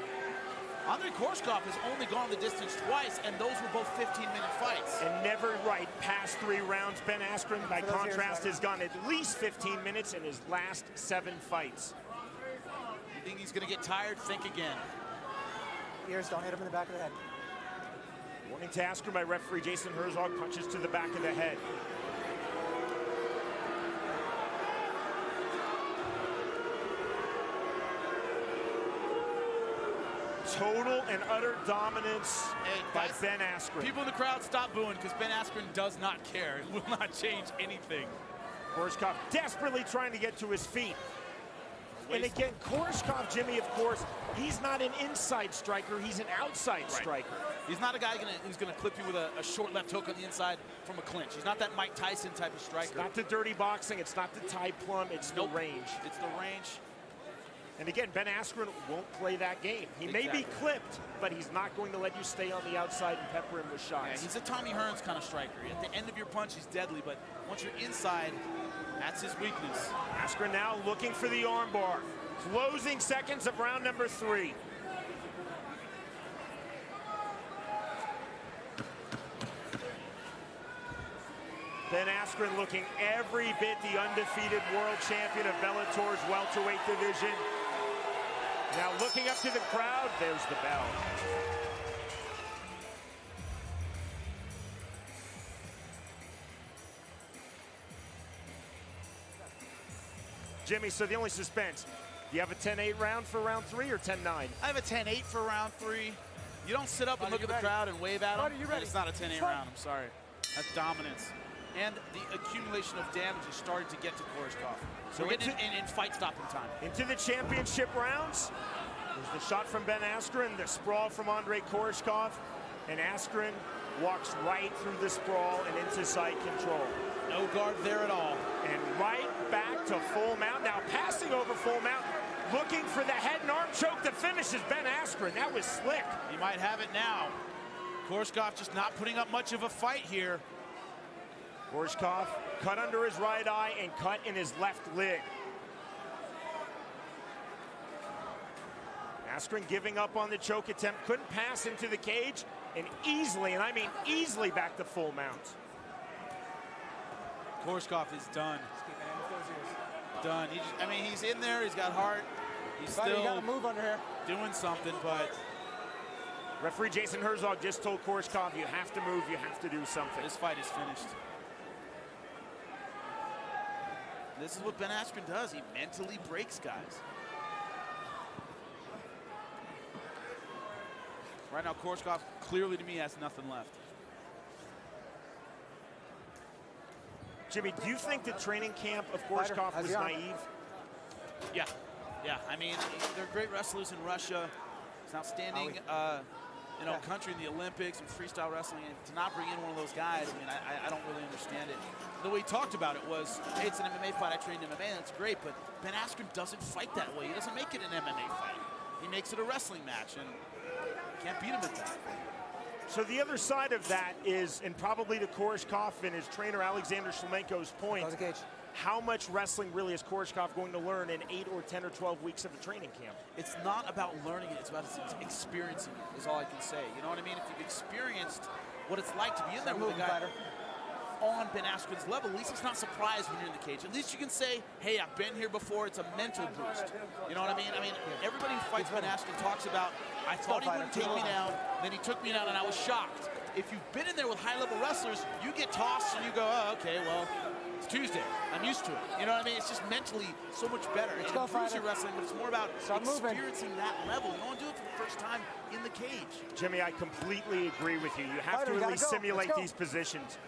Andrey Koreshkov has only gone the distance twice, and those were both 15-minute fights. And never past 3 rounds. Ben Askren, by contrast, has gone at least 15 minutes in his last 7 fights. You think he's going to get tired? Think again. Ears, don't hit him in the back of the head. Warning to Askren by referee Jason Herzog, punches to the back of the head. Total and utter dominance by Ben Askren. People in the crowd, stop booing, because Ben Askren does not care. It will not change anything. Koreshkov desperately trying to get to his feet. And again, Koreshkov, Jimmy, of course, he's not an inside striker, he's an outside striker. He's not a guy who's going to clip you with a short left hook on the inside from a clinch. He's not that Mike Tyson type of striker. It's not the dirty boxing, it's not the Thai plum, it's the range. It's the range. And again, Ben Askren won't play that game. He may be clipped, but he's not going to let you stay on the outside and pepper him with shots. Yeah, he's a Tommy Hearns kind of striker. At the end of your punch, he's deadly, but once you're inside, that's his weakness. Askren now looking for the armbar. Closing seconds of round number 3. Ben Askren looking every bit the undefeated world champion of Bellator's welterweight division. Now looking up to the crowd, there's the bell. Jimmy, so the only suspense, do you have a 10-8 round for round 3 or 10-9? I have a 10-8 for round 3. You don't sit up and look at the crowd and wave at them. It's not a 10-8 round, I'm sorry. That's dominance. And the accumulation of damage is starting to get to Koreshkov. So we're getting in fight stopping time. Into the championship rounds. There's the shot from Ben Askren, the sprawl from Andrey Koreshkov, and Askren walks right through the sprawl and into side control. No guard there at all. And right back to full mount. Now passing over full mount, looking for the head and arm choke that finishes Ben Askren. That was slick. He might have it now. Koreshkov just not putting up much of a fight here. Koreshkov cut under his right eye and cut in his left lid. Askren giving up on the choke attempt, couldn't pass into the cage, and easily, and I mean easily, back to full mount. Koreshkov is done. Done. I mean, he's in there, he's got heart. He's still got to move under here. Doing something, but referee Jason Herzog just told Koreshkov, you have to move, you have to do something. This fight is finished. This is what Ben Askren does. He mentally breaks guys. Right now, Koreshkov clearly to me has nothing left. Jimmy, do you think the training camp of Koreshkov was naive? Yeah, yeah. I mean, they're great wrestlers in Russia. It's an outstanding, country in the Olympics and freestyle wrestling. And to not bring in one of those guys, I mean, I don't really understand it. The way he talked about it was, hey, it's an MMA fight. I trained MMA, and that's great. But Ben Askren doesn't fight that way. He doesn't make it an MMA fight. He makes it a wrestling match, and can't beat him at that. So the other side of that is, and probably to Koreshkov and his trainer Alexander Shlemenko's point, how much wrestling really is Koreshkov going to learn in 8 or 10 or 12 weeks of a training camp? It's not about learning it, it's about experiencing it, is all I can say. You know what I mean? If you've experienced what it's like to be in there with a guy on Ben Askren's level, at least it's not surprised when you're in the cage. At least you can say, hey, I've been here before, it's a mental boost. You know what I mean? Everybody who fights Ben Askren talks about, I thought he wouldn't take me down, then he took me down and I was shocked. If you've been in there with high-level wrestlers, you get tossed and you go, oh, okay, well, it's Tuesday. I'm used to it. You know what I mean? It's just mentally so much better. It improves your wrestling, but it's more about experiencing that level. You don't do it for the first time in the cage. Jimmy, I completely agree with you. You have to at least simulate these positions.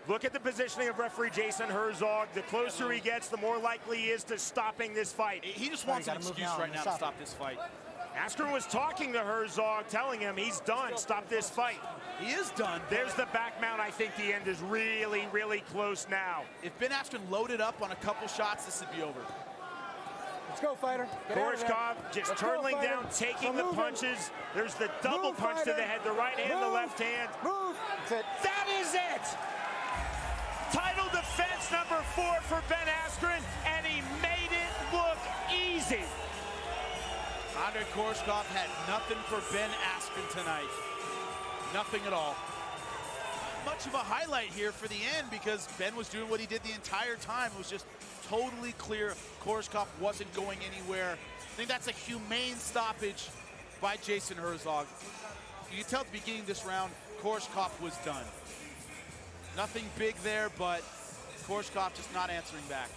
Look at the positioning of referee Jason Herzog. The closer he gets, the more likely he is to stopping this fight. He just wants an excuse right now to stop this fight. Askren was talking to Herzog, telling him he's done. Stop this fight. He is done. There's the back mount. I think the end is really, really close now. If Ben Askren loaded up on a couple shots, this would be over. Let's go, fighter. Koreshkov just turtling down, taking the punches. There's the double punch to the head, the right hand, the left hand. That is it! Title defense number 4 for Ben Askren, and he made it look easy. Andrey Koreshkov had nothing for Ben Askren tonight. Nothing at all. Much of a highlight here for the end because Ben was doing what he did the entire time. It was just totally clear Koreshkov wasn't going anywhere. I think that's a humane stoppage by Jason Herzog. You can tell at the beginning of this round, Koreshkov was done. Nothing big there, but Koreshkov just not answering back.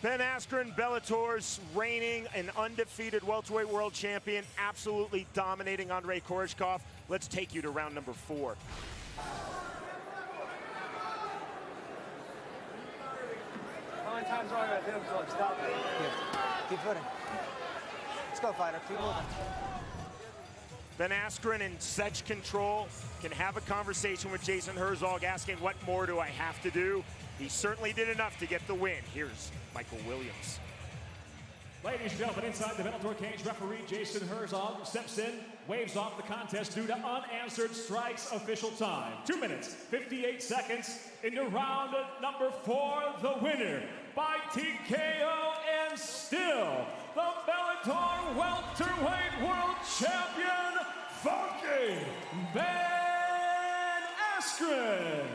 Ben Askren, Bellator's reigning and undefeated welterweight world champion, absolutely dominating Andrey Koreshkov. Let's take you to round number 4. How many times are I going to hit him until I stop it? Keep footing. Let's go, fighter. Keep moving. Ben Askren in such control can have a conversation with Jason Herzog asking, what more do I have to do? He certainly did enough to get the win. Here's Michael Williams. Ladies and gentlemen, inside the Bellator cage, referee Jason Herzog steps in, waves off the contest due to unanswered strikes. Official time, 2 minutes, 58 seconds into round number 4. The winner by TKO and still the Bellator welterweight world champion, Funky Ben Askren.